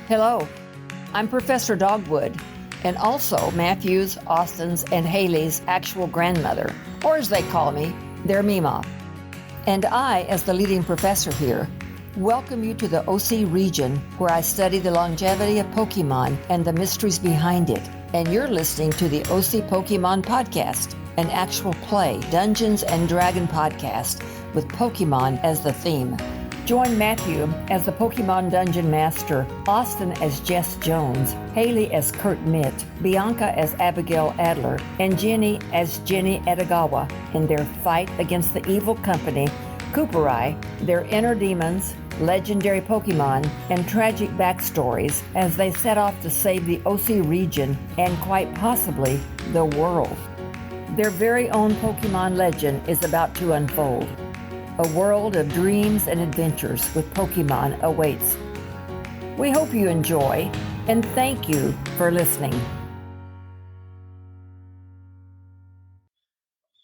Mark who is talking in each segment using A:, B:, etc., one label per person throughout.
A: Hello, I'm Professor Dogwood, and also Matthew's, Austin's, and Haley's actual grandmother, or as they call me, their Mima. And I, as the leading professor here, welcome you to the Osee Region, where I study the longevity of Pokemon and the mysteries behind it. And you're listening to the Osee Pokemon Podcast, an actual play Dungeons and Dragon podcast with Pokemon as the theme. Join Matthew as the Pokemon Dungeon Master, Austin as Jess Jones, Haley as Kurt Mitt, Bianca as Abigail Adler, and Jenny as Jenny Edogawa in their fight against the evil company, Cooperai, their inner demons, legendary Pokemon, and tragic backstories as they set off to save the Osee region and quite possibly the world. Their very own Pokemon legend is about to unfold. A world of dreams and adventures with Pokemon awaits. We hope you enjoy, and thank you for listening.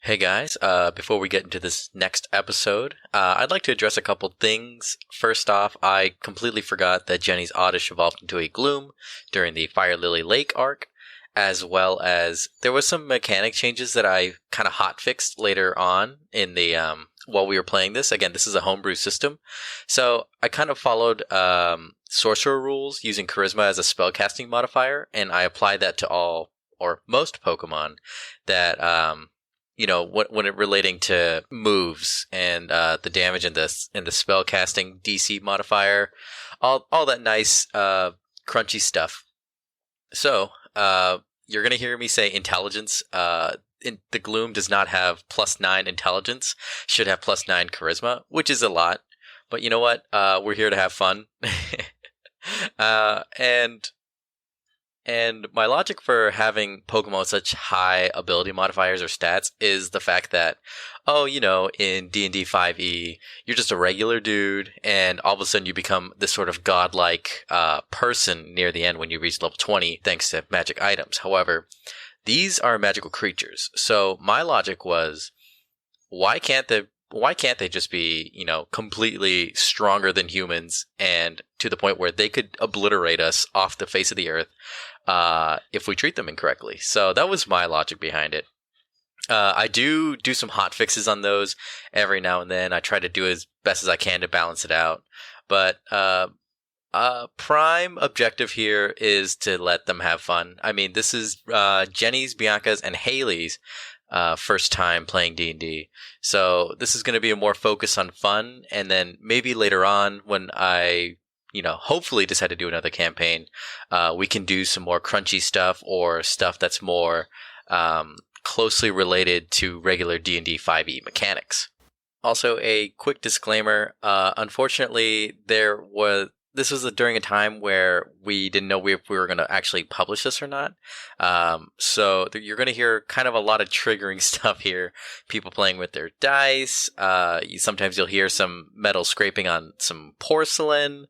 B: Hey guys, before we get into this next episode, I'd like to address a couple things. First off, I completely forgot that Jenny's Oddish evolved into a Gloom during the Fire Lily Lake arc, as well as there was some mechanic changes that I kind of hotfixed later on in the while we were playing this. Again, this is a homebrew system, so I kind of followed sorcerer rules using charisma as a spellcasting modifier, and I applied that to all or most Pokemon that when it relating to moves and the damage and the spellcasting DC modifier, all that nice crunchy stuff. So you're gonna hear me say intelligence. The Gloom does not have +9 intelligence, should have +9 charisma, which is a lot. But you know what? We're here to have fun. And my logic for having Pokemon with such high ability modifiers or stats is the fact that, in D&D 5e, you're just a regular dude, and all of a sudden you become this sort of godlike person near the end when you reach level 20, thanks to magic items. However, these are magical creatures. So my logic was, why can't they just be, completely stronger than humans and to the point where they could obliterate us off the face of the earth if we treat them incorrectly? So that was my logic behind it. I do some hot fixes on those every now and then. I try to do as best as I can to balance it out. But prime objective here is to let them have fun. I mean, this is Jenny's, Bianca's, and Haley's first time playing D&D. So this is going to be a more focus on fun. And then maybe later on when I, hopefully decide to do another campaign, we can do some more crunchy stuff or stuff that's more closely related to regular D&D 5e mechanics. Also, a quick disclaimer. Unfortunately, this was during a time where we didn't know if we were going to actually publish this or not. So you're going to hear kind of a lot of triggering stuff here. People playing with their dice. Sometimes you'll hear some metal scraping on some porcelain.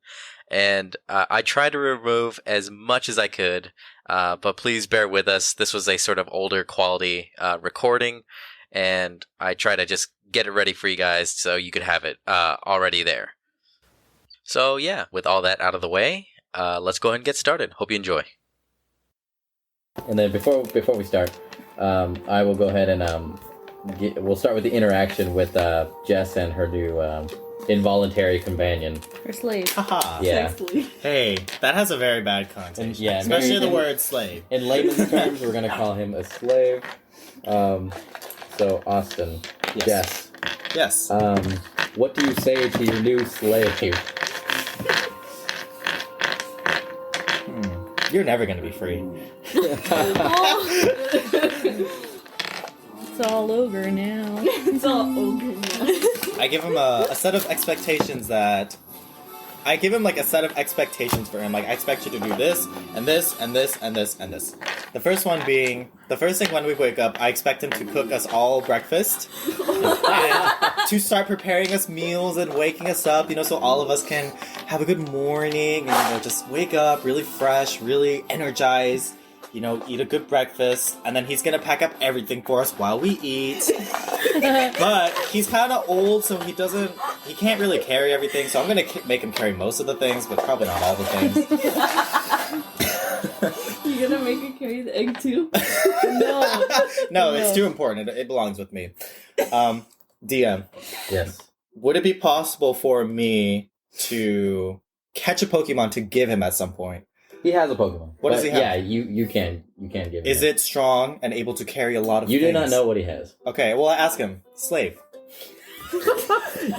B: And I tried to remove as much as I could. But please bear with us. This was a sort of older quality recording. And I try to just get it ready for you guys so you could have it already there. So yeah, with all that out of the way, let's go ahead and get started. Hope you enjoy.
C: And then before we start, I will go ahead and we'll start with the interaction with Jess and her new involuntary companion.
D: Her slave.
E: Haha.
C: Yeah.
E: Hey, that has a very bad connotation.
C: Yeah,
E: especially the word slave.
C: In layman's terms, we're going to call him a slave. So, Austin,
E: Yes.
C: Jess.
E: Yes.
C: What do you say to your new slave?
E: You're never going to be free.
D: It's all ogre now.
F: It's all ogre now.
E: I give him a set of expectations that... I give him, like, a set of expectations for him. Like, I expect you to do this, and this, and this, and this, and this. The first one being... The first thing when we wake up, I expect him to cook us all breakfast. And to start preparing us meals and waking us up, so all of us can have a good morning and, just wake up really fresh, really energized, eat a good breakfast. And then he's gonna pack up everything for us while we eat. But he's kind of old, so he can't really carry everything. So I'm gonna make him carry most of the things, but probably not all the things.
F: You gonna make it carry the egg too?
E: No, it's too important. It belongs with me. DM,
C: Yes.
E: would it be possible for me to catch a Pokemon to give him at some point?
C: He has a Pokemon.
E: What does he have?
C: Yeah, you can give him.
E: Is it strong and able to carry a lot of
C: You
E: things?
C: do not know what he has.
E: Okay, well, ask him. Slave.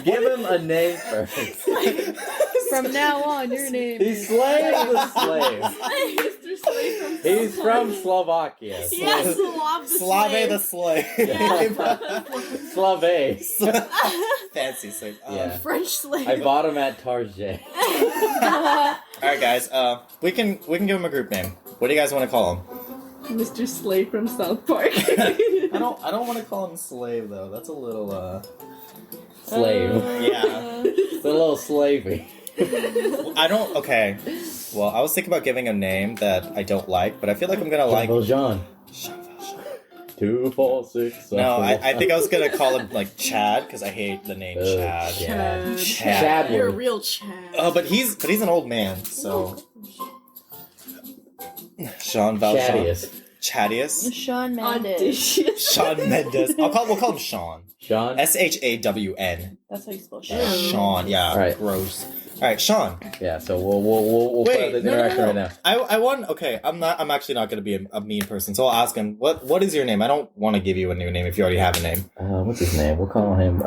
C: Give him a name first.
F: From now on, your name
C: He's Slave the Slave.
F: Mr. Slave from
C: He's from Slovakia.
F: Yes,
E: Slave the Slave.
C: Slave.
E: Fancy slave.
C: Yeah.
F: French slave.
C: I bought him at Target.
E: Alright, guys. We can give him a group name. What do you guys want to call him?
F: Mr. Slave from South Park.
E: I don't want to call him Slave though. That's a little
C: Slave.
E: Yeah.
C: It's a little slavey.
E: Okay. Well, I was thinking about giving a name that I don't like, but I feel like I'm gonna like
C: Jean. 2, 4, 6.
E: No, I think I was gonna call him like Chad because I hate the name Chad.
C: Chad.
F: You're a real Chad.
E: Oh, but he's an old man, so Sean Valjean. Chadius.
F: Shawn Mendes.
E: Sean Mendes. We'll call him Sean.
C: Sean.
E: SHAWN.
F: That's how you spell
E: Sean. Yeah.
C: All right.
E: Gross. All right, Sean.
C: Yeah. So we'll
E: Wait,
C: start the
E: no.
C: interaction right now.
E: I want. Okay, I'm actually not going to be a mean person, so I'll ask him. What is your name? I don't want to give you a new name if you already have a name.
C: What's his name? We'll call him.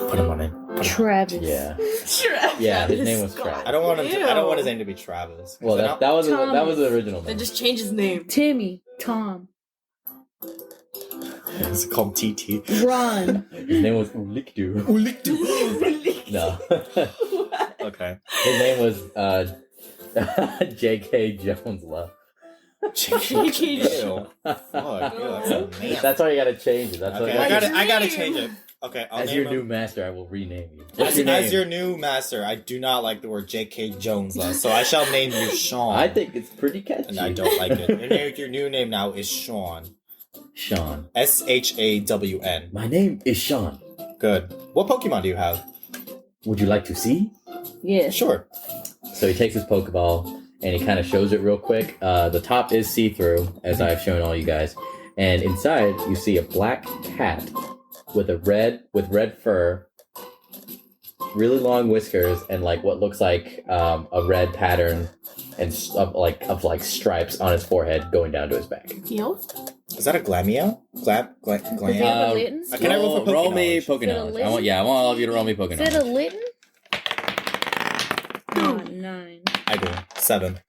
E: Put him on it.
F: Travis.
C: Yeah.
F: Travis.
C: Yeah. His name was Travis.
E: I don't want him. I don't want his name to be Travis.
C: Well, that was the original
F: Then
C: name.
F: just change his name. Timmy. Tom.
E: It's called TT.
F: Ron.
C: His name was Ulikdu. No.
E: Okay.
C: His name was J.K. Jones Love.
E: J.K. Ew. Fuck. Man.
C: That's why you gotta change it. That's
E: Okay,
C: why
E: I gotta change it. Okay, I'll
C: as
E: name
C: your
E: him.
C: new master, I will rename you.
E: As your new master, I do not like the word J.K. Jones, so I shall name you Sean.
C: I think it's pretty catchy.
E: And I don't like it. Your new name now is Sean.
C: Sean.
E: SHAWN.
C: My name is Sean.
E: Good. What Pokemon do you have?
C: Would you like to see?
F: Yeah.
E: Sure.
C: So he takes his Pokeball and he kind of shows it real quick. The top is see-through, as I've shown all you guys. And inside, you see a black cat with red fur, really long whiskers, and like what looks like a red pattern and of stripes on his forehead going down to his back.
F: Yo.
E: Is that a Glamio? Glam? Can I roll for
C: roll me
E: Poke
C: Poke knowledge. I want all of you to roll me Poke
F: Is it
C: knowledge.
F: a Litten? 9.
E: I do. 7.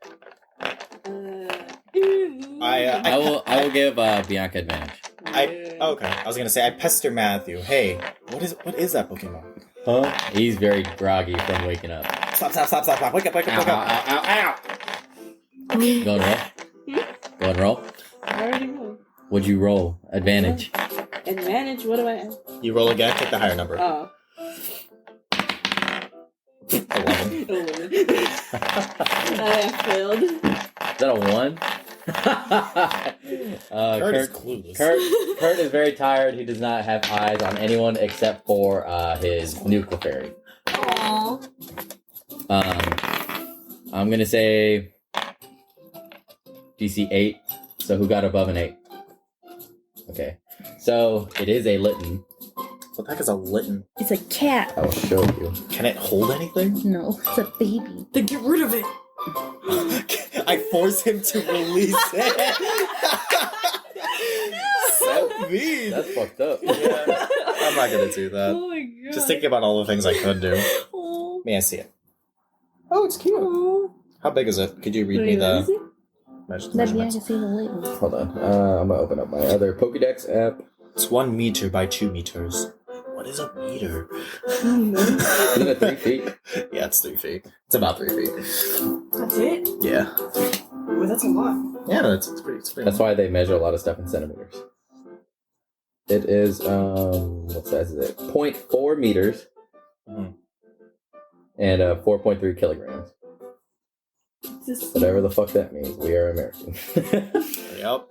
C: I will give Bianca advantage.
E: Okay. I was gonna say I pester Matthew. Hey, what is that Pokemon?
C: Huh? He's very groggy from waking up.
E: Stop! Wake up!
C: Ow. Go and roll. Go and roll.
F: I already rolled.
C: Would you roll? Advantage.
F: Advantage? What do I have?
E: You roll again. Take the higher number.
F: Oh.
E: 11.
F: 11. I failed.
C: Is that a 1?
E: Kurt is clueless.
C: Kurt is very tired. He does not have eyes on anyone except for his nuclear fairy.
F: Aww.
C: I'm gonna say DC 8. So who got above an 8? Okay. So it is a Litten.
E: What the heck is a Litten?
F: It's a cat.
C: I will show you.
E: Can it hold anything?
F: No, it's a baby. Then get rid of it.
E: I force him to release it. So mean.
C: That's fucked up.
E: Yeah. I'm not gonna do that.
F: Oh my god.
E: Just thinking about all the things I could do.
F: Oh.
E: May I see it? Oh, it's cute.
F: Oh.
E: How big is it? Could you read me the measurements?
F: See the label.
C: Hold on. I'm gonna open up my other Pokédex app.
E: It's 1 meter by 2 meters. What is a meter?
C: Isn't it 3 feet?
E: Yeah, it's 3 feet. It's about 3 feet.
F: That's it?
E: Yeah.
F: Well, that's a lot.
E: Yeah, no, it's pretty.
C: That's why they measure a lot of stuff in centimeters. It is what size is it? 0.4 meters.
E: Mhm.
C: And 4.3 kilograms.
F: Just
C: Whatever the fuck that means. We are American.
E: Yep.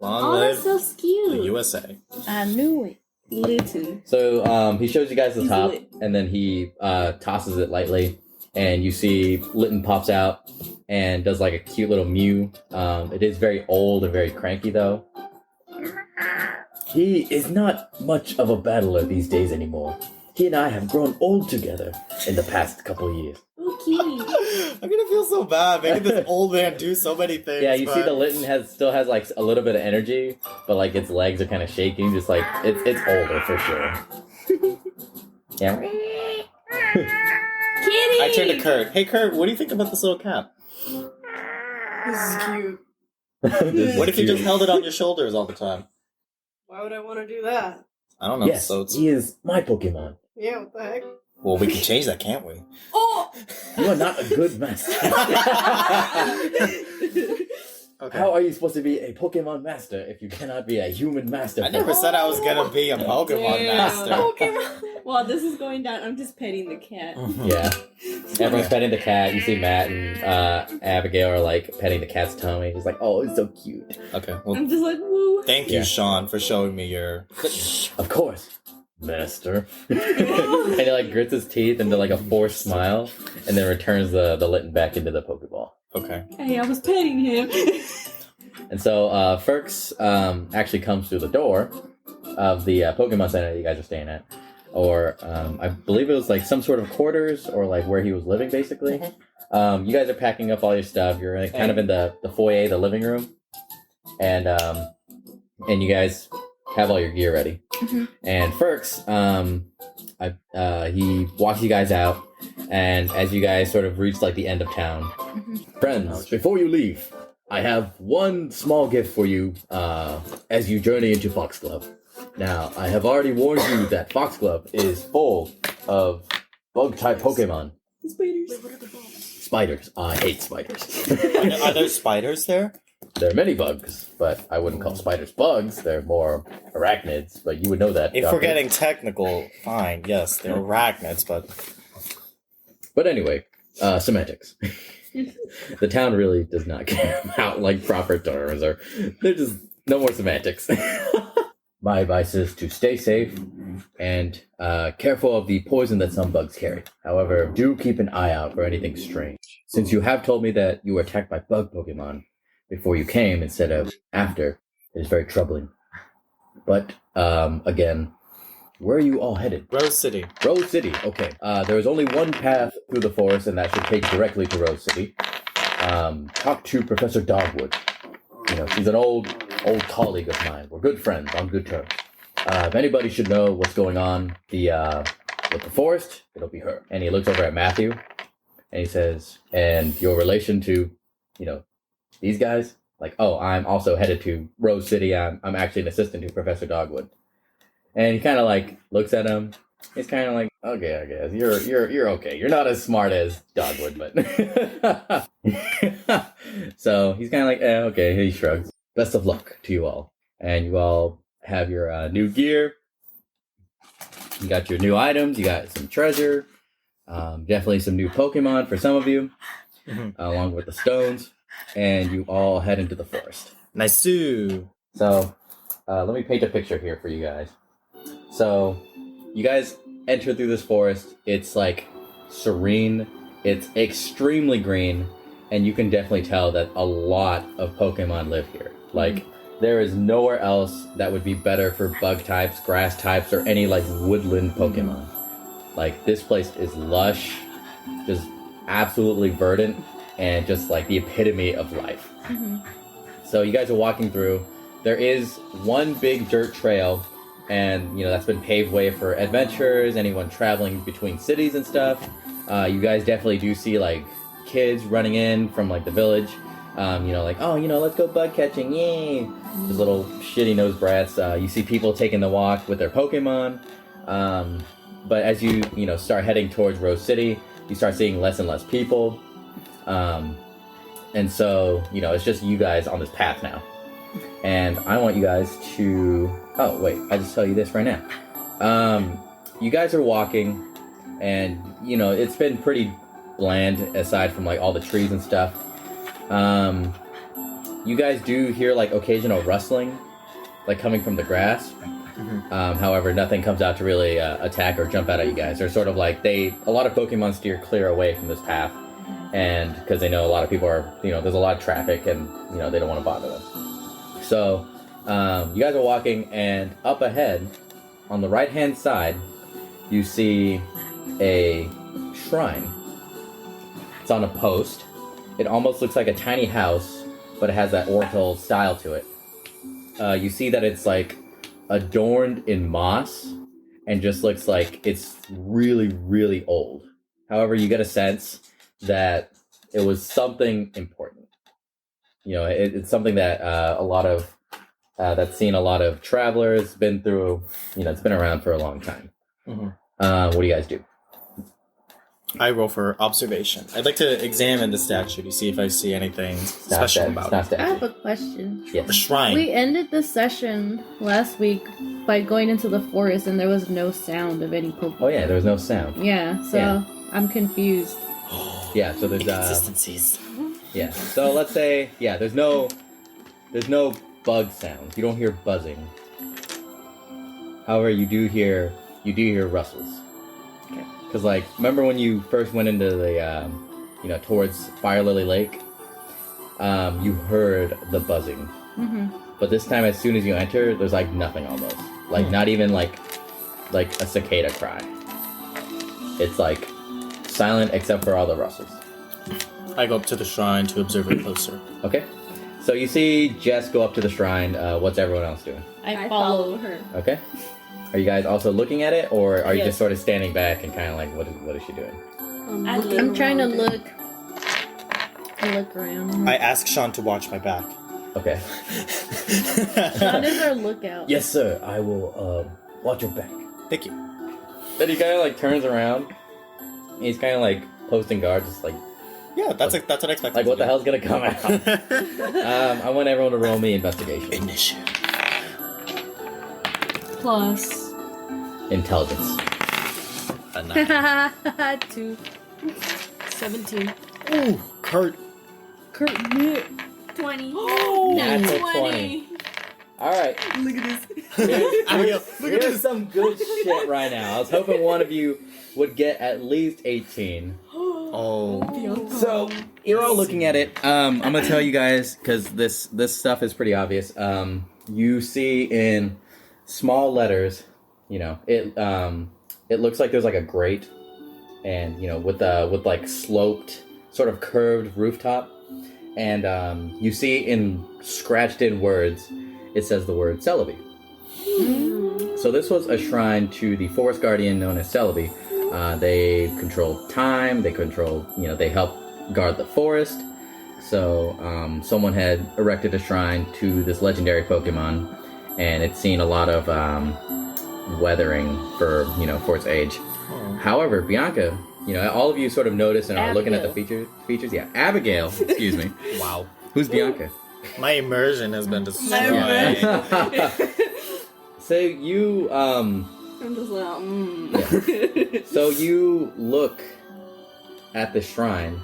E: Long
F: Oh,
E: live
F: that's so cute.
E: the USA.
F: I knew it. Listen.
C: So he shows you guys the
F: He's
C: top,
F: lit.
C: and then he tosses it lightly, and you see Litton pops out and does like a cute little mew. It is very old and very cranky though. He is not much of a battler these days anymore. He and I have grown old together in the past couple of years.
F: Okay.
E: I'm gonna feel so bad making this old man do so many things.
C: Yeah, you see
E: but-
C: the Litton still has like a little bit of energy, but like its legs are kind of shaking, just like it's older for sure. Yeah.
F: Kitty!
E: I turned to Kurt. Hey Kurt, what do you think about this little cat?
F: This is cute.
E: What if you just held it on your shoulders all the time?
F: Why would I want to do that?
E: I don't know.
C: Yes,
E: So it's...
C: he is my Pokemon.
F: Yeah, what the heck?
E: Well, we can change that, can't we?
F: Oh!
C: You are not a good master.
E: Okay.
C: How are you supposed to be a Pokemon master if you cannot be a human master?
E: I never said I was gonna be a Pokemon
F: Damn.
E: master.
F: Pokemon. While this is going down, I'm just petting the cat.
C: Yeah. Everyone's petting the cat. You see Matt and Abigail are like petting the cat's tummy. He's like, oh, it's so cute.
E: Okay. Well,
F: I'm just like, woo.
E: thank you,
C: Yeah.
E: Sean, for showing me your.
C: Of course, master. And he like grits his teeth into like a forced smile, and then returns the Litton back into the Pokeball.
E: Okay.
F: Hey, I was petting him.
C: And so Ferks actually comes through the door of the Pokemon Center that you guys are staying at. Or I believe it was like some sort of quarters or like where he was living basically. You guys are packing up all your stuff. You're like, kind of in the foyer, the living room. And you guys have all your gear ready.
F: Mhm.
C: And Ferks, he walks you guys out. And as you guys sort of reach like the end of town, friends, before you leave, I have one small gift for you as you journey into Foxglove. Now, I have already warned you that Foxglove is full of bug-type Pokemon.
F: Spiders.
C: Spiders. I hate spiders.
E: Are there spiders there?
C: There are many bugs, but I wouldn't call spiders bugs. They're more arachnids, but you would know that.
E: If
C: Doctor.
E: we're getting technical, fine. Yes, they're arachnids, but
C: But anyway, semantics. The town really does not care about like proper terms, or they're just no more semantics. My advice is to stay safe and careful of the poison that some bugs carry. However, do keep an eye out for anything strange. Since you have told me that you were attacked by bug Pokemon before you came instead of after, it is very troubling. But again, where are you all headed?
E: Rose City.
C: Rose City. Okay. There is only one path through the forest, and that should take directly to Rose City. Talk to Professor Dogwood. You know, she's an old colleague of mine. We're good friends, on good terms. If anybody should know what's going on with the forest, it'll be her. And he looks over at Matthew, and he says, "And your relation to, you know, these guys? Like, oh, I'm also headed to Rose City. I'm actually an assistant to Professor Dogwood." And he kind of like looks at him. He's kind of like, okay, I guess you're okay. You're not as smart as Dogwood, but so he's kind of like, okay. He shrugs. Best of luck to you all, and you all have your new gear. You got your new items. You got some treasure. Definitely some new Pokemon for some of you, along with the stones. And you all head into the forest.
E: Nice.
C: So, let me paint a picture here for you guys. So, you guys enter through this forest. It's like serene. It's extremely green, and you can definitely tell that a lot of Pokemon live here. Like, there is nowhere else that would be better for bug types, grass types, or any like woodland Pokemon. Like, this place is lush, just absolutely verdant, and just like the epitome of life. So you guys are walking through. There is one big dirt trail, and you know that's been paved way for adventurers, anyone traveling between cities and stuff. You guys definitely do see like kids running in from like the village. You know, like, oh, you know, let's go bug catching, yay! These little shitty nosed brats. You see people taking the walk with their Pokemon. But as you know start heading towards Rose City, you start seeing less and less people. And so, you know, it's just you guys on this path now. And I want you guys to... Oh, wait, I just tell you this right now. You guys are walking, and, you know, it's been pretty bland aside from, like, all the trees and stuff. You guys do hear like occasional rustling, like coming from the grass. However, nothing comes out to really attack or jump out at you guys. They're sort of like a lot of Pokemon steer clear away from this path, and because they know a lot of people are, there's a lot of traffic, and they don't want to bother them. So, you guys are walking, and up ahead, on the right-hand side, you see a shrine. It's on a post. It almost looks like a tiny house, but it has that Oriental style to it. You see that it's like adorned in moss and just looks like it's really, really old. However, you get a sense that it was something important. It's something that that's seen a lot of travelers, been through, it's been around for a long time. What do you guys do?
E: I roll for observation. I'd like to examine the statue to see if I see anything special about it.
D: I have a question.
C: Yes.
E: A shrine.
D: We ended the session last week by going into the forest and there was no sound of any Pokemon.
C: Oh yeah, there was no sound.
D: Yeah, so
C: Yeah.
D: I'm confused.
C: Yeah, so there's
E: Inconsistencies.
C: yeah. So let's say there's no bug sounds. You don't hear buzzing. However, you do hear rustles.
D: Okay.
C: Because remember when you first went into the towards Fire Lily Lake, you heard the buzzing. But this time, as soon as you enter, there's nothing almost. Not even like a cicada cry. It's silent except for all the rustles.
E: I go up to the shrine to observe it closer.
C: Okay. So you see Jess go up to the shrine. What's everyone else doing?
D: I
F: follow her.
C: Okay. Are you guys also looking at it, or are you
F: Yes.
C: just sort of standing back and kind of what is she doing?
D: I'm trying to look around.
E: I ask Sean to watch my back.
C: Okay.
D: Sean is our lookout.
C: Yes, sir. I will watch your back.
E: Thank you.
C: Then he kind of turns around. And he's kind of posting guard, just
E: Yeah, that's what I expected.
C: what the hell's gonna come out? I want everyone to roll me investigation.
E: Initiative.
F: Plus.
C: Intelligence.
E: A 9.
D: 2.
F: 17.
E: Ooh, Kurt.
F: 20.
C: Natural 20. All right.
F: Look at this.
C: Here's some good shit right now. I was hoping one of you would get at least 18.
E: Oh.
C: So you're all looking at it. I'm gonna tell you guys because this stuff is pretty obvious. You see in small letters, it looks like there's a grate, and with sloped, sort of curved rooftop, and you see in scratched in words, it says the word Celebi. So this was a shrine to the forest guardian known as Celebi. They control time. They control, they help guard the forest. So someone had erected a shrine to this legendary Pokemon, and it's seen a lot of weathering for its age. However, Bianca, all of you sort of notice and are looking at the features. Yeah, Abigail. Excuse me.
E: Wow.
C: Who's Bianca?
E: My immersion has been destroyed.
C: So you
F: I'm just
C: Yeah. So you look at the shrine,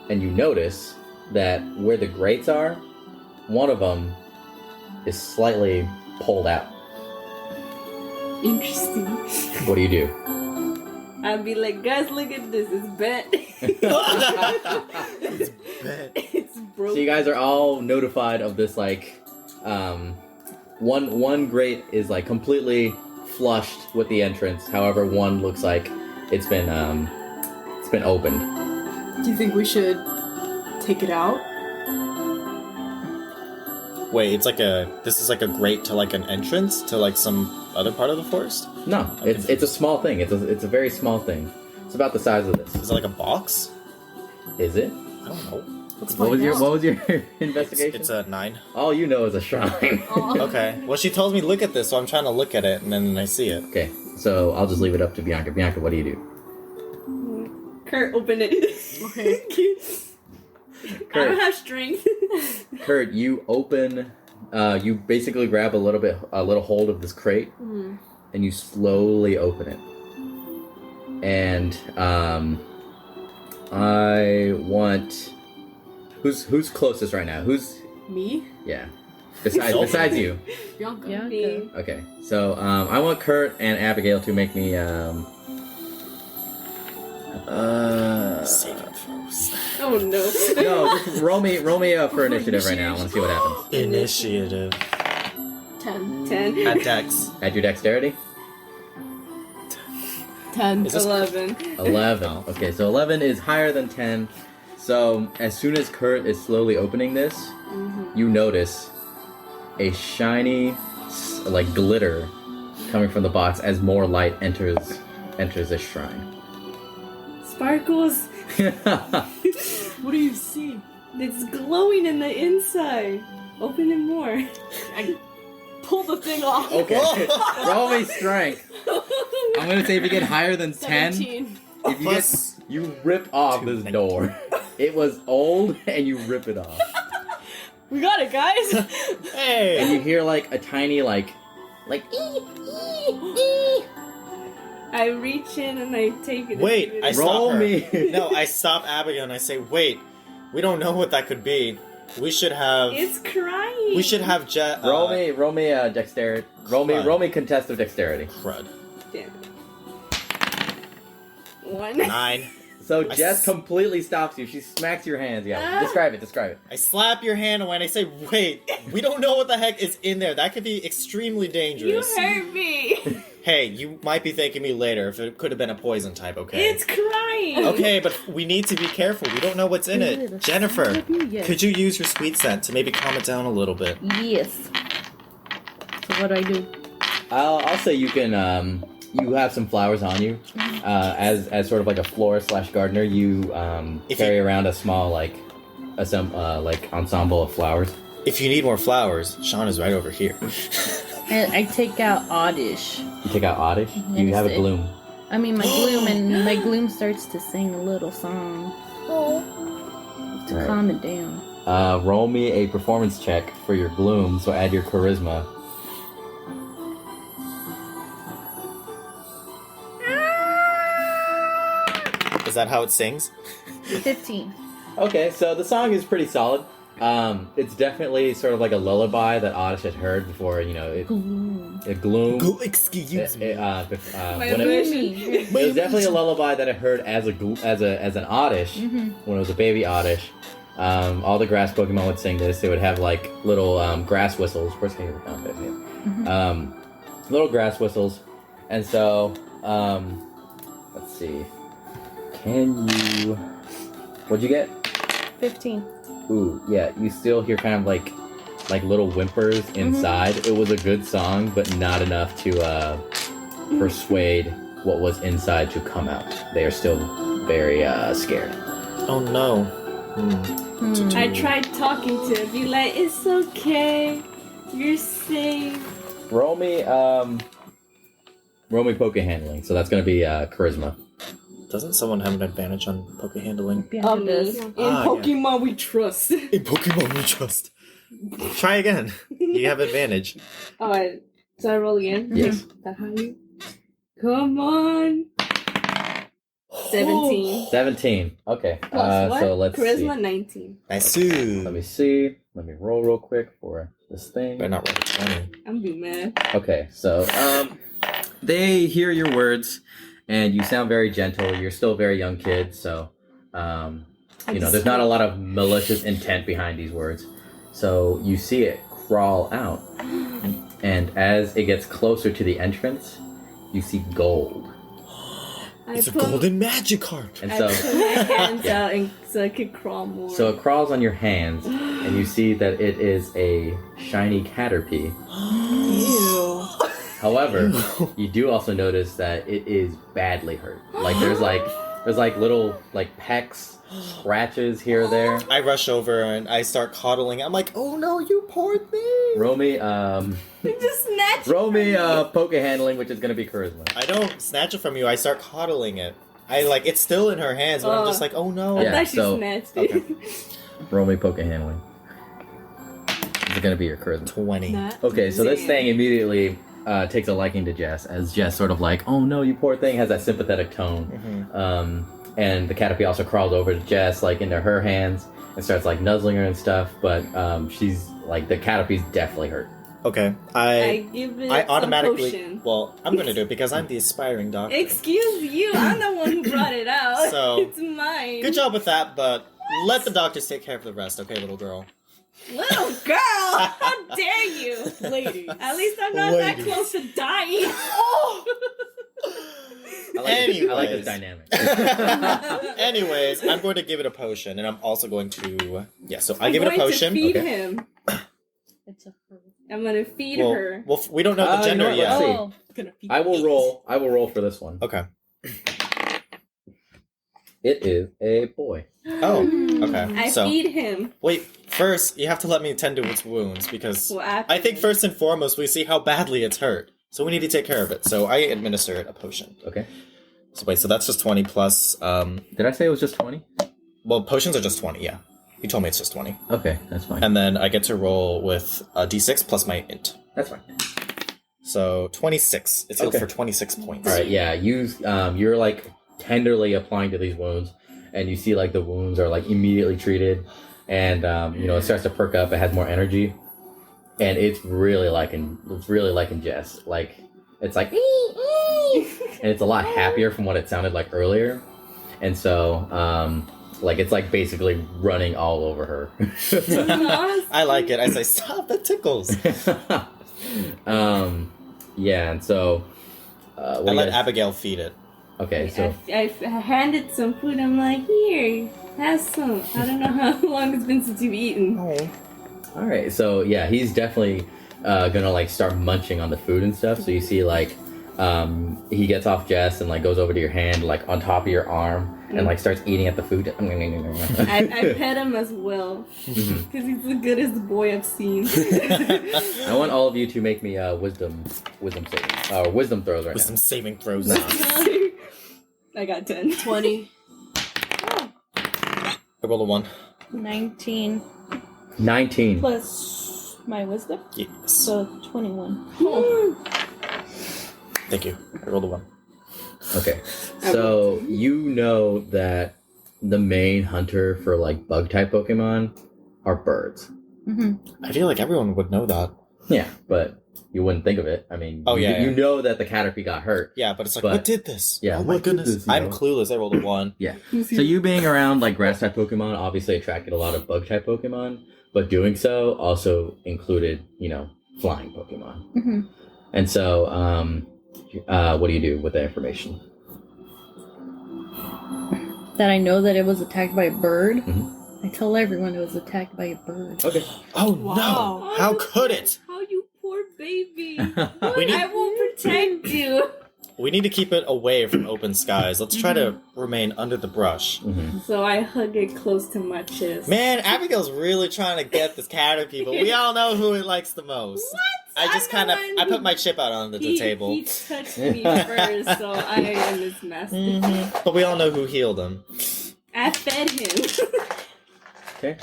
C: and you notice that where the grates are, one of them is slightly pulled out.
F: Interesting.
C: What do you do?
F: I'd be like, guys, look at this. It's bent.
E: It's bad.
F: It's broken.
C: So you guys are all notified of this, one grate is completely flushed with the entrance. However, one looks like it's been opened.
F: Do you think we should take it out?
E: Wait, this is a grate to an entrance to some other part of the forest?
C: No, it's a small thing. It's a very small thing. It's about the size of this.
E: Is it a box?
C: Is it?
E: I don't know.
C: What was your investigation?
E: It's a 9.
C: All you know is a shrine.
E: Okay. Well, she tells me look at this, so I'm trying to look at it, and then I see it.
C: Okay, so I'll just leave it up to Bianca. Bianca, what do you do?
F: Kurt, open it. Okay. I don't have strength.
C: Kurt, you open. You basically grab a little hold of this crate, and you slowly open it. And I want. Who's closest right now?
F: Me?
C: Yeah. Besides you.
F: Bianca.
D: Yeah.
F: Me.
C: Okay. So I want Kurt and Abigail to make me
E: Save it first.
F: Oh no.
C: no, just roll me for initiative right now. I want to see what happens.
E: Initiative.
F: 10. 10.
E: At Dex.
C: Add your dexterity.
F: 10.
E: Is this-
F: 11.
C: 11. Okay, so 11 is higher than 10. So as soon as Kurt is slowly opening this, you notice a shiny, like glitter, coming from the box as more light enters this shrine.
F: Sparkles. What do you see? It's glowing in the inside. Open it more. I pull the thing off.
C: Okay, roll me strength. I'm gonna say if you get higher than 10,
F: 17.
C: if you rip off this door. It was old, and you rip it off.
F: We got it, guys.
E: Hey!
C: And you hear like a tiny like
F: I reach in and I take it.
E: Wait, I
C: roll
E: stop her.
C: me.
E: No, I stop Abigail and I say, wait, we don't know what that could be. We should have...
F: It's crying.
E: We should have
C: roll me dexterity. Roll me contested dexterity.
E: Crud.
F: Damn it. 1.
E: 9.
C: So Jess completely stops you. She smacks your hands. Yeah. Describe it.
E: I slap your hand away and I say, wait, we don't know what the heck is in there. That could be extremely
F: You
E: dangerous.
F: hurt me.
E: Hey, you might be thanking me later if it could have been a poison type, okay?
F: It's crying.
E: Okay, but we need to be careful. We don't know what's in it. Jennifer,
D: Yes.
E: could you use your sweet scent to maybe calm it down a little bit?
D: Yes. So what do I do?
C: I'll say you can. You have some flowers on you. As sort of like a florist / gardener, you carry around a small like ensemble of flowers.
E: If you need more flowers, Sean is right over here.
D: And I take out Oddish.
C: You take out Oddish. You
D: Yes,
C: have a
D: it-
C: Gloom.
D: I mean my Gloom, and my Gloom starts to sing a little song to
C: Right.
D: calm it down.
C: Roll me a performance check for your Gloom. So add your charisma.
E: Is that how it sings?
D: 15.
C: Okay, so the song is pretty solid. It's definitely sort of like a lullaby that Oddish had heard before. You know, it Gloom.
E: Excuse me.
F: My
C: When it was definitely a lullaby that I heard as an Oddish when it was a baby Oddish. All the grass Pokemon would sing this. They would have like little grass whistles. Where's can you count that? Little grass whistles, and so let's see. Can you? What'd you get?
D: 15.
C: Ooh, yeah. You still hear kind of like little whimpers inside. It was a good song, but not enough to persuade what was inside to come out. They are still very scared.
E: Oh no.
F: I tried talking to him. Be like, it's okay. You're safe.
C: Roll me poke handling. So that's gonna be charisma.
E: Doesn't someone have an advantage on poke handling?
D: Bianca does.
F: In
E: Ah,
F: Pokemon we trust.
E: In Pokemon we trust. Try again. You have advantage.
F: Alright, so I roll again?
C: Yes.
F: Is that how you... Come on! 17.
C: 17. Okay.
F: Plus what?
C: So let's
F: Charisma,
C: see.
F: 19.
E: Nice.
C: Let me see. Let me roll real quick for this thing.
E: Better not roll a 20.
F: I'm be mad.
C: Okay, so they hear your words, and you sound very gentle. You're still a very young kid, so there's not a lot of malicious intent behind these words. So you see it crawl out, and as it gets closer to the entrance, you see gold.
E: It's a golden Magikarp.
C: And
F: I
C: so
F: put my hands out so I could crawl more.
C: so it crawls on your hands, and you see that it is a shiny Caterpie.
F: Ew.
C: However, you do also notice that it is badly hurt. Like there's little like pecks, scratches here or there.
E: I rush over and I start coddling. I'm like, oh no, you poor thing.
C: Roll me
F: You just snatched
C: poke handling, which is gonna be charisma.
E: I don't snatch it from you. I start coddling it. It's still in her hands, but I'm just like, oh no.
F: I
C: Yeah,
F: thought she
C: so-
F: snatched it.
E: Okay.
C: Roll me poke handling. This is gonna be your charisma.
E: 20.
F: Not
C: Okay, so this
F: damn.
C: thing immediately takes a liking to Jess, as Jess sort of like, oh no, you poor thing, has that sympathetic tone. And the Caterpie also crawls over to Jess, like into her hands, and starts like nuzzling her and stuff. But she's like the Caterpie's definitely hurt.
E: Okay,
F: I give it
E: I automatically.
F: some potion.
E: Well, I'm gonna do it because I'm the aspiring doctor.
F: Excuse you, I'm the one who brought it out.
E: So,
F: it's mine.
E: Good job with that, but let the doctors take care of the rest, okay, little girl?
F: Little girl! How dare you?
E: Ladies.
F: At least I'm not that close to dying. Oh!
C: I like this dynamic.
E: Anyways, I'm going to give it a potion, and I'm also going to... Yeah, so I give it a potion.
F: I'm going to feed him.
D: It's a fruit.
F: I'm going to feed her.
E: Well, we don't know the gender
C: you know what,
E: yet.
C: let's see. I will roll for this one.
E: Okay.
C: It is a boy.
E: Oh, okay.
F: I feed him.
E: Wait, first, you have to let me tend to its wounds, because
F: Well,
E: I think first and foremost, we see how badly it's hurt. So we need to take care of it. So I administer it a potion.
C: Okay.
E: So wait, so that's just 20 plus...
C: Did I say it was just 20?
E: Well, potions are just 20, yeah. You told me it's just 20.
C: Okay, that's fine.
E: And then I get to roll with a d6 plus my int.
C: That's fine.
E: So 26. It's healed
C: Okay.
E: for 26 points.
C: All right, yeah. You're like tenderly applying to these wounds, and you see like the wounds are like immediately treated, and it starts to perk up. It has more energy, and it's really liking Jess. Like it's like, and it's a lot happier from what it sounded like earlier, and so it's like basically running all over her.
E: I like it. I say, stop, that tickles.
C: Yeah, and so
E: I let Abigail feed it.
C: Okay, so
F: I handed some food. I'm like, here, have some. I don't know how long it's been since you've eaten.
E: Oh.
C: all right, so yeah, he's definitely gonna like start munching on the food and stuff. So you see like he gets off Jess and like goes over to your hand, like on top of your arm, and like starts eating at the food.
F: I pet him as well because he's the goodest boy I've seen.
C: I want all of you to make me wisdom saving wisdom throws right
E: Wisdom
C: now.
E: saving throws.
F: I got 10.
A: 20.
E: I rolled a 1.
D: 19
C: 19.
D: plus my wisdom,
E: Yes.
D: so 21.
E: Thank you. I rolled a 1.
C: Okay, so you know that the main hunter for like bug type Pokemon are birds.
D: Mm-hmm.
E: I feel like everyone would know that.
C: Yeah, but you wouldn't think of it. I mean, you know that the Caterpie got hurt.
E: Yeah, but it's like,
C: But-
E: what did this?
C: Yeah,
E: Oh my
C: what did
E: goodness.
C: this, you
E: I'm
C: know?
E: clueless. I rolled a 1.
C: Yeah. So you being around like grass type Pokemon obviously attracted a lot of bug type Pokemon, but doing so also included, flying Pokemon.
D: Mm-hmm.
C: And so, what do you do with the information?
D: That I know that it was attacked by a bird.
C: Mhm.
D: I tell everyone it was attacked by a bird.
C: Okay.
E: Oh
A: Wow.
E: no! How could it?
F: How you poor baby.
E: We need-
F: I will protect you.
E: We need to keep it away from open skies. Let's try to remain under the brush.
C: Mhm.
F: So I hug it close to my chest.
E: Man, Abigail's really trying to get this Caterpie, but we all know who it likes the most.
F: What?
E: I just
F: I'm the
E: kind of,
F: one
E: I
F: who-
E: put my chip out on the table.
F: He touched me first, so I am his master.
E: But we all know who healed him.
F: I fed him.
C: Okay.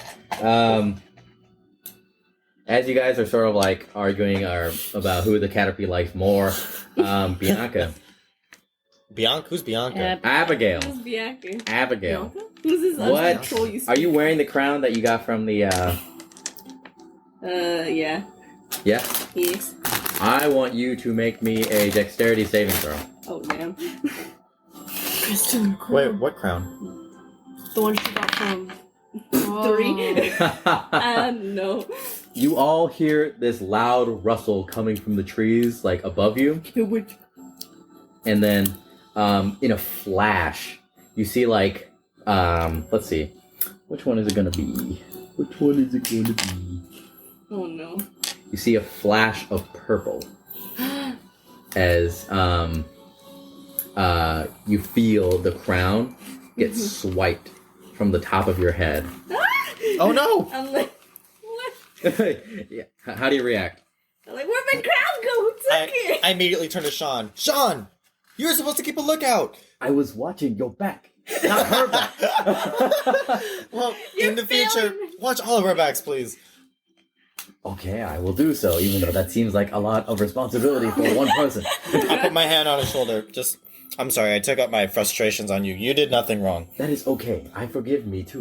C: As you guys are sort of like arguing about who the Caterpie likes more, Bianca.
E: Bianca? Who's Bianca?
C: Abigail.
F: Who's Bianca?
C: Abigail.
F: Who's this
C: What?
F: uncontrol you
C: Are you wearing the crown that you got from the,
F: yeah.
C: yeah?
F: Yes.
C: I want you to make me a dexterity saving throw.
F: Oh, damn.
A: Kristen.
E: Wait, what crown?
A: The one she got from.
F: 3? No.
C: You all hear this loud rustle coming from the trees, like above you. And then, in a flash, you see like, let's see. Which one is it gonna be? Which one is it gonna be?
F: Oh, no.
C: You see a flash of purple as you feel the crown get swiped from the top of your head.
E: Oh no!
F: I'm like, what?
C: Yeah. How do you react?
F: I'm like, where'd my crown go? Who took it?
E: I immediately turn to Sean. Sean! You're supposed to keep a lookout!
C: I was watching your back, not her back.
E: Well,
F: You're
E: in the future,
F: failing.
E: watch all of our backs, please.
C: Okay, I will do so, even though that seems like a lot of responsibility for one person.
E: I put my hand on his shoulder. Just I'm sorry, I took out my frustrations on you. You did nothing wrong.
C: That is okay. I forgive me too.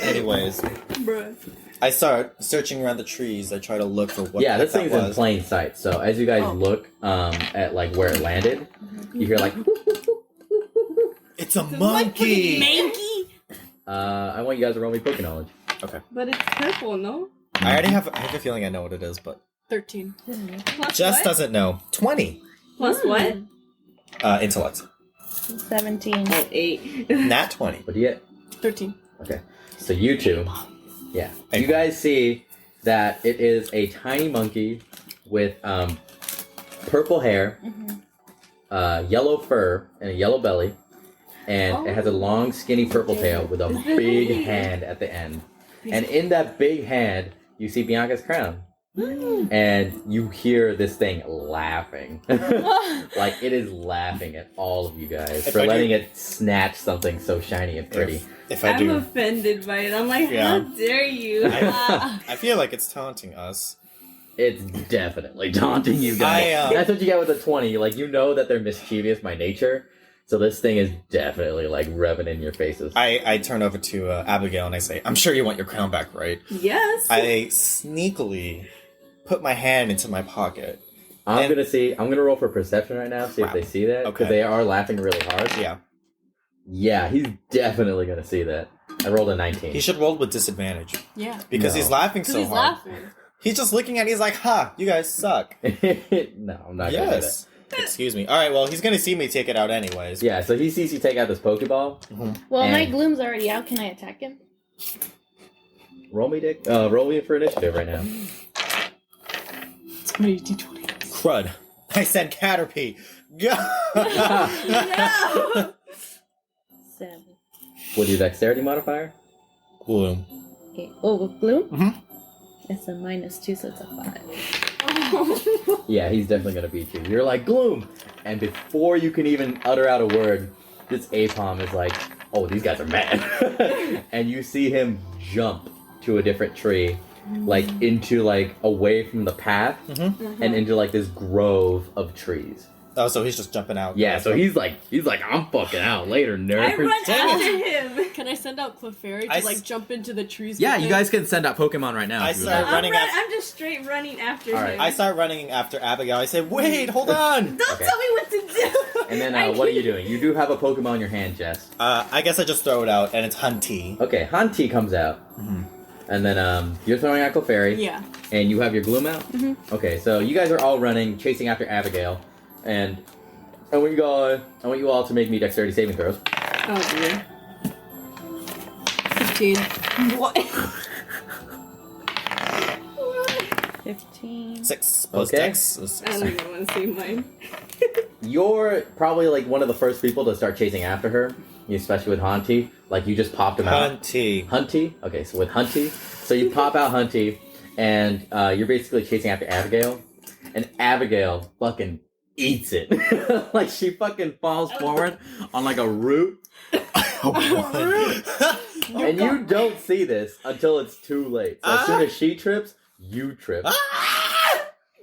E: Anyways,
F: Bruh.
E: I start searching around the trees. I try to look for what
C: Yeah,
E: the
C: this
E: heck
C: thing's
E: that
C: in
E: was.
C: plain sight. So as you guys look at like where it landed, you hear like.
E: It's a monkey!
F: Mankey?
C: I want you guys to roll me poke knowledge.
E: Okay.
F: But it's purple, no?
E: I already have a feeling I know what it is, but
F: 13. Plus
E: Jess
F: what?
E: doesn't know. 20.
F: Plus what?
E: Intellect.
D: 17.
F: Oh, 8.
E: Nat 20.
C: What do you get?
F: 13.
C: Okay. So you two, yeah, you guys see that it is a tiny monkey with purple hair, yellow fur, and a yellow belly, and it has a long, skinny purple tail with a big hand at the end. And in that big hand, you see Bianca's crown. And you hear this thing laughing. Like, it is laughing at all of you guys
E: If
C: for
E: I do-
C: letting it snatch something so shiny and pretty.
E: If I
F: I'm
E: do,
F: offended by it. I'm like,
E: Yeah.
F: how dare you?
E: I feel like it's taunting us.
C: It's definitely taunting you guys. That's what you get with a 20. Like, you know that they're mischievous by nature. So this thing is definitely, like, rubbing in your faces.
E: I turn over to Abigail and I say, I'm sure you want your crown back, right?
F: Yes.
E: I sneakily put my hand into my pocket.
C: I'm gonna roll for perception right now, see if
E: Wow.
C: they see that. Because
E: Okay.
C: they are laughing really hard.
E: Yeah.
C: Yeah, he's definitely gonna see that. I rolled a 19.
E: He should roll with disadvantage.
F: Yeah.
E: Because
C: No.
E: he's laughing
F: Because
E: so
F: he's
E: hard.
F: laughing.
E: He's just looking at it, he's like, ha, you guys suck.
C: No, I'm not gonna do that.
E: Yes. Excuse me. Alright, well, he's gonna see me take it out anyways.
C: Yeah, so he sees you take out this Pokeball.
D: Well, my
C: And-
D: gloom's already out. Can I attack him?
C: Roll me, Dick. Roll me for initiative right now.
F: It's going to be D20.
E: Crud. I said Caterpie.
F: No!
D: 7.
C: What is your dexterity modifier?
E: Gloom.
D: Okay. Oh, with gloom?
E: Mhm.
D: It's a -2, so it's a 5.
C: Yeah, he's definitely gonna beat you. You're like, Gloom! And before you can even utter out a word, this Apom is like, oh, these guys are mad. And you see him jump to a different tree, like into like away from the path and into like this grove of trees.
E: Oh, so he's just jumping out.
C: Yeah, so he's like, I'm fucking out later, nerd.
F: I run
E: Dang
F: after him. Can I send out Clefairy to
E: I
F: like
E: s-
F: jump into the trees?
G: Yeah,
F: with
G: you
F: him?
G: guys can send out Pokemon right now.
E: I
G: if you would
E: start
G: like.
E: running after.
F: I'm just straight running after
C: All right.
F: him.
E: I start running after Abigail. I say, wait, hold on.
F: Don't
C: Okay.
F: tell me what to do.
C: And then what are you doing? You do have a Pokemon in your hand, Jess.
E: I guess I just throw it out, and it's Hunty.
C: Okay, Hunty comes out. And then you're throwing out Clefairy.
F: Yeah.
C: And you have your Gloom out? Okay, so you guys are all running, chasing after Abigail. And I want you all to make me dexterity saving throws.
F: Oh dear. 15. What?
D: 15.
E: 6 plus
C: Okay.
E: Dex.
F: I don't even want to say mine.
C: You're probably like one of the first people to start chasing after her, especially with Hunty. Like you just popped him out.
E: Hunty.
C: Hunty? Okay, so with Hunty. So you pop out Hunty, and you're basically chasing after Abigail. And Abigail fucking eats it. Like she fucking falls forward on like a root. And you don't see this until it's too late. So as soon as she trips, you trip.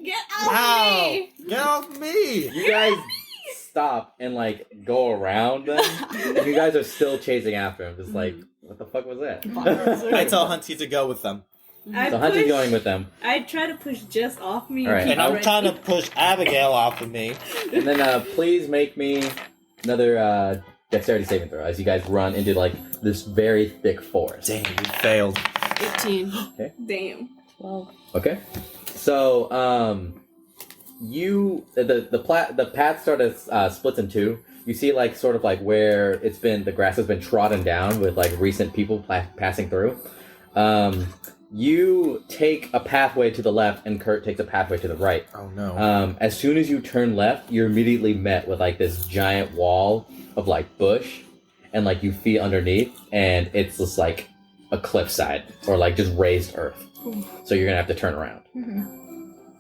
F: Get out
E: Ow!
F: of me!
E: Get off me!
C: You guys stop and like go around them, and you guys are still chasing after him. Just like, what the fuck was that?
E: I tell Hunty to go with them.
C: So Hunty's going with them,
F: I try to push Jess off me.
C: All right.
E: And I'm trying to push Abigail off of me.
C: and then please make me another dexterity saving throw as you guys run into like this very thick forest.
E: Dang, you failed.
F: 18.
C: Okay.
F: Damn.
D: 12.
C: Okay. So the path sort of splits in two. You see like sort of like where the grass has been trodden down with like recent people passing through. You take a pathway to the left, and Kurt takes a pathway to the right.
E: Oh no.
C: As soon as you turn left, you're immediately met with like this giant wall of like bush, and like you feel underneath, and it's just like a cliffside or like just raised earth. So you're gonna have to turn around.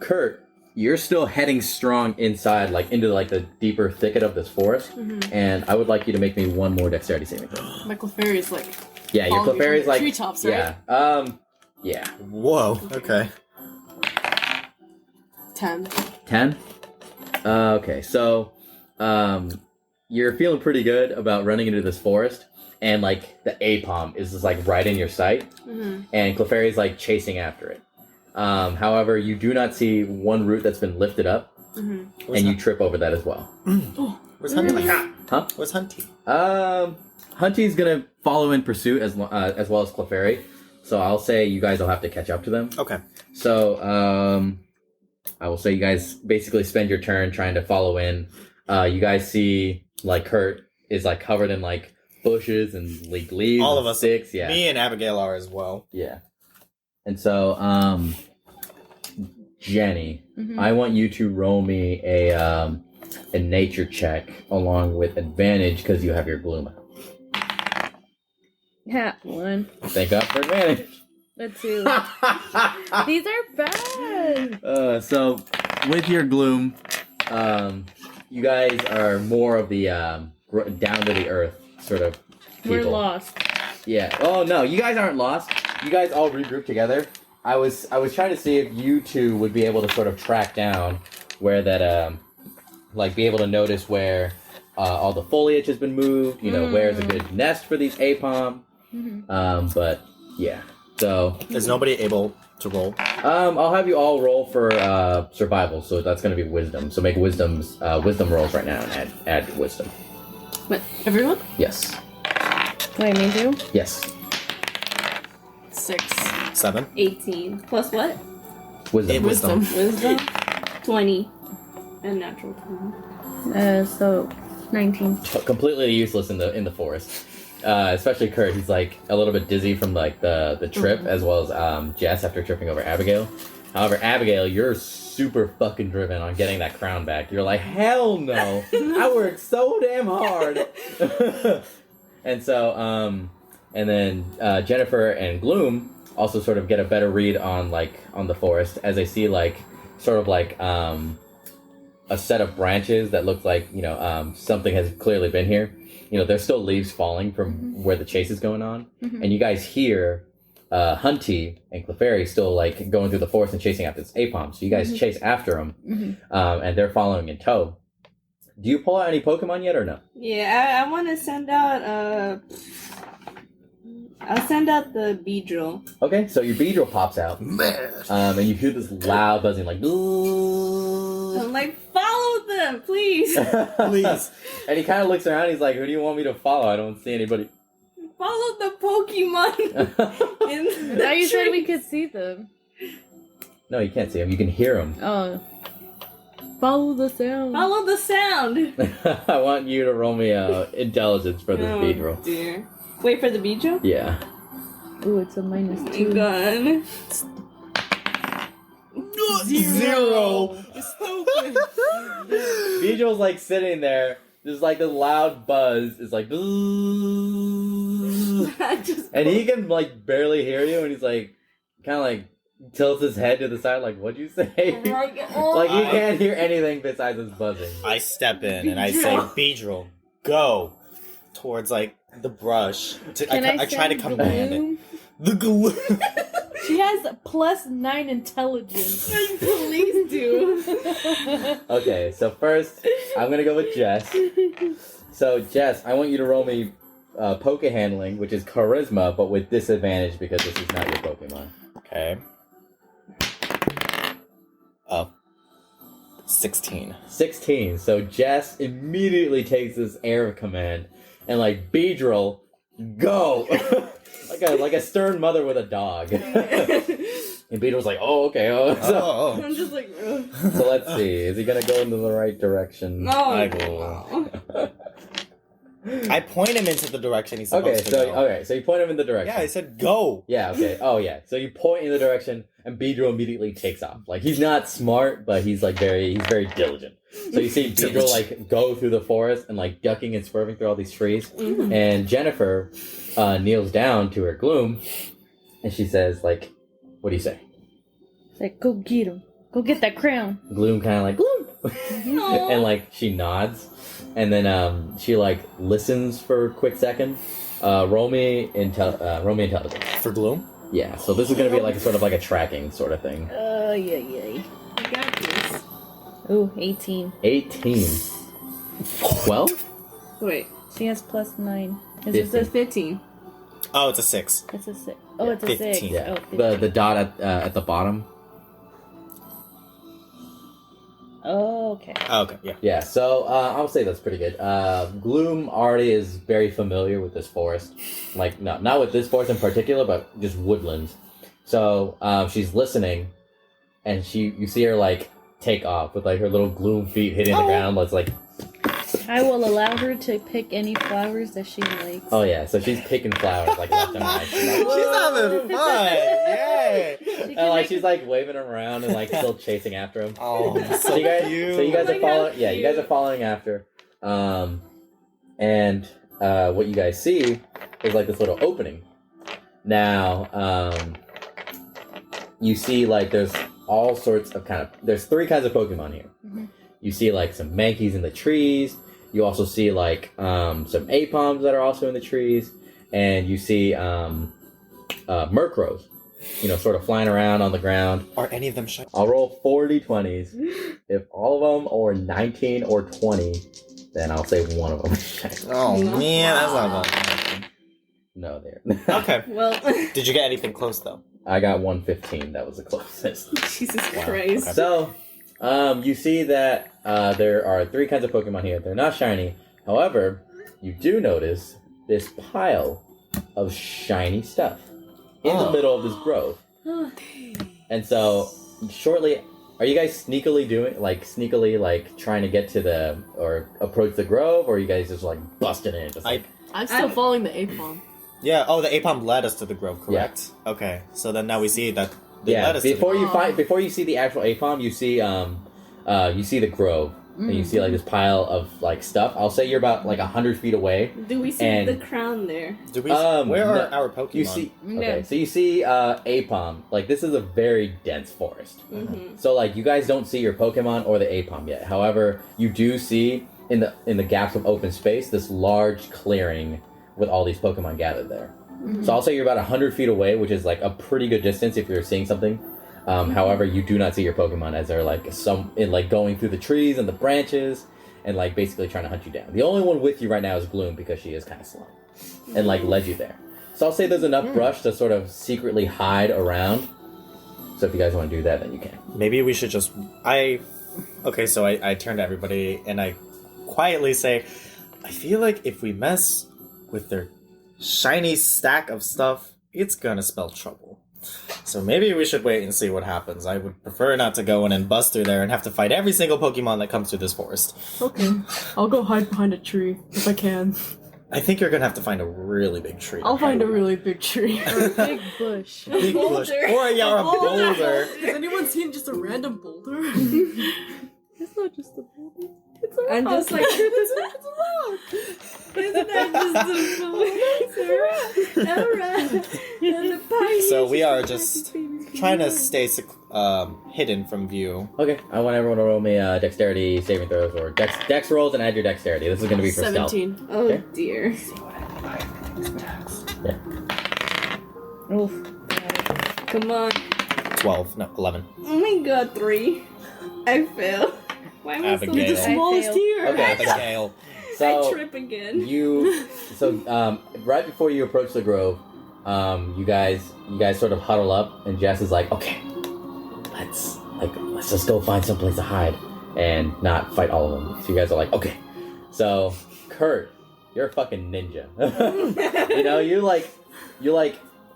C: Kurt, you're still heading strong inside, like into like the deeper thicket of this forest, and I would like you to make me one more dexterity saving throw.
F: My Clefairy is like.
C: Yeah, your
F: Falling from
C: Clefairy's
F: the
C: like
F: treetops, right?
C: Yeah. Yeah.
E: Whoa. Okay.
F: 10.
C: 10? Okay, so you're feeling pretty good about running into this forest, and like the APOM is just like right in your sight, and Clefairy's like chasing after it. However, you do not see one root that's been lifted up, and you trip over that as well.
E: Where's Hunty?
C: Huh?
E: Where's Hunty?
C: Hunty's gonna follow in pursuit as well as Clefairy, so I'll say you guys will have to catch up to them.
E: Okay.
C: So I will say you guys basically spend your turn trying to follow in. You guys see like Kurt is like covered in like bushes and like leaves.
E: All
C: and
E: of us.
C: sticks. Yeah.
E: Me and Abigail are as well.
C: Yeah. And so Jenny, I want you to roll me a nature check along with advantage because you have your Gloom out.
D: Yeah, 1.
C: Thank God for advantage.
D: A 2. These are bad.
C: So with your Gloom, you guys are more of the down to the earth sort of people.
D: We're lost.
C: Yeah. Oh no, you guys aren't lost. You guys all regroup together. I was trying to see if you two would be able to sort of track down where that like be able to notice where all the foliage has been moved. You know, where's a good nest for these APOM. But yeah. So
E: is nobody able to roll?
C: I'll have you all roll for survival. So that's going to be wisdom. So make wisdom rolls right now and add wisdom.
F: What? Everyone?
C: Yes.
D: Wait, me too?
C: Yes.
F: 6.
E: 7.
F: 18. Plus what?
C: Wisdom.
E: Wisdom.
F: Wisdom? 20. And natural 20.
D: So 19.
C: Completely useless in the forest. Especially Kurt, he's like a little bit dizzy from like the trip, as well as Jess after tripping over Abigail. However, Abigail, you're super fucking driven on getting that crown back. You're like, hell no! I worked so damn hard. And so, and then Jennifer and Gloom also sort of get a better read on the forest as they see like sort of like a set of branches that look like something has clearly been here. You know, there's still leaves falling from where the chase is going on. And you guys hear Hunty and Clefairy still like going through the forest and chasing after this APOM. So you guys chase after them, and they're following in tow. Do you pull out any Pokemon yet or no?
F: Yeah, I want to send out, I'll send out the Beedrill.
C: Okay, so your Beedrill pops out. And you hear this loud buzzing like...
F: I'm like, follow them, please!
E: Please.
C: And he kind of looks around, he's like, who do you want me to follow? I don't see anybody.
F: Follow the Pokemon in the
D: Now you said
F: tree.
D: we could see them.
C: No, you can't see him. You can hear him.
D: Oh. Follow the sound.
F: Follow the sound!
C: I want you to roll me intelligence for this Beedrill.
F: Dear. Wait for the Beedrill?
C: Yeah.
D: Ooh, it's a -2.
F: Gun.
E: 0.
F: Stupid.
C: Beedrill's like sitting there. There's like this loud buzz. It's like... And he can like barely hear you, and he's like... Kind of like... tilts his head to the side like, what'd you say? Like, he can't hear anything besides his buzzing.
E: I step in and I say, Beedrill, go towards like the brush. I try to
D: send
E: command it.
D: Gloom?
E: The glue.
D: She has +9 intelligence.
F: Please do.
C: Okay, so first, I'm gonna go with Jess. So, Jess, I want you to roll me Poke Handling, which is Charisma, but with disadvantage because this is not your Pokemon.
E: Okay. 16.
C: 16. So Jess immediately takes this air of command and like Beedrill, go! like a stern mother with a dog. And Beedrill's like, oh, okay. So,
F: I'm just like, ugh.
C: so let's see. Is he gonna go in the right direction?
F: No.
E: I go. I point him into the direction he's supposed to go.
C: Okay, so you point him in the direction.
E: Yeah, I said go.
C: Yeah, okay. Oh, yeah. So you point in the direction, and Beedrill immediately takes off. Like, he's not smart, but he's very diligent. So you see Beedrill, like, go through the forest and, like, ducking and swerving through all these trees. And Jennifer kneels down to her Gloom, and she says, like, what do you say?
D: It's like, go get him. Go get that crown.
C: Gloom kind of like, Gloom! And, like, she nods. And then she, like, listens for a quick second. Roll me intelligence.
E: For Gloom?
C: Yeah, so this is going to be like a sort of like a tracking sort of thing.
D: Yeah.
F: I got this.
D: Ooh, 18.
C: 18. 12?
F: Wait,
D: She has plus 9.
F: it says 15.
E: Oh, it's a 6.
D: It's a 6. Oh, it's a 6.
E: 15.
C: Yeah.
D: Oh, 15.
C: The dot at the bottom.
D: Oh, okay.
E: Okay, yeah.
C: Yeah, so I'll say that's pretty good. Gloom already is very familiar with this forest. Like, not with this forest in particular, but just woodlands. So she's listening, and you see her, like, take off with, like, her little Gloom feet hitting the ground. It's like...
D: I will allow her to pick any flowers that she likes.
C: Oh, yeah, so she's picking flowers, like, left and right.
E: She's having fun! Yay!
C: And, like, she's, like, waving around and, like, still chasing after him.
E: Oh,
C: So you guys,
E: cute.
C: so you guys
F: Oh
C: are
F: my
C: following.
F: God,
C: Yeah, you guys
F: cute.
C: are following after. And what you guys see is like this little opening. Now, you see like there's all sorts of there's 3 kinds of Pokemon here.
D: Mm-hmm.
C: You see like some Mankeys in the trees. You also see like some Apoms that are also in the trees, and you see Murkrows, sort of flying around on the ground.
E: Are any of them shy?
C: I'll roll 4 d20s. If all of them are 19 or 20, then I'll say one of them.
E: Oh,
F: No.
E: man, that's not fun.
C: No, there.
E: Okay.
F: Well,
E: Did you get anything close, though?
C: I got 115. That was the closest.
F: Jesus
E: Wow,
F: Christ.
E: okay.
C: So, you see that there are 3 kinds of Pokemon here. They're not shiny. However, you do notice this pile of shiny stuff in the middle of this grove. And so, shortly, are you guys sneakily trying to get to or approach the grove, or are you guys just like busting in? Just like,
F: I'm still following the Apom.
E: Yeah, the Apom led us to the grove, correct? Yeah. Okay, so then now we see that they led us
C: before
E: to the grove.
C: before you see the actual Apom, you see the grove, and you see like this pile of like stuff. I'll say you're about like 100 feet away.
F: Do we see
C: And-
F: the crown there?
E: Do we,
C: where
E: where
C: are
E: are our Pokemon?
C: You see,
F: Yeah.
C: okay, so you see Apom. Like this is a very dense forest.
F: Mm-hmm.
C: So like you guys don't see your Pokemon or the Apom yet. However, you do see in the gaps of open space this large clearing with all these Pokemon gathered there. So I'll say you're about 100 feet away, which is like a pretty good distance if you're seeing something. However, you do not see your Pokemon as they're like going through the trees and the branches and like basically trying to hunt you down. The only one with you right now is Gloom because she is kind of slow and like led you there. So I'll say there's enough brush to sort of secretly hide around. So if you guys want to do that, then you can.
E: Maybe we should just... Okay, so I turn to everybody and I quietly say, I feel like if we mess with their shiny stack of stuff, it's gonna spell trouble. So maybe we should wait and see what happens. I would prefer not to go in and bust through there and have to fight every single Pokemon that comes through this forest.
F: Okay. I'll go hide behind a tree if I can.
E: I think you're gonna have to find a really big tree.
F: I'll find a really big tree.
D: Or a big bush.
E: big bush.
F: boulder.
E: Or a boulder.
F: Has anyone seen just a random boulder?
D: It's not just a boulder. It's a rock.
F: I'm just like, it's a rock. Isn't that just a rock?
E: So we are just trying to stay hidden from view.
C: Okay, I want everyone to roll me dexterity saving throws or dex rolls and add your dexterity. This is going to be for
F: 17.
C: stealth.
F: Oh
C: Okay.
F: dear.
C: Yeah.
D: Oof.
F: Come on.
E: 12, no, 11.
F: Oh my god, 3. I fail. Why am I
E: Abigail.
F: still the smallest
D: I
F: here?
C: Okay.
E: Abigail.
C: So
F: I trip again.
C: right before you approach the grove, you guys sort of huddle up, and Jess is like, okay, let's just go find someplace to hide and not fight all of them. So you guys are like, okay. So Kurt, you're a fucking ninja. you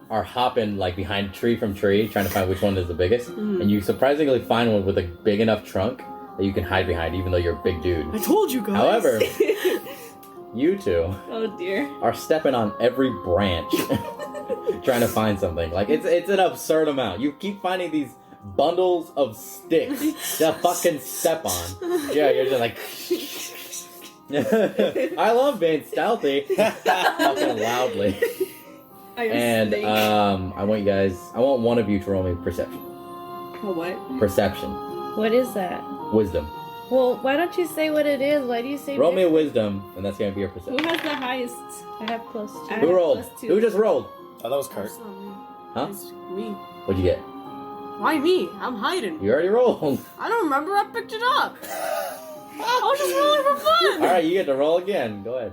C: are hopping like behind tree from tree, trying to find which one is the biggest, and you surprisingly find one with a big enough trunk that you can hide behind, even though you're a big dude.
F: I told you guys.
C: However, you two
F: Oh dear.
C: are stepping on every branch trying to find something. Like it's an absurd amount. You keep finding these bundles of sticks to fucking step on. Yeah, you're just like I love being stealthy. Fucking loudly.
F: I am
C: And
F: snake.
C: I want one of you to roll me perception.
F: A what?
C: Perception.
D: What is that?
C: Wisdom.
D: Well, why don't you say what it is? Why do you say
C: Roll me a wisdom, and that's gonna be your
F: Who
C: perception.
F: has the highest?
D: I have plus 2.
C: Who rolled?
F: +2.
C: Who just rolled?
E: Oh, that was Kurt.
F: It's not me.
C: Huh?
F: It's me.
C: What'd you get?
F: Why me? I'm hiding.
C: You already rolled.
F: I don't remember. I picked it up. I was just rolling for fun.
C: Alright, you get to roll again. Go ahead.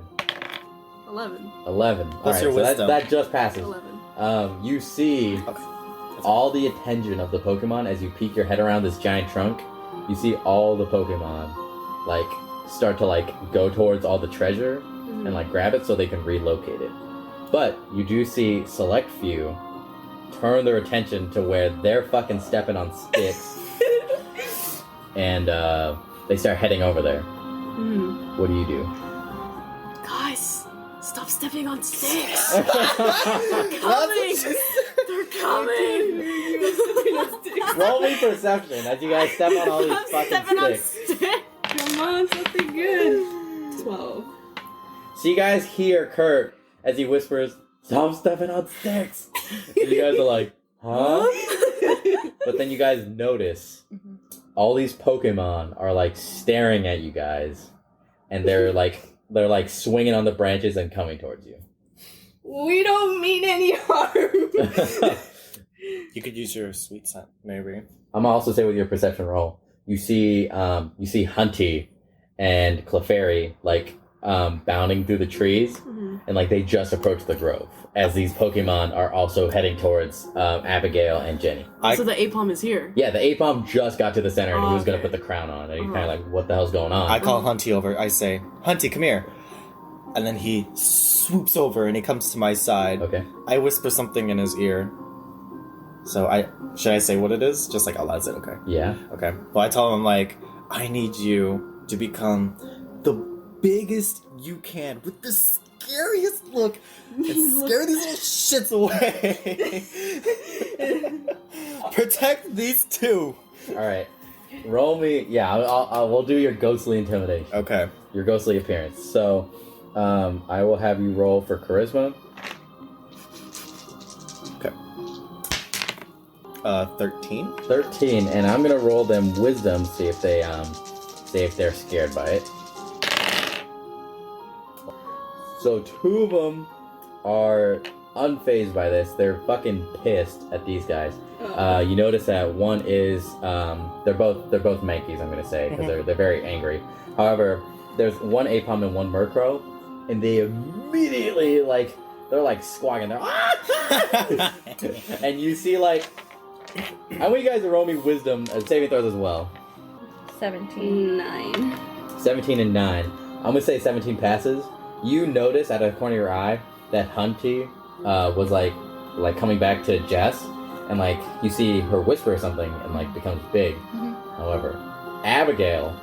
F: 11.
C: 11.
E: What's
C: Alright,
E: your
C: so
E: wisdom?
C: that just passes.
F: 11.
C: You see
E: Okay.
C: all the attention of the Pokemon as you peek your head around this giant trunk. You see all the Pokemon, like, start to, like, go towards all the treasure and, like, grab it so they can relocate it. But you do see select few turn their attention to where they're fucking stepping on sticks. And, they start heading over there. What do you do?
F: Guys, stop stepping on sticks.
E: That's
F: Coming. They're coming.
C: Roll me perception as you guys step on all these
F: I'm
C: fucking
F: stepping on
C: sticks.
F: sticks.
G: Come on, something good. 12.
C: So you guys hear Kurt as he whispers, "Stop stepping on sticks." And you guys are like, huh? But then you guys notice all these Pokemon are like staring at you guys, and they're like swinging on the branches and coming towards you.
G: We don't mean any harm.
E: You could use your sweet scent, maybe.
C: I'm gonna also say with your perception roll, you see Hunty and Clefairy like bounding through the trees, and like they just approached the grove as these Pokemon are also heading towards Abigail and Jenny.
F: So the Apom is here.
C: Yeah, the Apom just got to the center and he was gonna
F: Okay.
C: put the crown on, and he's kind of like, "What the hell's going on?"
E: I call Hunty over. I say, Hunty, come here. And then he swoops over and he comes to my side.
C: Okay.
E: I whisper something in his ear. So should I say what it is? Just like out loud, is it okay?
C: Yeah.
E: Okay. Well, I tell him like, I need you to become the biggest you can with the scariest look and scare these little shits away. Protect these two.
C: All right. Roll me. Yeah, we'll do your ghostly intimidation.
E: Okay.
C: Your ghostly appearance. So, I will have you roll for charisma.
E: Okay. 13.
C: 13, and I'm gonna roll them wisdom, see if they're scared by it. So 2 of them are unfazed by this. They're fucking pissed at these guys. You notice that one is they're both Mankeys, I'm gonna say, because they're very angry. However, there's one Apom and one Murkrow, and they immediately they're like squawking. They're and you see like, I want you guys to roll me wisdom as saving throws as well.
D: 17.
G: 9.
C: 17 and 9. I'm gonna say 17 passes. You notice out of the corner of your eye that Hunty was like coming back to Jess, and like you see her whisper something and like becomes big. However, Abigail,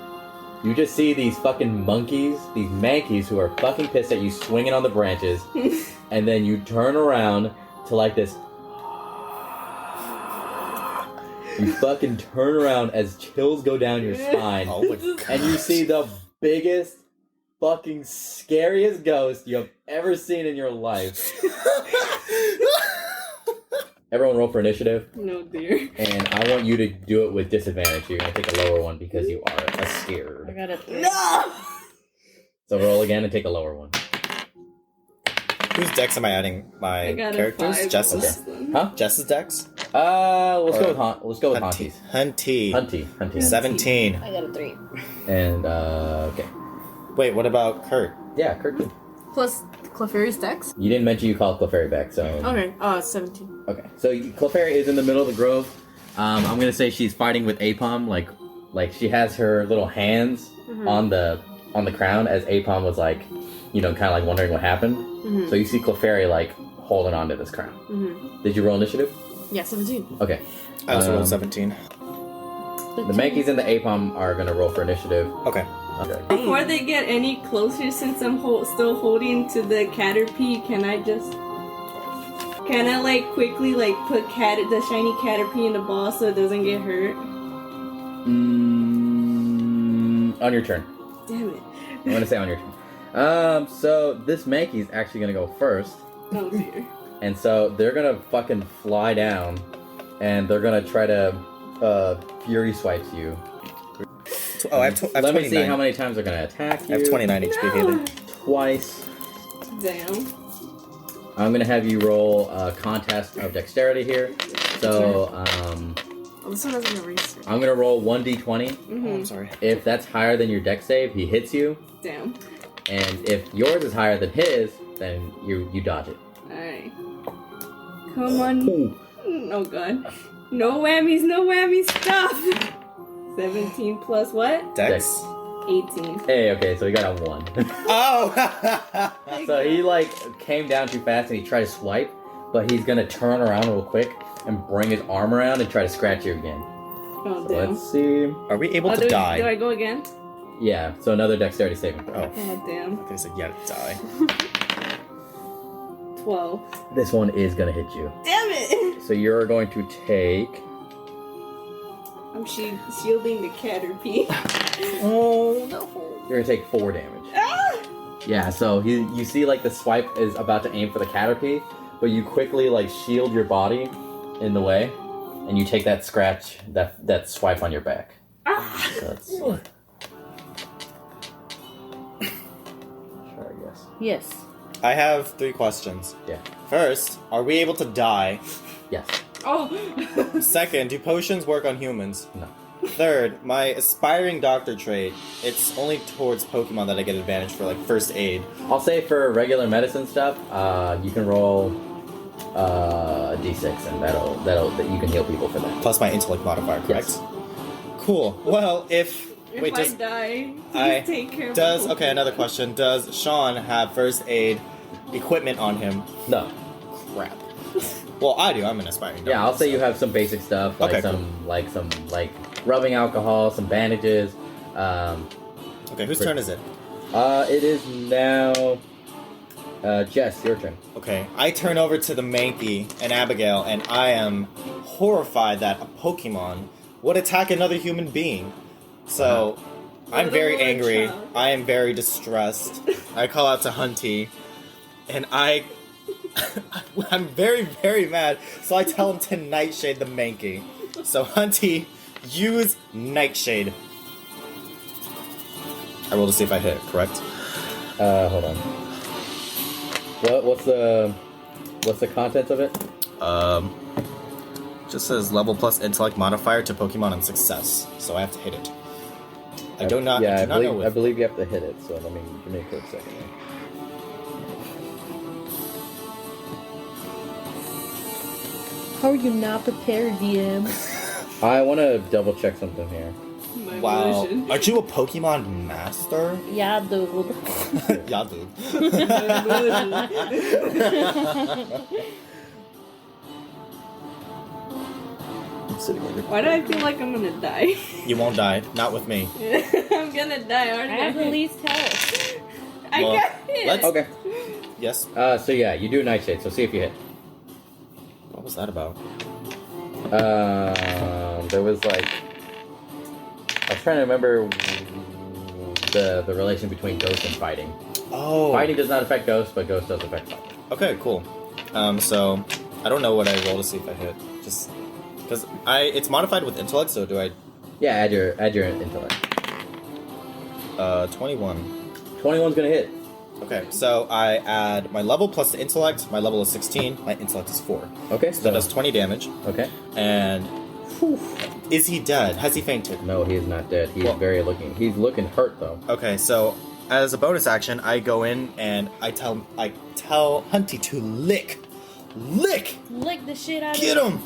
C: you just see these fucking monkeys, these Mankeys who are fucking pissed at you swinging on the branches, and then you turn around to like this. You fucking turn around as chills go down your spine,
E: Oh my god.
C: and you see the biggest, fucking scariest ghost you have ever seen in your life. Everyone roll for initiative,
G: No, dear.
C: and I want you to do it with disadvantage. You're gonna take a lower one because you are
D: I
C: scared.
D: got a 3.
G: No!
C: So roll again and take a lower one.
E: Whose decks am I adding? My
G: I got
E: characters?
G: a 5.
E: Jess's?
C: Huh?
E: Jess's decks?
C: Let's go with
E: Hunty.
C: Hunty's.
E: Hunty.
C: Hunty.
E: 17.
D: I got a 3.
C: And okay.
E: Wait, what about Kurt?
C: Yeah, Kurt.
F: Plus Clefairy's dex.
C: You didn't mention you called Clefairy back, so
F: Okay, 17.
C: okay. So Clefairy is in the middle of the grove. I'm gonna say she's fighting with Apom, like she has her little hands on the crown as Apom was like, kind of like wondering what happened. So you see Clefairy like holding on to this crown. Did you roll initiative?
F: Yeah, 17.
C: Okay.
E: I also rolled 17.
C: The Mankeys and the Apom are gonna roll for initiative.
E: Okay.
C: Okay.
G: Before they get any closer, since I'm still holding to the Caterpie, can I like quickly like put the shiny Caterpie in the ball so it doesn't get hurt?
C: On your turn.
G: Damn it.
C: I'm gonna say on your turn. So this Mankey's actually gonna go first.
G: Oh dear.
C: And so they're gonna fucking fly down, and they're gonna try to Fury Swipes you.
E: Oh, I have 29.
C: Let me see how many times they're gonna attack you.
E: I have 29 HP, Haley.
C: Twice.
G: Damn.
C: I'm gonna have you roll a contest of dexterity here. So,
F: Oh, this one doesn't erase it.
C: I'm gonna roll 1d20.
E: Oh, I'm sorry.
C: If that's higher than your deck save, he hits you.
F: Damn.
C: And if yours is higher than his, then you dodge it.
F: Alright. Come on.
C: Ooh.
F: Oh god. No whammies stuff! 17 plus what?
E: Dex?
F: 18.
C: Hey, okay, so he got a 1.
E: Oh!
C: So he like came down too fast and he tried to swipe, but he's gonna turn around real quick and bring his arm around and try to scratch you again.
F: Oh,
C: So
F: damn.
C: let's see.
E: Are we able to
F: do
E: die?
F: I go again?
C: Yeah, so another dexterity saving throw.
E: Oh.
F: Oh, damn.
E: Okay, so yeah, die.
F: 12.
C: This one is gonna hit you.
F: Damn it!
C: So you're going to take.
F: I'm shielding the Caterpie.
E: Oh, no.
C: You're gonna take 4 damage.
F: Ah!
C: Yeah, so you see like the swipe is about to aim for the Caterpie, but you quickly like shield your body in the way, and you take that scratch, that swipe on your back.
F: Ah!
C: So that's, sure, I guess.
D: Yes.
E: I have 3 questions.
C: Yeah.
E: First, are we able to die?
C: Yes.
F: Oh!
E: Second, do potions work on humans?
C: No.
E: Third, my aspiring doctor trait, it's only towards Pokemon that I get advantage for like first aid.
C: I'll say for regular medicine stuff, you can roll a d6, and that you can heal people for that.
E: Plus my intellect modifier, correct?
C: Yes.
E: Cool. Well, if
F: If I die, please
E: I-
F: take care of
E: does
F: me.
E: okay, another question. Does Sean have first aid equipment on him?
C: No.
E: Crap. Well, I do. I'm an aspiring doctor.
C: Yeah, I'll say
E: so-
C: you have some basic stuff like
E: Okay,
C: some rubbing alcohol, some bandages.
E: Okay, whose turn is it?
C: It is now Jess, your turn.
E: Okay, I turn over to the Mankey and Abigail, and I am horrified that a Pokemon would attack another human being. So, I'm very
F: Little
E: angry.
F: child.
E: I am very distressed. I call out to Hunty, and I'm very, very mad. So I tell him to Nightshade the Mankey. So Hunty, use Nightshade. I roll to see if I hit, correct?
C: Hold on. What's the contents of it?
E: Just says level plus intellect modifier to Pokemon on success. So I have to hit it. I do not know
C: I believe you have to hit it. So let me give me a quick second. Here.
D: How are you not prepared, DM?
C: I want to double check something here.
F: My
E: Wow.
F: illusion.
E: Aren't you a Pokemon master?
D: Yeah, dude.
E: Yeah, dude. I'm sitting over
F: Why do I feel like I'm gonna die?
E: You won't die. Not with me.
F: I'm gonna die, aren't
D: I
F: I?
D: have released health.
F: I
E: Well,
F: got hit.
E: let's-
C: Okay.
E: Yes?
C: So yeah, you do Nightshade. So see if you hit.
E: What was that about?
C: There was like I was trying to remember the relation between ghost and fighting.
E: Oh.
C: Fighting does not affect ghosts, but ghost does affect fighting.
E: Okay, cool. So I don't know what I roll to see if I hit. Just because it's modified with intellect, so do I?
C: Yeah, add your intellect.
E: 21.
C: 21's gonna hit.
E: Okay, so I add my level plus the intellect. My level is 16. My intellect is 4.
C: Okay,
E: So that does 20 damage.
C: Okay.
E: And is he dead? Has he fainted?
C: No, he is not dead. He's
E: Well-
C: He's looking hurt though.
E: Okay, so as a bonus action, I go in and I tell Hunty to lick.
D: Lick the shit out
E: Get
D: of
E: him.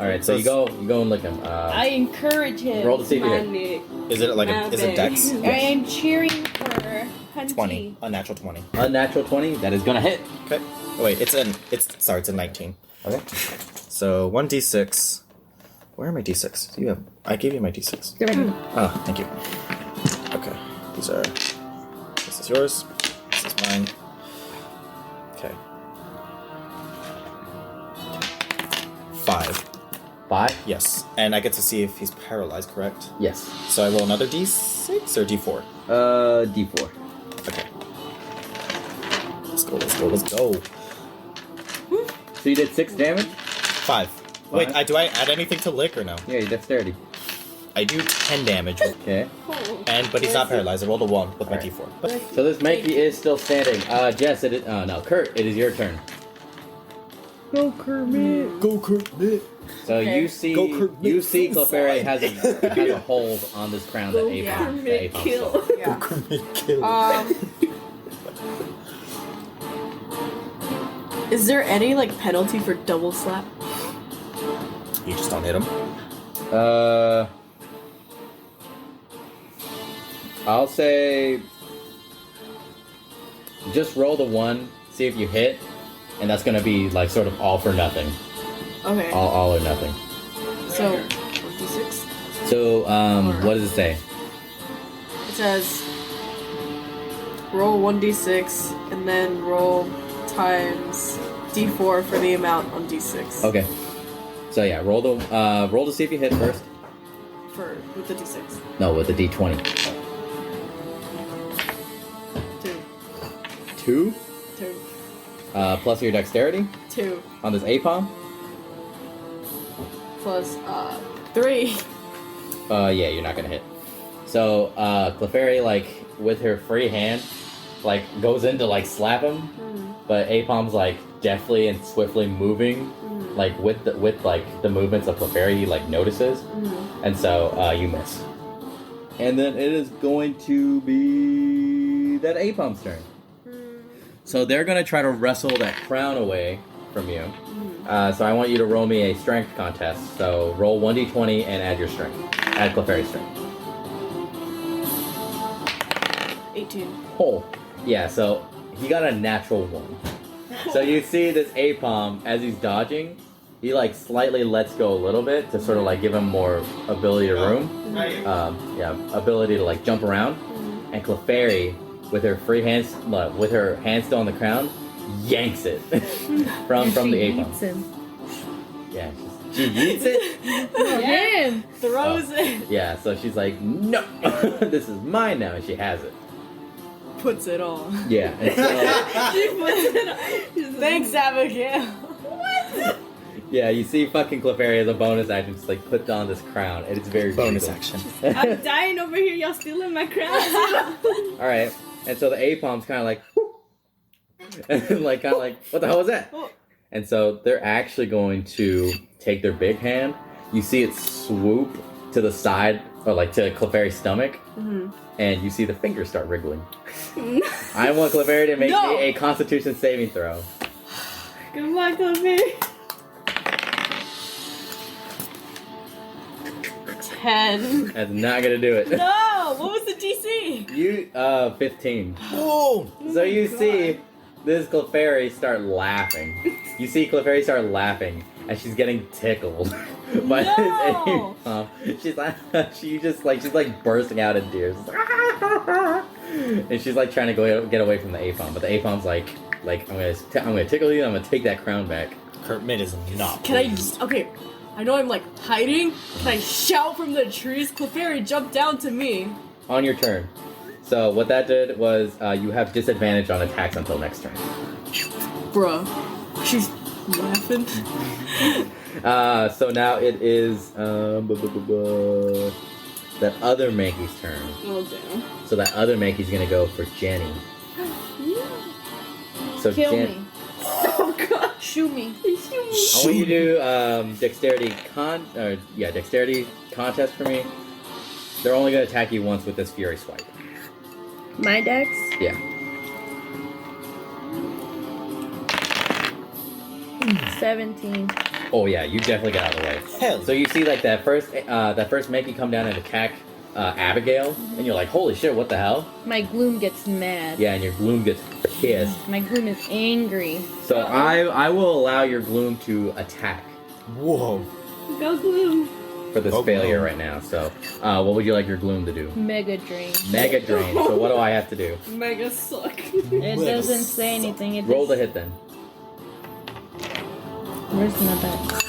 C: All right, so you go and lick him.
D: I encourage him.
C: Roll to see if you
F: My
C: hit.
F: Nick.
E: Is it like
F: My
E: is it Dex?
F: bad.
D: I am cheering for Hunty.
E: 20. A natural 20.
C: Unnatural 20. That is gonna hit.
E: Okay. Oh wait, it's a 19.
C: Okay.
E: So 1d6. Where are my d6? I gave you my d6.
D: They're right here.
E: Oh, thank you. Okay. This is yours. This is mine. Okay. 5.
C: 5.
E: Yes. And I get to see if he's paralyzed, correct?
C: Yes.
E: So I roll another d6 or d4?
C: D4.
E: Okay. Let's go.
C: So you did 6 damage.
E: 5. Wait, do I add anything to lick or no?
C: Yeah, your dexterity.
E: I do 10 damage,
C: Okay.
E: but he's not paralyzed. I rolled a 1 with my
C: Alright.
E: d4. But
C: So this Mankey is still standing. Jess, it is. No, Kurt, it is your turn.
D: Go, Kermit.
E: go, Kurt.
C: So
G: Okay.
C: you see
E: Go Kermit
C: Clefairy has
E: suicide.
C: a hold on this crown that Apom. that Apom
G: kill.
C: stole.
G: Yeah.
E: Kill.
G: Is there any like penalty for double slap?
E: You just don't hit him.
C: I'll say just roll the 1, see if you hit, and that's gonna be like sort of all for nothing.
G: Okay.
C: All or nothing.
G: So 1d6.
C: So, what does it say?
G: It says roll 1d6 and then roll times d4 for the amount on d6.
C: Okay. So yeah, roll to see if you hit first.
G: With the d6.
C: No, with the d20.
G: 2.
C: 2. Plus your dexterity
G: 2
C: on this Apom.
G: plus 3.
C: Yeah, you're not gonna hit. So, Clefairy, like, with her free hand, like, goes in to, like, slap him, but Apom's, like, deftly and swiftly moving, like, with the movements of Clefairy, he, like, notices, and so, you miss. And then it is going to be that Apom's turn. So they're gonna try to wrestle that crown away from you. So I want you to roll me a strength contest. So roll 1d20 and add your strength. Add Clefairy's strength.
G: 18.
C: Oh, yeah, so he got a natural 1. So you see this Apom, as he's dodging, he like slightly lets go a little bit to sort of like give him more ability to room. Ability to like jump around. And Clefairy, with her free hands, with her hand still on the crown, yanks it from the Apom. Yeah, she yeets it.
D: Him!
G: Throws it.
C: Yeah, so she's like, no, this is mine now, and she has it.
G: Puts it on.
C: Yeah, and so,
G: She puts it on. Thanks, Abigail.
C: yeah, you see fucking Clefairy as a bonus action, just like put on this crown, and it's very
E: Bonus
C: beautiful.
E: action.
G: I'm dying over here. Y'all stealing my crown.
C: All right, and so the Apom's kind of like, and like kind of like, what the hell was that? And so they're actually going to take their big hand. You see it swoop to the side, or like to Clefairy's stomach, and you see the fingers start wriggling. I want Clefairy to make me a Constitution saving throw.
G: Come on, Clefairy. 10.
C: That's not gonna do it.
G: No! What was the DC?
C: 15.
E: Oh!
C: So you see this Clefairy start laughing. You see Clefairy start laughing, and she's getting tickled by this Apom. She's like bursting out in tears. And she's like trying to get away from the Apom, but the Apom's like I'm gonna tickle you. I'm gonna take that crown back.
E: Kermit is not
G: Can
E: pleased.
G: okay, I know I'm like hiding. Can I shout from the trees? Clefairy, jump down to me.
C: On your turn. So what that did was you have disadvantage on attacks until next turn.
G: Bruh. She's laughing.
C: So now it is that other Mankey's turn.
G: Oh, damn.
C: So that other Mankey's gonna go for Jenny. So
D: Kill me.
G: Oh, God.
D: Shoot me.
C: I want you to do dexterity contest for me. They're only gonna attack you once with this Fury Swipe.
D: My dex?
C: Yeah.
D: 17.
C: Oh yeah, you definitely got out of the way.
E: Hell.
C: So you see like that first Mankey come down and attack Abigail, and you're like, holy shit, what the hell?
D: My Gloom gets mad.
C: Yeah, and your Gloom gets pissed.
D: My Gloom is angry.
C: So I will allow your Gloom to attack
E: Whoa.
G: Go Gloom.
C: for this
E: Oh,
C: failure
E: Gloom.
C: right now. So what would you like your Gloom to do?
D: Mega Drain.
C: Mega Drain. So what do I have to do?
G: Mega suck.
D: It doesn't say anything. It
C: Roll the
D: just...
C: hit then.
D: Where's my dex?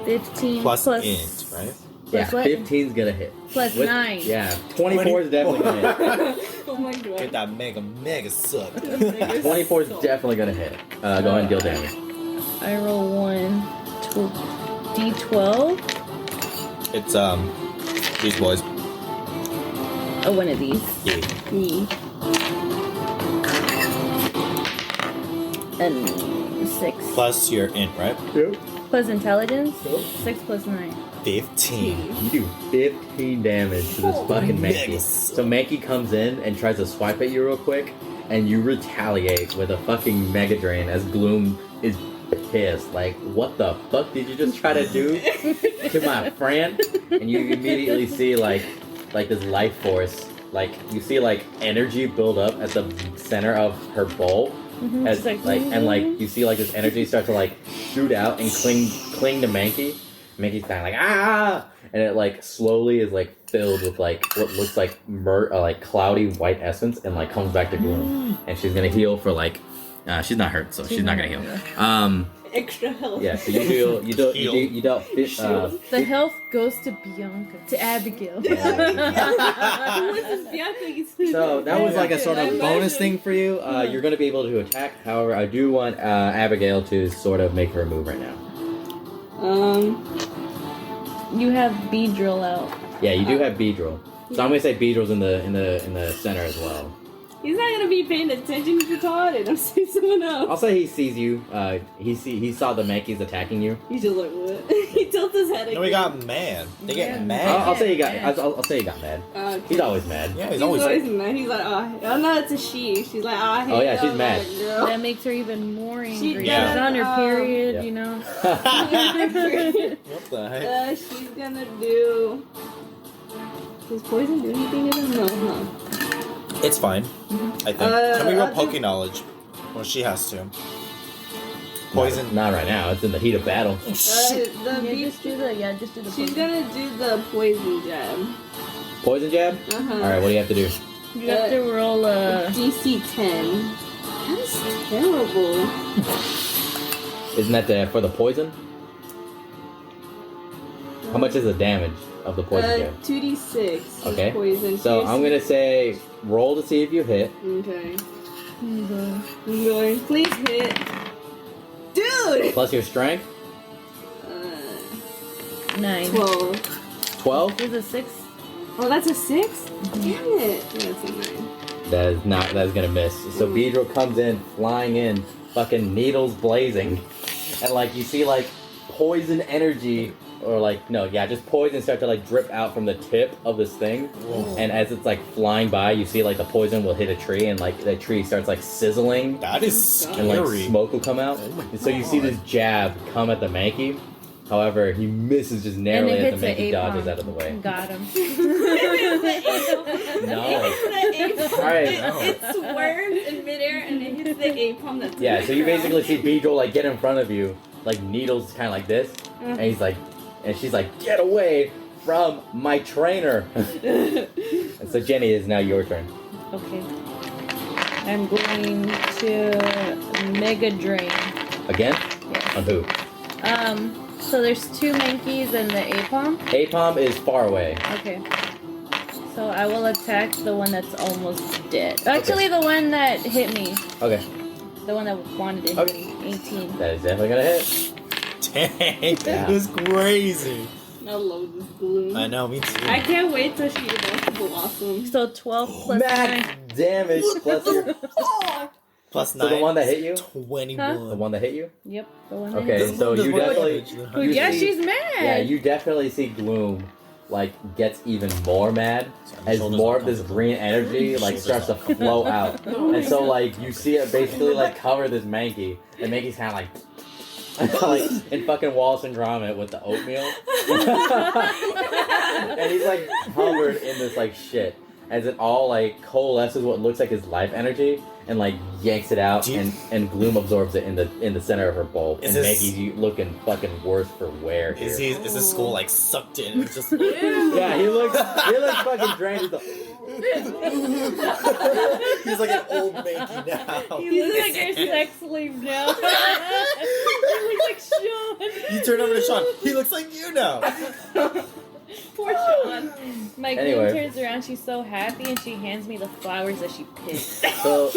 D: 15
E: Plus int, right?
C: Yeah,
D: what?
C: 15's gonna hit.
D: Plus 9.
C: Yeah, 24 is definitely gonna hit.
G: Oh my
E: Get
G: god.
E: that mega suck.
C: 24 is definitely gonna hit. Go ahead and deal damage.
D: I roll 1 D12.
E: It's these boys.
D: Oh, one of these.
E: Yeah.
D: E. And 6.
E: Plus your int, right?
D: Plus intelligence? 6 plus 9.
E: 15.
C: You do 15 damage to this fucking Mankey.
E: Nice.
C: So Mankey comes in and tries to swipe at you real quick, and you retaliate with a fucking Mega Drain as Gloom is pissed. Like, what the fuck did you just try to do to my friend? And you immediately see like this life force. Like, you see like energy build up at the center of her bowl. As, you see like this energy start to like shoot out and cling to Mankey. Mankey's kind of like and it like slowly is like filled with like what looks like like cloudy white essence and like comes back to Gloom. And she's gonna heal for like she's not hurt, so she's not gonna heal.
F: Extra health.
C: Yeah, so you dealt
D: The health goes to Bianca, to Abigail.
C: So that was like a sort of bonus thing for you. You're going to be able to attack. However, I do want Abigail to sort of make her move right now.
D: You have Beedrill out.
C: Yeah, you do have Beedrill. So I'm going to say Beedrill's in the center as well.
F: He's not gonna be paying attention if you're retarded. I'm saying someone else.
C: I'll say he sees you. He saw the Mankeys attacking you.
F: He's just like, what? He tilts his head again.
E: No, he got mad. They get mad.
C: I'll say he got mad. He's always mad.
E: Yeah,
F: He's always mad. He's like, oh no, it's a she. She's like, oh, I hate
C: yeah, she's mad.
F: Girl.
D: That makes her even more angry.
F: Yeah.
D: She's on her period,
C: Yeah.
D: you know.
E: What the heck?
F: She's gonna do. Does poison do anything to them? No, no.
E: It's fine. I think. Can we roll Poke Knowledge? Well, she has to. Poison.
C: Not right now. It's in the heat of battle.
D: Just do the
F: She's gonna do the poison jab.
C: Poison jab?
F: Uh-huh.
C: Alright, what do you have to do?
D: You have to roll a
F: DC 10. That's terrible.
C: Isn't that for the poison? How much is the damage of the poison jab?
F: 2d6.
C: Okay.
F: Poison.
C: So I'm gonna say roll to see if you hit.
F: Okay. I'm going. Please hit. Dude!
C: Plus your strength.
D: 9.
F: 12.
C: 12?
D: There's a 6.
F: Oh, that's a 6? Damn it. That's a 9.
C: That is gonna miss. So Beedrill comes in, flying in, fucking needles blazing. And like you see like poison energy just poison start to like drip out from the tip of this thing.
E: Whoa.
C: And as it's like flying by, you see like the poison will hit a tree and like the tree starts like sizzling.
E: That is scary.
C: And like smoke will come out. And so you see this jab come at the Mankey. However, he misses just narrowly
D: and it
C: as the
D: hits
C: Mankey
D: the
C: dodges
D: A-palm.
C: out of the way.
D: Got him.
C: No.
F: It's
C: Alright.
F: It swerves in midair and it hits the A-palm that's
C: Yeah, so you basically see Beedrill like get in front of you, like needles kind of like this. And he's like, and she's like, get away from my trainer. And so Jenny, is now your turn.
D: Okay. I'm going to Mega Drain.
C: Again?
D: Yes.
C: On who?
D: So there's 2 Mankeys and the A-palm.
C: A-palm is far away.
D: Okay. So I will attack the one that's almost dead. Actually, the one that hit me.
C: Okay.
D: The one that wanted to hit me. 18.
C: That is definitely gonna hit.
E: Dang,
C: Yeah.
E: this is crazy.
F: I love this Gloom.
E: I know, me too.
F: I can't wait till she evolves to Blossom.
D: So 12 plus 9.
C: Max damage plus your...
E: Plus
C: So
E: 9.
C: the one that hit you?
E: 21.
C: The one that hit you?
D: Yep, the one that
C: Okay,
D: hit me.
C: so you definitely...
D: Oh,
C: you
D: yeah,
C: see-
D: she's mad.
C: Yeah, you definitely see Gloom, like, gets even more mad
E: my
C: as
E: shoulders
C: more
E: are
C: of this
E: uncomfortable.
C: green energy, like, starts to flow out. And so, like, you see it basically, like, cover this Mankey, and Mankey's kind of like... like, in fucking Wallace and Gromit with the oatmeal. And he's, like, covered in this, like, shit. As it all, like, coalesces what looks like his life energy, and, like, yanks it out, and Gloom absorbs it in the center of her bowl.
E: Is
C: And
E: this-
C: Mankey's looking fucking worse for wear here.
E: Is the skull like sucked in? It's just.
C: Yeah, he looks fucking drained. He's like,
E: He's like an old Mankey now.
D: He looks like your sex slave now. He looks like Sean.
E: You turn over to Sean. He looks like you now.
D: Poor Sean. My
C: Anyway.
D: Gloom turns around, she's so happy, and she hands me the flowers that she picked.
C: so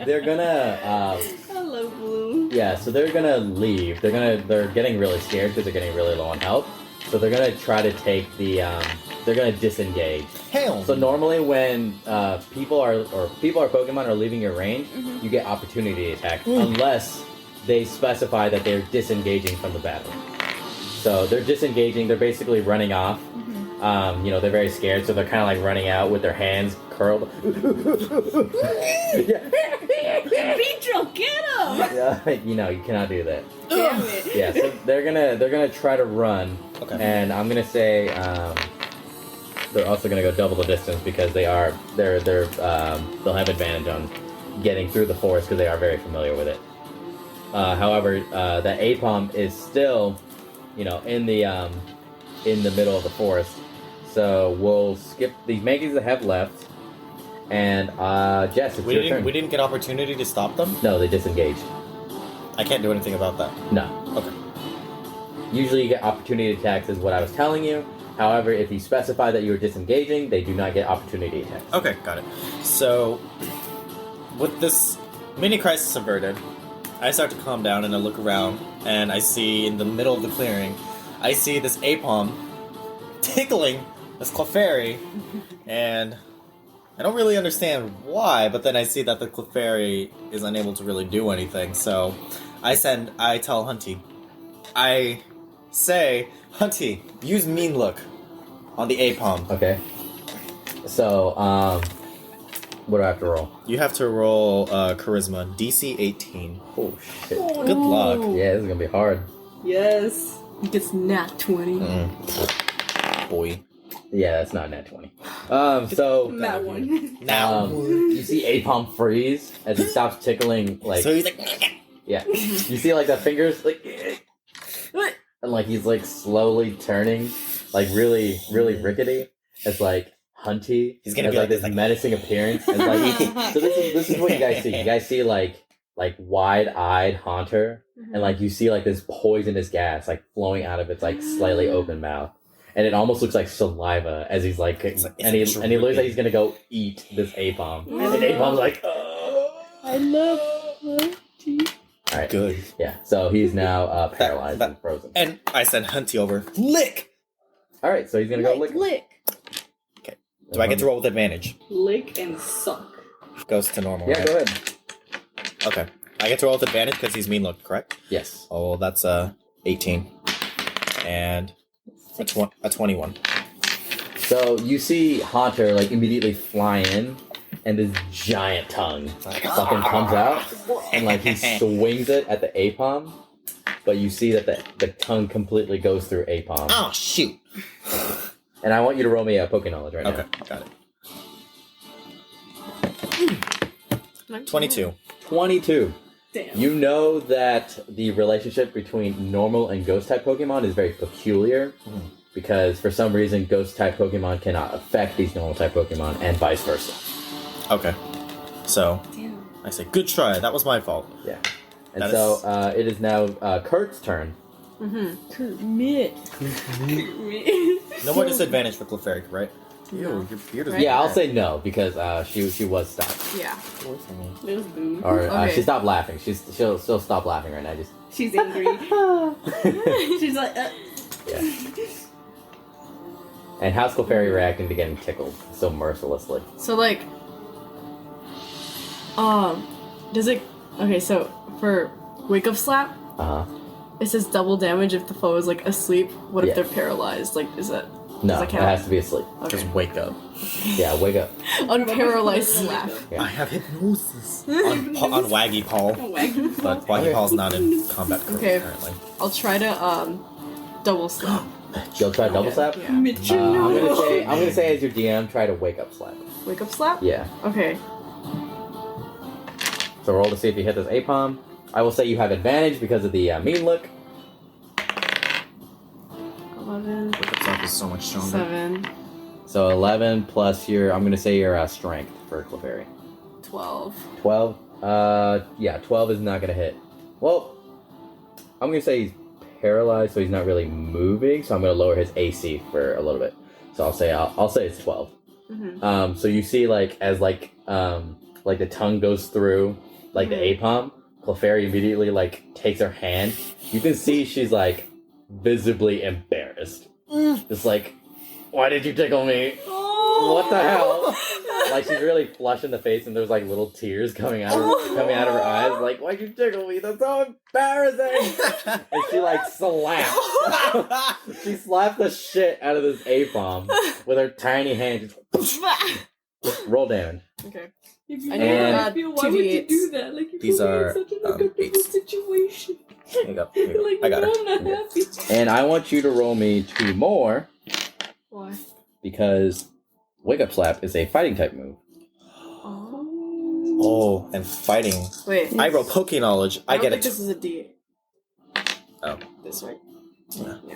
C: they're gonna
F: I love Gloom.
C: yeah, so they're gonna leave. They're getting really scared because they're getting really low on health. So they're gonna try to take the they're gonna disengage.
E: Hell.
C: So normally when people are Pokemon are leaving your range, you get opportunity attack unless they specify that they're disengaging from the battle. So they're disengaging. They're basically running off. They're very scared, so they're kind of like running out with their hands curled.
F: Beedrill, get him!
C: Yeah, you cannot do that.
F: Damn it.
C: Yeah, so they're gonna try to run, and I'm gonna say they're also gonna go double the distance because they'll have advantage on getting through the forest because they are very familiar with it. However, the Apom is still, in the middle of the forest. So we'll skip these Mankeys that have left, and Jess, it's your turn.
E: We didn't get opportunity to stop them?
C: No, they disengaged.
E: I can't do anything about that.
C: No.
E: Okay.
C: Usually you get opportunity attacks is what I was telling you. However, if you specify that you are disengaging, they do not get opportunity attacks.
E: Okay, got it. So, with this mini crisis averted, I start to calm down and I look around, and I see in the middle of the clearing, I see this Apom tickling this Clefairy, and I don't really understand why, but then I see that the Clefairy is unable to really do anything, so I tell Hunty, I say, Hunty, use Mean Look on the Apom.
C: Okay. So, what do I have to roll?
E: You have to roll Charisma, DC 18.
C: Oh, shit.
E: Good luck.
C: Yeah, this is gonna be hard.
F: Yes. He gets nat 20.
E: Boy.
C: Yeah, that's not nat 20. So...
F: That one.
E: Now.
C: you see Apom freeze as he stops tickling, like...
E: So he's like...
C: Yeah. You see, like, the fingers, like... And, like, he's, like, slowly turning, like, really, really rickety. As, like, Hunty
E: He's gonna
C: has,
E: be
C: like, this menacing appearance. And, like, so this is what you guys see. You guys see, like wide-eyed Haunter. And, like, you see, like, this poisonous gas, like, flowing out of its, like, slightly open mouth. And it almost looks like saliva as he's, like... and he looks like he's gonna go eat this Apom. And Apom's like...
F: I love Hunty.
C: Alright.
E: Good.
C: Yeah, so he's now paralyzed and frozen.
E: And I send Hunty over. Lick!
C: Alright, so he's gonna go lick.
E: Okay. Do I get to roll with advantage?
F: Lick and suck.
E: Goes to normal,
C: Yeah,
E: right?
C: go ahead.
E: Okay. I get to roll with advantage because he's Mean Look, correct?
C: Yes.
E: Oh, that's 18. And a 21.
C: So you see Haunter like immediately fly in, and this giant tongue fucking comes out, and like he swings it at the Apom, but you see that the tongue completely goes through Apom.
E: Oh, shoot.
C: And I want you to roll me a Poke Knowledge right
E: Okay, got it. 22.
C: 22.
F: Damn.
C: You know that the relationship between normal and ghost-type Pokemon is very peculiar, because for some reason ghost-type Pokemon cannot affect these normal-type Pokemon, and vice versa.
E: Okay. So, I say, good try. That was my fault.
C: Yeah. And
E: That
C: so it is now Kurt's turn.
F: Kermit.
E: No more disadvantage for Clefairy, right? Ew, your beard is
C: Yeah, I'll say no, because she was stopped.
D: Yeah.
F: It was Boo.
C: Or
D: Okay.
C: she stopped laughing. She'll stop laughing right now. Just
F: She's angry. She's like,
C: yeah. And how's Clefairy reacting to getting tickled so mercilessly?
D: So like, does it? Okay, so for wake up slap, it says double damage if the foe is like asleep. What if
C: Yeah.
D: they're paralyzed? Like, is that?
C: No,
D: does
C: it
D: that count?
C: has to be asleep.
E: Just wake up.
C: Yeah, wake up.
D: Unparalyzed slap.
C: Yeah.
E: I have hypnosis. on Waggy Paul. But Waggy Paul's not in combat
D: Okay.
E: currently.
D: I'll try to double slap.
C: You'll try double slap.
D: Yeah.
C: I'm gonna say as your DM, try to wake up slap.
D: Wake up slap.
C: Yeah.
D: Okay.
C: So roll to see if you hit this Apom. I will say you have advantage because of the mean look.
D: 11,
E: Wake up slap is so much stronger.
D: 7,
C: So 11 plus your, I'm gonna say your strength for Clefairy.
D: 12.
C: 12. Yeah, 12 is not gonna hit. Well, I'm gonna say he's paralyzed, so he's not really moving. So I'm gonna lower his AC for a little bit. So I'll say it's 12.
D: Mm-hmm.
C: So you see as the tongue goes through the Apom, Clefairy immediately takes her hand. You can see she's visibly embarrassed. Just why did you tickle me? what the hell? Like she's really flushed in the face, and there's like little tears coming out of her eyes. Like, why'd you tickle me? That's so embarrassing. And she like slapped. She slapped the shit out of this A-bomb with her tiny hand. Roll damage.
D: Okay.
F: If you
C: And-
F: feel, why would you do that? Like you
E: These
F: put me
E: are,
F: in such an uncomfortable
E: 8s.
F: situation.
E: There you go. There you go.
F: Like,
E: I got
F: no,
E: her.
F: I'm not happy.
C: And I want you to roll me 2 more
D: Why?
C: because Wake Up Slap is a fighting type move.
E: Oh, and fighting.
D: Wait.
E: I roll Poke Knowledge. I
D: don't
E: get
D: think
E: it.
D: this is a D8.
E: Oh.
D: This, right?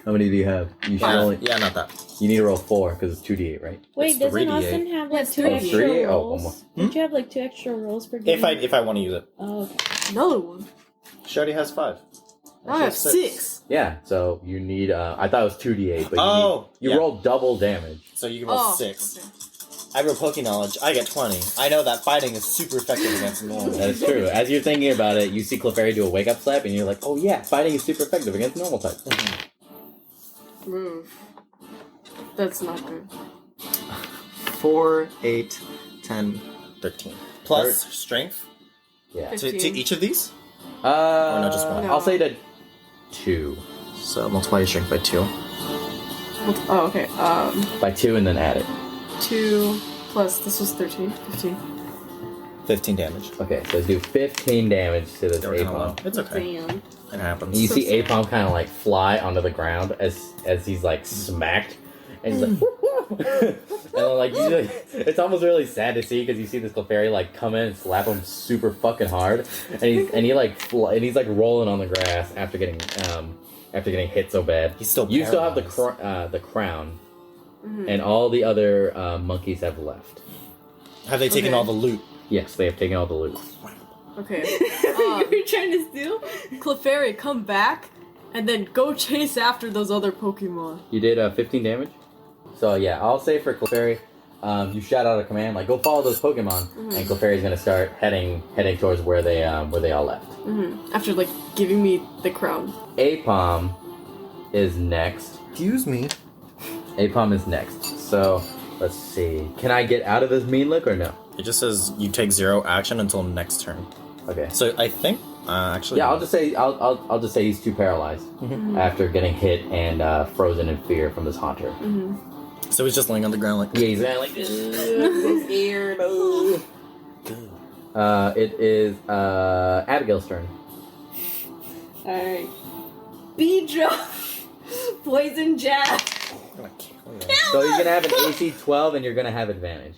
C: How many do you have? You should only.
E: Yeah, not that.
C: You need to roll 4 because it's 2d8, right?
H: Wait,
E: It's
H: doesn't
E: 3d8.
H: Austin have like
D: Yes,
H: 2
D: 3d8.
H: extra
C: 3d8? Oh,
H: rolls?
C: one more.
H: Don't you have like 2 extra rolls per game?
E: If I want to use it.
H: Oh, okay.
D: Another one.
E: She already has 5.
D: I have 6.
C: Yeah, so you need. I thought it was 2d8, but you
E: yeah.
C: roll double damage.
E: So you can roll
D: Oh,
E: 6.
D: okay.
E: I roll Poke Knowledge. I get 20. I know that fighting is super effective against normal.
C: That is true. As you're thinking about it, you see Clefairy do a Wake Up Slap, and you're like, oh yeah, fighting is super effective against normal types.
D: Move. That's not good.
E: 4, 8, 10, 13. Plus strength
C: Yeah.
E: to
D: 15.
E: each of these?
C: Or
E: not just one?
C: I'll say to 2.
E: So multiply your strength by 2.
D: Oh, okay.
C: By 2 and then add it.
D: 2 plus, this was 13. 15.
E: 15 damage.
C: Okay, so do 15 damage to this
E: They were kinda low.
C: A-Palm.
E: It's okay.
D: Damn.
E: It happens.
C: And you
D: So
C: see
D: sad.
C: A-Palm kind of like fly onto the ground as he's like smacked. And he's like, and then, like, it's almost really sad to see because you see this Clefairy like come in and slap him super fucking hard, and he's like rolling on the grass after getting hit so bad.
E: He's still
C: You still have the
E: paralyzed.
C: the crown,
D: Mhm.
C: and all the other monkeys have left.
E: Have they taken
D: Okay.
E: all the loot?
C: Yes, they have taken all the loot.
D: Okay.
F: You're trying to steal?
D: Clefairy, come back, and then go chase after those other Pokemon.
C: You did 15 damage. So yeah, I'll say for Clefairy, you shout out a command like, "Go follow those Pokemon," and Clefairy's gonna start heading towards where they all left.
D: After, like, giving me the crown.
C: A-Palm is next.
E: Excuse me.
C: A-Palm is next. So let's see. Can I get out of this mean look or no?
E: It just says you take 0 action until next turn.
C: Okay.
E: So I think, actually...
C: Yeah, I'll just say he's too paralyzed after getting hit and frozen in fear from this haunter.
E: So he's just laying on the ground like...
C: Yeah, he's like, I'm scared. It is Abigail's turn.
F: Alright. Beedrill. Poison jab.
E: I'm gonna kill you.
C: So he's gonna have an AC 12, and you're gonna have advantage.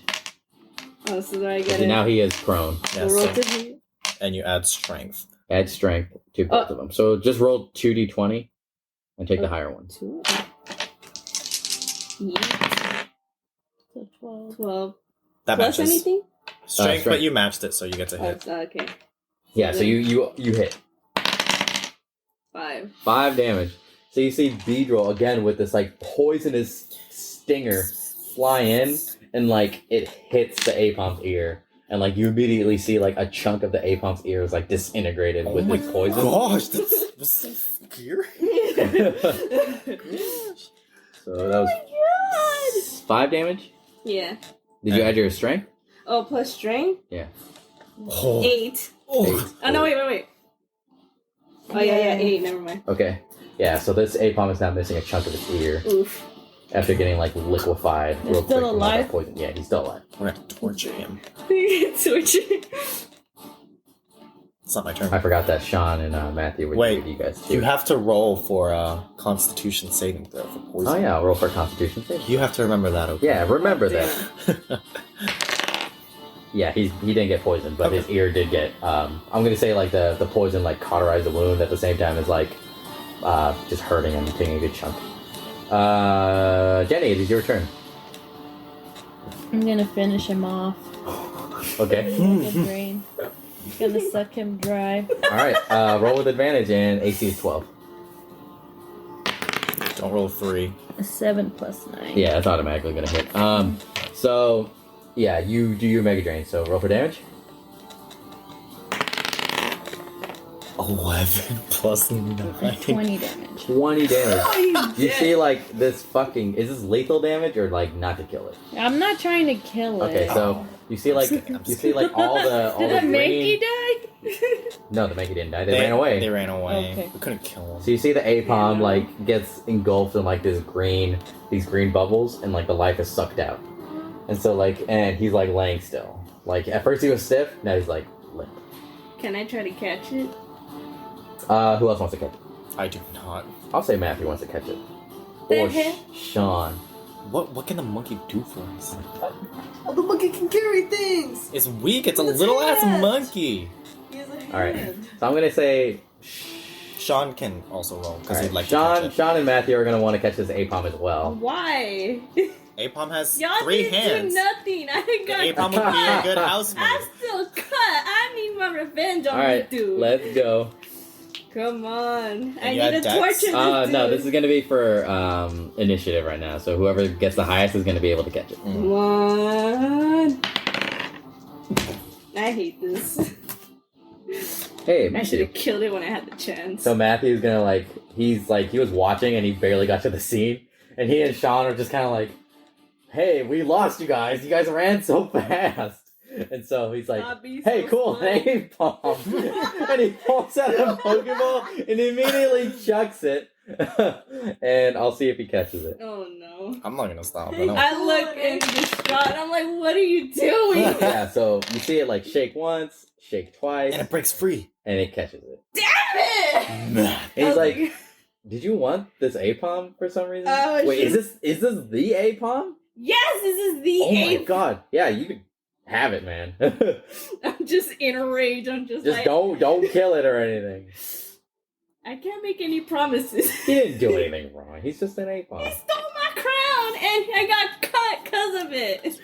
F: Oh, so then I get
C: Because
F: it.
C: now he is prone.
E: Yeah,
F: So roll
E: so-
F: to hit.
E: and you add strength.
C: Add strength to both of them. So just roll 2d20 and take the higher one.
F: 2. Yeah. So 12.
E: That
F: Plus
E: matches.
F: anything?
E: Strength,
C: strength.
E: but you matched it, so you get to
F: Oh,
E: hit.
F: okay.
C: Yeah, so you hit
F: 5.
C: 5 damage. So you see Beedrill again with this like poisonous stinger fly in, and like it hits the A-Palm's ear. And like you immediately see like a chunk of the A-Palm's ear is like disintegrated with the poison.
E: Gosh, that's so scary.
C: So that was 5 damage.
F: Yeah.
C: Did you add your strength?
F: Oh, plus strength?
C: Yeah.
E: Oh.
F: 8.
E: Oh.
F: Oh, no, wait. Oh, yeah, 8. Never mind.
C: Okay. Yeah, so this A-Palm is now missing a chunk of its ear
F: Oof.
C: after getting like liquefied
H: He's
C: real
H: still
C: quick from all that
H: alive?
C: poison. Yeah, he's still alive.
E: We're gonna torture him.
F: Torture.
E: It's not my turn.
C: I forgot that Sean and Matthew were
E: Wait,
C: you guys too.
E: You have to roll for Constitution saving throw for poison.
C: Oh yeah, I'll roll for Constitution save.
E: You have to remember that, okay?
C: Yeah, remember that. Yeah, he didn't get poisoned, but his ear did get. I'm gonna say like the poison like cauterized the wound at the same time as like just hurting him, taking a good chunk. Jenny, it is your turn.
H: I'm gonna finish him off.
C: Okay.
H: Like a drain. Gonna suck him dry.
C: All right. Roll with advantage and AC is 12.
E: Don't roll 3.
H: A 7 plus 9.
C: Yeah, that's automatically gonna hit. So yeah, you do your Mega Drain. So roll for damage.
E: 11 plus 9.
H: And 20 damage.
C: 20 damage.
F: Oh,
C: You see, like, this fucking... Is this lethal damage or, like, not to kill it?
H: I'm not trying to kill it.
C: Okay, so you see, like, all the
H: Did the
C: green...
H: Mankey die?
C: No, the Mankey didn't die. They ran away.
E: They ran away.
H: Okay.
E: We couldn't kill them.
C: So you see the Apom, like, gets engulfed in, like, these green bubbles, and, like, the life is sucked out. And so, like, and he's, like, laying still. Like, at first he was stiff, now he's, like, limp.
F: Can I try to catch it?
C: Who else wants to catch it?
E: I do not.
C: I'll say Matthew wants to catch it.
F: The
C: Or
F: heck?
C: Sean.
E: What can the monkey do for us?
G: Oh, the monkey can carry things.
E: It's weak. It's a
G: With its
E: little ass
G: hands.
E: monkey.
G: He has a hand.
C: Alright, so I'm gonna say...
E: Sean can also roll because
C: Alright,
E: he'd like to catch it.
C: Sean and Matthew are gonna want to catch this Apom as well.
F: Why?
E: Apom has
F: Y'all
E: 3
F: didn't
E: hands.
F: do nothing. I got.
E: Apom would be a good housemaid.
F: I'm still cut. I need my revenge on
C: Alright,
F: this dude.
C: let's go.
F: Come on. I
E: you
F: need
E: got
F: a
E: dex?
F: torture this dude.
C: No, this is gonna be for initiative right now, so whoever gets the highest is gonna be able to catch it.
F: Come on. I hate this.
C: Hey,
F: I should
C: Matthew.
F: have killed it when I had the chance.
C: So Matthew's gonna he was watching and he barely got to the scene, and he and Sean are just kind of like, "Hey, we lost you guys. You guys ran so fast." And so he's like,
F: Stop being
C: "Hey,
F: so
C: cool,
F: smart."
C: name bomb," and he pulls out a Pokeball and immediately chucks it, and I'll see if he catches it.
F: Oh no.
E: I'm not gonna stop. I don't.
F: I look into the shot and I'm like, what are you doing?
C: Yeah, so you see it like shake once, shake twice,
E: And it breaks free.
C: and it catches it.
F: Damn it!
C: And he's
F: I
C: like,
F: was
C: "Did you want this Apom for some reason?"
F: I was
C: Wait, is this the Apom?
F: yes, this is the
C: Oh my
F: eighth.
C: god! Yeah, you can have it, man.
F: I'm just in a rage. I'm just like,
C: don't kill it or anything.
F: I can't make any promises.
C: He didn't do anything wrong. He's just an
F: He
C: Apom.
F: stole my crown and I got cut because of it.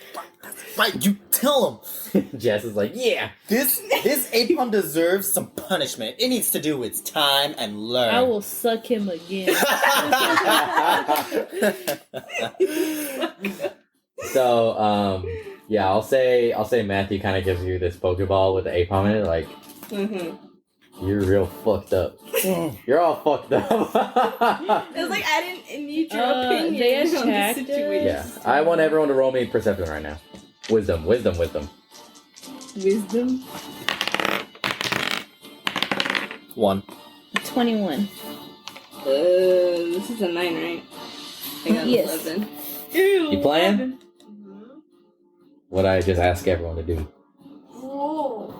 E: Right, you tell him.
C: Jess is like, yeah.
E: This Apom deserves some punishment. It needs to do its time and learn.
H: I will suck him again.
C: So, yeah, I'll say Matthew kind of gives you this Pokeball with the Apom in it. Like, you're real fucked up. You're all fucked up.
F: It was like I didn't need your
H: They
F: opinion on the
H: attacked
F: situation.
C: Yeah, I want everyone to roll me perception right now. Wisdom.
F: Wisdom.
E: 1.
H: 21.
F: This is a 9, right? I got
H: Yes.
F: 11.
C: You playing?
F: 11.
C: What I just ask everyone to do.
G: Whoa.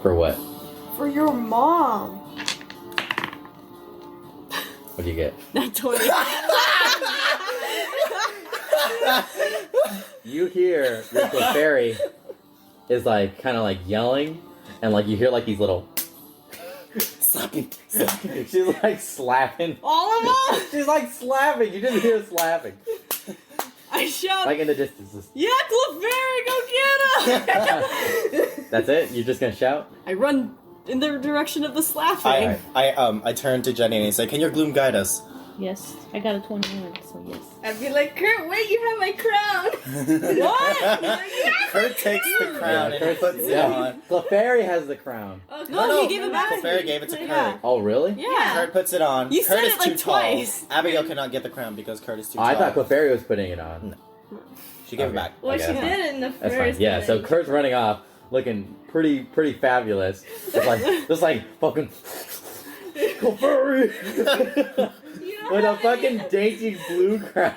C: For what?
G: For your mom.
C: What do you get?
F: Not 20.
C: You hear that the fairy is like kind of like yelling, and like you hear like these little.
E: Slapping.
C: She's like slapping.
F: All of them?
C: She's like slapping. You just hear slapping,
F: I shout,
C: like in the distance.
F: yeah, Clefairy, go get him!
C: That's it. You're just gonna shout.
F: I run in the direction of the slapping.
E: I turn to Jenny and I say, "Can your Gloom guide us?"
H: Yes, I got a 21, so yes.
F: I'd be like, Kurt, wait, you have my crown! What?
E: Kurt takes the crown and he puts it on.
C: Clefairy has the crown.
F: Oh,
E: No,
F: he gave it back.
E: Clefairy gave it to
F: Yeah.
E: Kurt.
C: Oh, really?
F: Yeah.
E: Kurt puts it on.
F: You
E: Kurt
F: said
E: is
F: it, like,
E: too tall.
F: twice.
E: Abigail cannot get the crown because Kurt is too
C: Oh,
E: tall.
C: I thought Clefairy was putting it on.
E: She gave it
C: Okay.
E: back.
F: Well,
C: Okay,
F: she
C: that's
F: did it in the
C: That's
F: first.
C: fine. Yeah.
F: and
C: So
F: then-
C: Kurt's running off, looking pretty fabulous. Just like fucking Clefairy.
F: You don't
C: With a
F: have any-
C: fucking dainty blue crown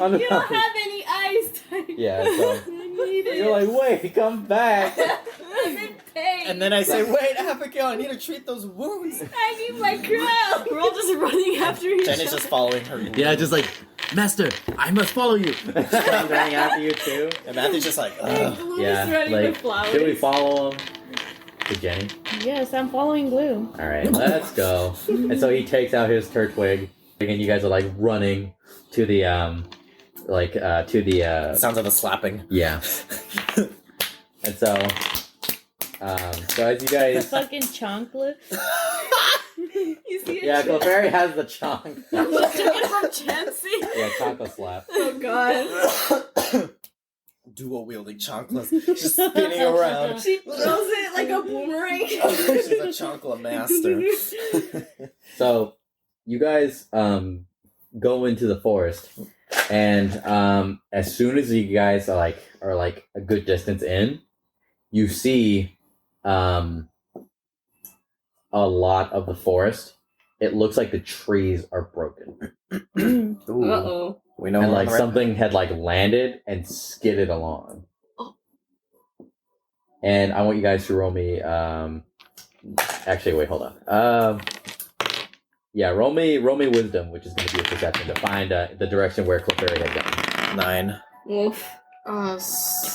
C: on the
F: You don't have any eyes.
C: Yeah, so
F: I need it.
C: you're like, wait, come back.
F: I'm in pain.
E: And then I say, "Wait, Abigail, I need to treat those wounds."
F: I need my crown. We're all just running after each other.
E: Jenny's just following her.
C: Yeah, just like, Master, I must follow you. I'm running after you too.
E: And Matthew's just like,
F: And
E: ugh.
F: Gloom
C: Yeah,
F: is running
C: like,
F: with flowers.
C: should we follow him? To Jenny.
H: Yes, I'm following Gloom.
C: All right, let's go. And so he takes out his Turtwig, and you guys are like running to the
E: Sounds like a slapping.
C: yeah. And so as you guys,
H: Fucking chocolate.
F: You see it?
C: yeah, Clefairy has the chonk.
F: Took it from Chansey.
C: Yeah, chocolate slap.
F: Oh god.
E: Dual wielding chanclas. She's spinning around.
F: She throws it like a boomerang.
E: She's a chancla master.
C: So you guys go into the forest, and as soon as you guys are a good distance in, you see a lot of the forest. It looks like the trees are broken.
E: Ooh. We know
C: And
E: we're on the right
C: something had landed and skidded along.
D: Oh.
C: And I want you guys to roll me. Actually, wait, hold on. Yeah, roll me wisdom, which is going to be a perception to find the direction where Clefairy had gone.
E: 9.
F: Oof.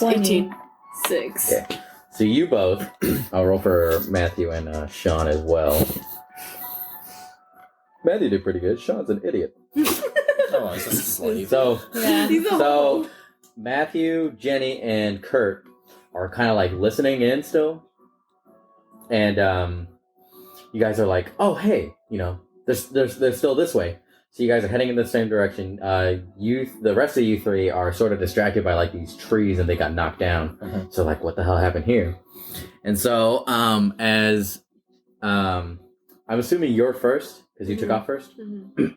D: 18.
F: 6.
C: Okay. So you both. I'll roll for Matthew and Sean as well. Matthew did pretty good. Sean's an idiot.
E: Oh, it's just a slave.
C: So,
H: Yeah.
C: so Matthew, Jenny, and Kurt are kind of listening in still, and you guys are like, "Oh, hey, they're still this way." So you guys are heading in the same direction. The rest of you three are sort of distracted by these trees, and they got knocked down.
E: Mhm.
C: So what the hell happened here? And so as I'm assuming you're first because you took off first.
D: Mhm.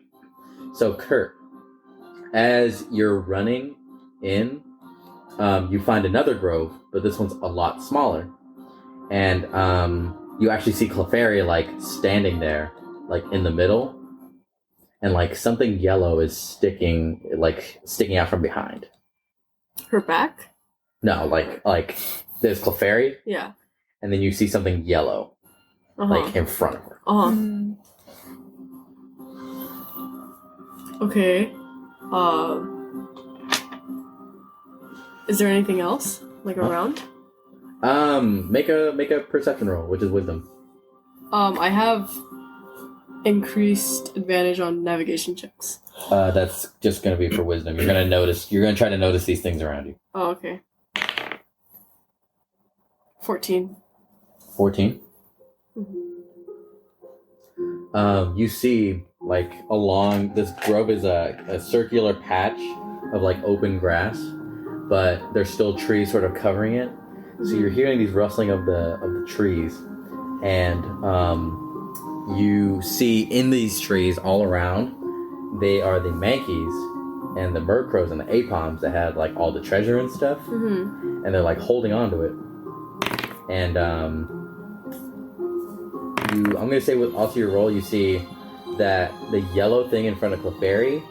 C: So Kurt, as you're running in, you find another grove, but this one's a lot smaller. And you actually see Clefairy standing there, in the middle, and something yellow is sticking out from behind.
D: Her back?
C: No, there's Clefairy,
D: Yeah.
C: and then you see something yellow, in front of her.
D: Uh-huh. Okay. Is there anything else? Around?
C: Make a perception roll, which is wisdom.
D: I have increased advantage on navigation checks.
C: That's just gonna be for wisdom. You're gonna try to notice these things around you.
D: Oh, okay. 14.
C: 14. You see, along this grove is a circular patch of open grass, but there's still trees sort of covering it. So you're hearing these rustling of the trees, and you see in these trees all around, they are the Mankeys and the bird crows and the apoms that had all the treasure and stuff,
D: Mm-hmm.
C: and they're holding on to it. And I'm gonna say with also your roll, you see that the yellow thing in front of Clefairy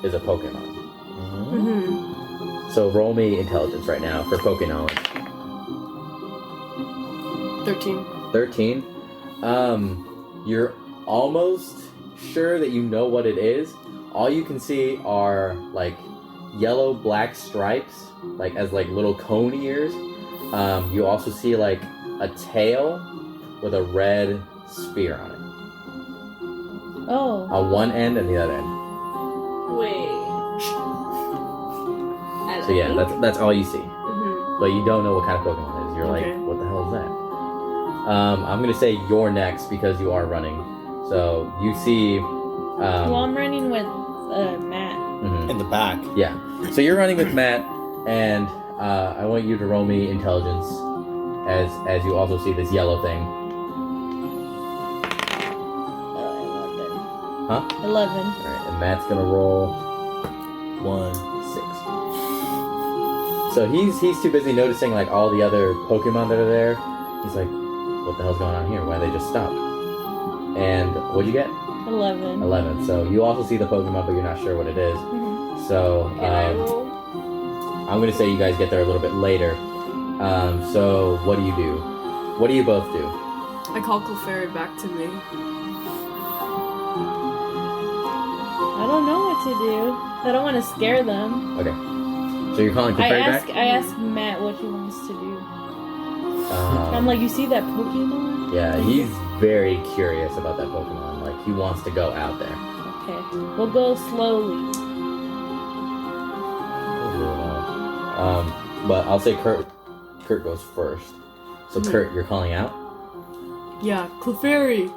C: is a Pokemon.
D: Mm-hmm.
C: So roll me intelligence right now for Poke knowledge.
D: 13.
C: 13. You're almost sure that you know what it is. All you can see are yellow black stripes, as little cone ears. You also see a tail with a red sphere on it.
H: Oh.
C: On one end and the other end.
F: Wait.
C: So yeah, that's all you see.
D: Mm-hmm.
C: But you don't know what kind of Pokemon it is. You're
D: Okay.
C: what the hell is that? I'm gonna say you're next because you are running. So you see.
H: Well, I'm running with Matt.
C: Mhm.
E: In the back.
C: Yeah. So you're running with Matt, and I want you to roll me intelligence as you also see this yellow thing.
H: 11.
C: Huh?
H: 11.
C: All right, and Matt's gonna roll
E: 1.
C: 6. So he's too busy noticing all the other Pokemon that are there. He's like, what the hell's going on here? Why they just stopped? And what'd you get?
H: 11.
C: 11. So you also see the Pokemon, but you're not sure what it is.
H: Mhm.
C: So
F: Can I roll?
C: I'm gonna say you guys get there a little bit later. So what do you do? What do you both do?
D: I call Clefairy back to me.
H: I don't know what to do. I don't want to scare them.
C: Okay. So you're calling Clefairy back?
H: I ask Matt what he wants to do. I'm like, you see that Pokemon?
C: Yeah, he's very curious about that Pokemon. He wants to go out there.
H: Okay. We'll go slowly.
C: But I'll say Kurt goes first. So Kurt, you're calling out?
D: Yeah, Clefairy,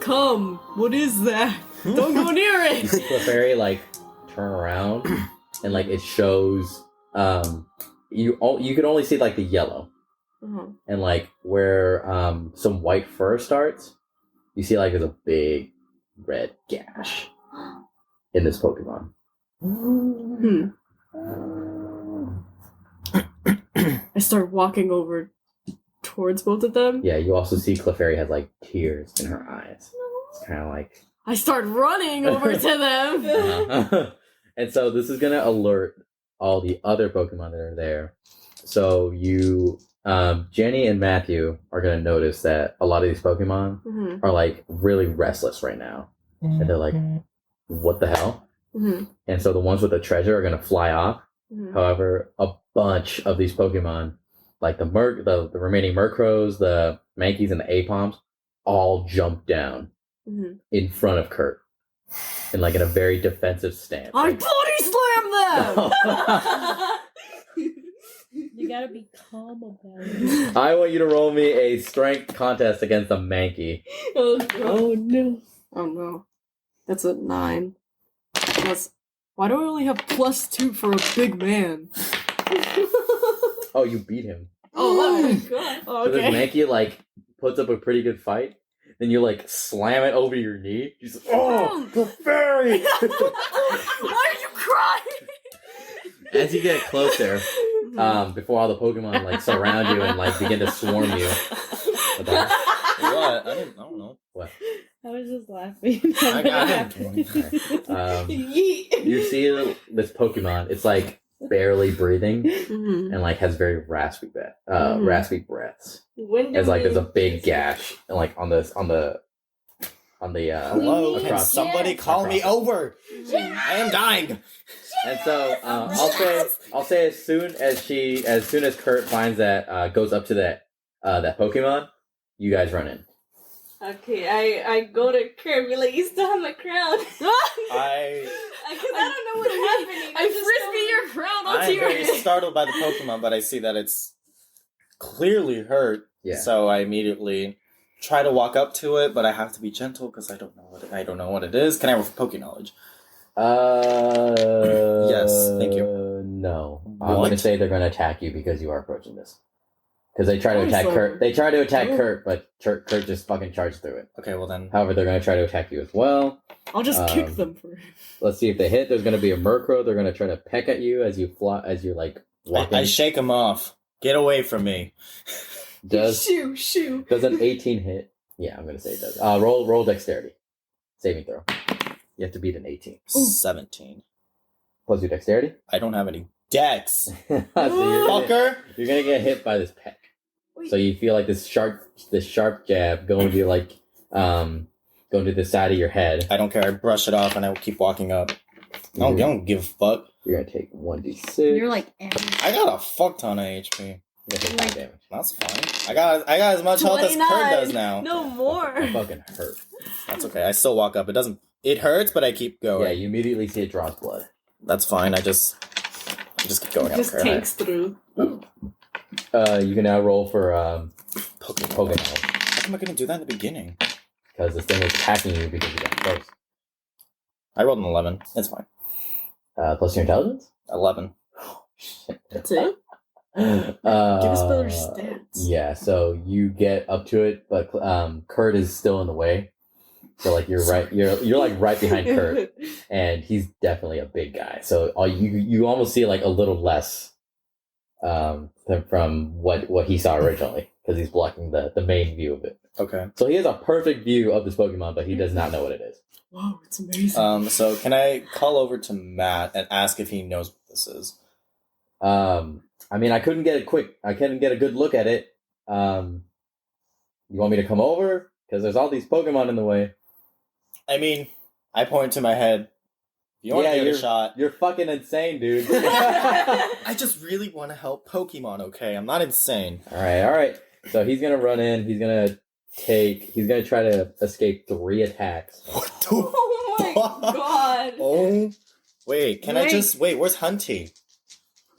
D: come. What is that? Don't go near it.
C: Clefairy turn around and it shows you could only see the yellow.
D: Uh-huh.
C: And where some white fur starts, you see there's a big red gash in this Pokemon.
D: I start walking over towards both of them.
C: Yeah, you also see Clefairy has like tears in her eyes. It's kind of like.
D: I start running over to them.
C: And so this is gonna alert all the other Pokemon that are there. So you, Jenny and Matthew are gonna notice that a lot of these Pokemon are like really restless right now, and they're like, "What the hell?" And so the ones with the treasure are gonna fly off. However, a bunch of these Pokemon, like the remaining Murkrows, the Mankeys, and the Apoms, all jump down in front of Kurt. In like in a very defensive stance.
D: I
C: Like,
D: body slam them!
H: You gotta be calm about it.
C: I want you to roll me a strength contest against a Mankey.
D: Oh, God.
H: Oh no.
D: Oh, no. That's a 9. Plus, why do I only have +2 for a big man?
C: Oh, you beat him.
D: Oh my God. Oh,
C: So this
D: okay.
C: Mankey like puts up a pretty good fight. Then you like slam it over your knee. She's like, "Oh, the fairy!"
D: Why are you crying?
C: As you get closer, before all the Pokemon like surround you and like begin to swarm you.
E: What? I don't know.
C: What?
H: I was just laughing.
E: I got
H: him.
C: You see this Pokemon. It's like barely breathing and like has very raspy breaths. As like there's a big gash and like on the
E: Hello, can
C: across.
E: somebody call me over? I am dying.
C: And so I'll say as soon as Kurt finds that goes up to that Pokemon, you guys run in.
F: Okay, I go to Kirby, like, you still have my crown. Because
E: I
F: I don't know what's happening.
D: I frisbee your crown
E: I'm
D: onto your
E: very
D: head.
E: startled by the Pokemon, but I see that it's clearly hurt.
C: Yeah.
E: So I immediately try to walk up to it, but I have to be gentle because I don't know what it is. Can I roll for Poke knowledge? Yes, thank you.
C: No, I'm
E: What?
C: going to say they're going to attack you because you are approaching this. Because they try to attack
D: Awesome.
C: Kurt. They try to attack Kurt, but Kurt just fucking charged through it.
E: Okay, well then.
C: However, they're going to try to attack you as well.
D: I'll just kick them for.
C: Let's see if they hit. There's going to be a Murkrow. They're going to try to peck at you as you fly, as you're like walking.
E: I shake him off. Get away from me.
C: Does
D: Shoo.
C: does an 18 hit? Yeah, I'm going to say it does. Roll dexterity. Saving throw. You have to beat an 18.
E: 17.
C: Plus your dexterity?
E: I don't have any dex.
C: So you're
E: Fucker.
C: gonna get hit by this peck. So you feel like this sharp jab going to like going to the side of your head.
E: I don't care. I brush it off and I will keep walking up. I don't give a fuck.
C: You're gonna take 1d6.
F: You're like,
E: I got a fuck ton of HP.
C: You're gonna take 5 damage.
E: That's fine. I got as much health as Kurt does now.
F: no
C: I'm
F: more.
C: fucking hurt.
E: That's okay. I still walk up. It hurts, but I keep going.
C: Yeah, you immediately see it draws blood.
E: That's fine. I just keep going.
D: Just
E: I don't care.
D: tanks through.
C: You can now roll for Pokemon
E: How come I couldn't do that in the beginning?
C: because this thing was attacking you because you got close.
E: I rolled an 11. It's fine.
C: Plus your intelligence.
E: 11.
D: That's it.
C: Give
D: us better stats.
C: Yeah, so you get up to it, but Kurt is still in the way. So like you're like right behind Kurt, and he's definitely a big guy. So you almost see like a little less from what he saw originally because he's blocking the main view of it.
E: Okay.
C: So he has a perfect view of this Pokemon, but he does not know what it is.
D: Whoa, it's amazing.
E: So can I call over to Matt and ask if he knows what this is?
C: I mean, I couldn't get a good look at it. You want me to come over? Because there's all these Pokemon in the way.
E: I mean, I point to my head. If you want to give it a shot.
C: You're fucking insane, dude.
E: I just really want to help Pokemon, okay? I'm not insane.
C: All right. So he's gonna run in. He's gonna try to escape 3 attacks.
E: What the
F: Oh my god.
E: Oh. Wait, where's Hunty?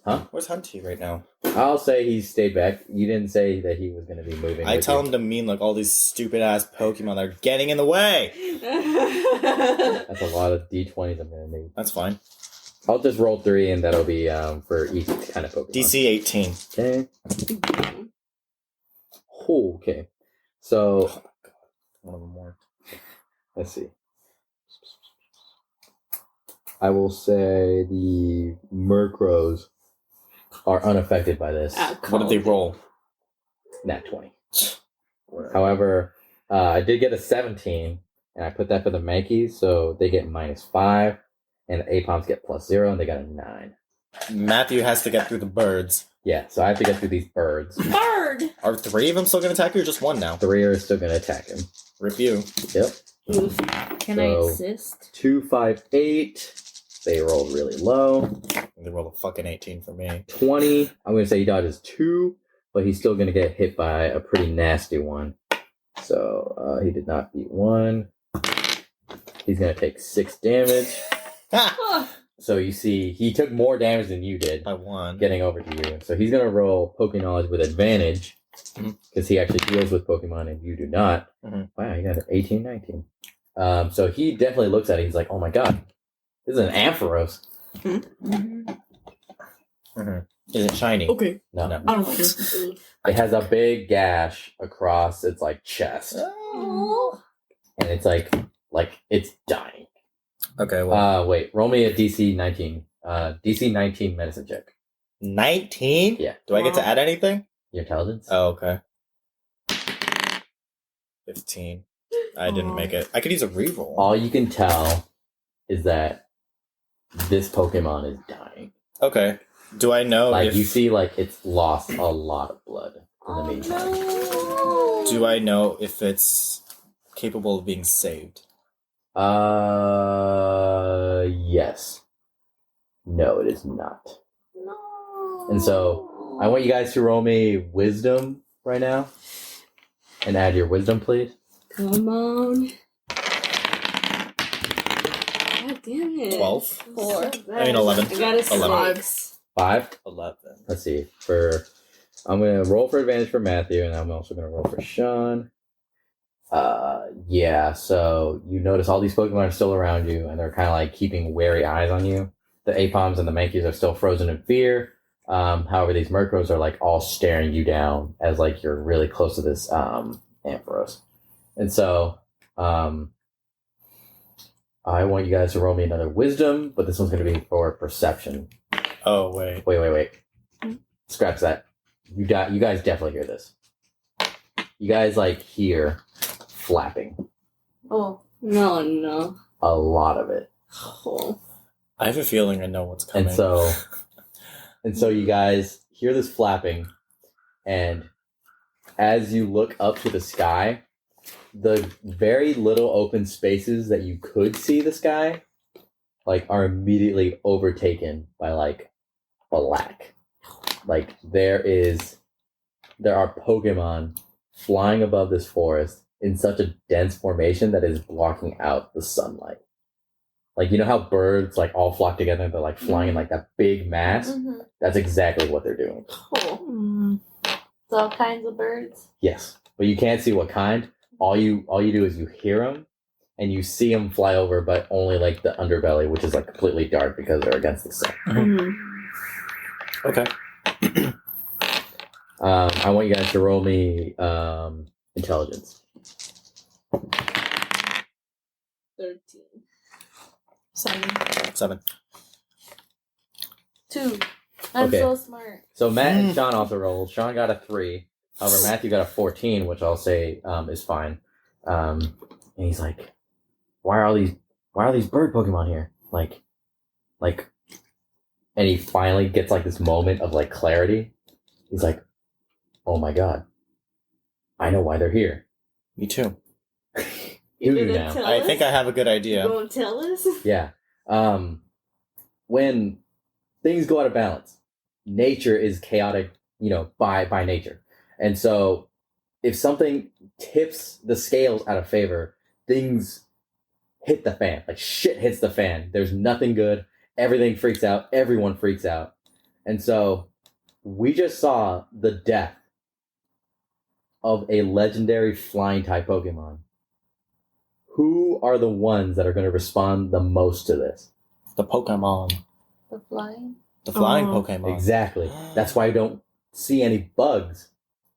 C: Huh?
E: Where's Hunty right now?
C: I'll say he stayed back. You didn't say that he was gonna be moving.
E: I
C: with
E: tell
C: you.
E: him to mean like all these stupid ass Pokemon that are getting in the way.
C: That's a lot of D20s I'm gonna need.
E: That's fine.
C: I'll just roll 3, and that'll be for each kind of Pokemon.
E: DC 18.
C: Okay. Oh, okay. So
E: One of them worked.
C: let's see. I will say the Murkrows are unaffected by this.
E: What did they roll?
C: Nat 20. However, I did get a 17, and I put that for the Mankeys, so they get -5, and the Apoms get +0, and they got a 9.
E: Matthew has to get through the birds.
C: Yeah, so I have to get through these birds.
F: Bird!
E: Are 3 of them still going to attack you or just 1 now?
C: 3 are still going to attack him.
E: Rip you.
C: Yep.
F: Oof.
H: Can I
C: So-
H: assist?
C: 2, 5, 8. They rolled really low.
E: They rolled a fucking 18 for me.
C: 20. I'm going to say he dodges 2, but he's still going to get hit by a pretty nasty one. So he did not beat 1. He's going to take 6 damage.
E: Ah!
C: So you see, he took more damage than you did
E: By 1.
C: getting over to you. So he's going to roll Poke Knowledge with advantage because he actually deals with Pokemon and you do not.
E: Mhm.
C: Wow, you got an 18, 19. So he definitely looks at it. He's like, oh my god, this is an Ampharos.
E: Is it shiny?
G: Okay,
C: No.
E: No.
G: I don't care.
C: It has a big gash across its like chest.
F: Oh.
C: And it's like it's dying.
E: Okay, well.
C: Wait, roll me a DC 19. DC 19 medicine check.
E: 19?
C: Yeah.
E: Do I get to add anything?
C: Your intelligence?
E: Oh, okay. 15. I didn't make it. I could use a reroll.
C: All you can tell is that this Pokemon is dying.
E: Okay. Do I know
C: Like
E: if...
C: you see, like it's lost a lot of blood in the meantime.
E: Do I know if it's capable of being saved?
C: Yes. No, it is not.
F: No.
C: And so I want you guys to roll me wisdom right now, and add your wisdom, please.
F: Come on. God damn it.
E: 12?
F: 4.
E: I mean 11.
F: I got a
E: 11.
F: 6.
C: 5.
E: 11.
C: Let's see. I'm gonna roll for advantage for Matthew, and I'm also gonna roll for Sean. Yeah. So you notice all these Pokemon are still around you, and they're kind of like keeping wary eyes on you. The Apoms and the Mankeys are still frozen in fear. However, these Murkrows are like all staring you down as like you're really close to this Ampharos. And so I want you guys to roll me another wisdom, but this one's going to be for perception.
E: Oh, wait.
C: Wait. Scratch that. You guys definitely hear this. You guys like hear flapping.
F: Oh. No.
C: A lot of it.
F: Oh.
E: I have a feeling I know what's coming.
C: And so you guys hear this flapping, and as you look up to the sky, the very little open spaces that you could see the sky, like, are immediately overtaken by like black. Like there are Pokemon flying above this forest in such a dense formation that is blocking out the sunlight. Like, you know how birds like all flock together and they're like flying in like that big mass?
F: Mm-hmm.
C: That's exactly what they're doing.
F: Cool. It's all kinds of birds.
C: Yes, but you can't see what kind. All you do is you hear them, and you see them fly over, but only like the underbelly, which is like completely dark because they're against the sun.
E: Okay.
C: I want you guys to roll me intelligence.
F: 13.
E: 7.
F: 2. I'm
C: Okay.
F: so smart.
C: So Matt and Sean also rolled. Sean got a 3. However, Matthew got a 14, which I'll say is fine. And he's like, why are all these bird Pokemon here? Like, and he finally gets like this moment of like clarity. He's like, oh my god, I know why they're here.
E: Me too.
C: You do
F: gonna
C: now.
F: tell
E: I
F: us?
E: think I have a good idea.
F: You won't tell us?
C: Yeah. When things go out of balance, nature is chaotic, by nature. And so if something tips the scales out of favor, things hit the fan. Like shit hits the fan. There's nothing good. Everything freaks out. Everyone freaks out. And so we just saw the death of a legendary flying type Pokemon. Who are the ones that are going to respond the most to this?
E: The Pokemon.
F: The flying?
E: The flying Pokemon.
C: Exactly. That's why I don't see any bugs.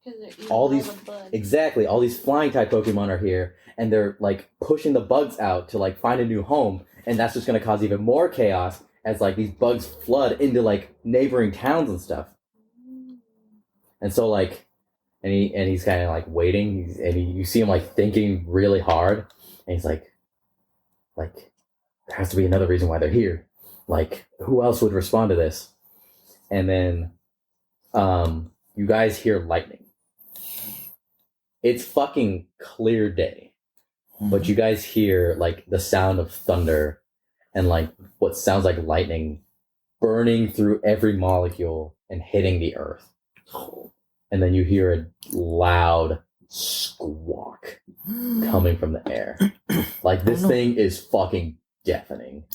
F: Because they're eating
C: All these-
F: the bugs.
C: Exactly. All these flying type Pokemon are here, and they're like pushing the bugs out to like find a new home. and that's just going to cause even more chaos as like these bugs flood into like neighboring towns and stuff. And so like, and he's kind of like waiting, you see him like thinking really hard, and he's like there has to be another reason why they're here. Like, who else would respond to this? And then, you guys hear lightning. It's fucking clear day, but you guys hear like the sound of thunder and like what sounds like lightning burning through every molecule and hitting the earth. And then you hear a loud squawk coming from the air. Like, this thing is fucking deafening.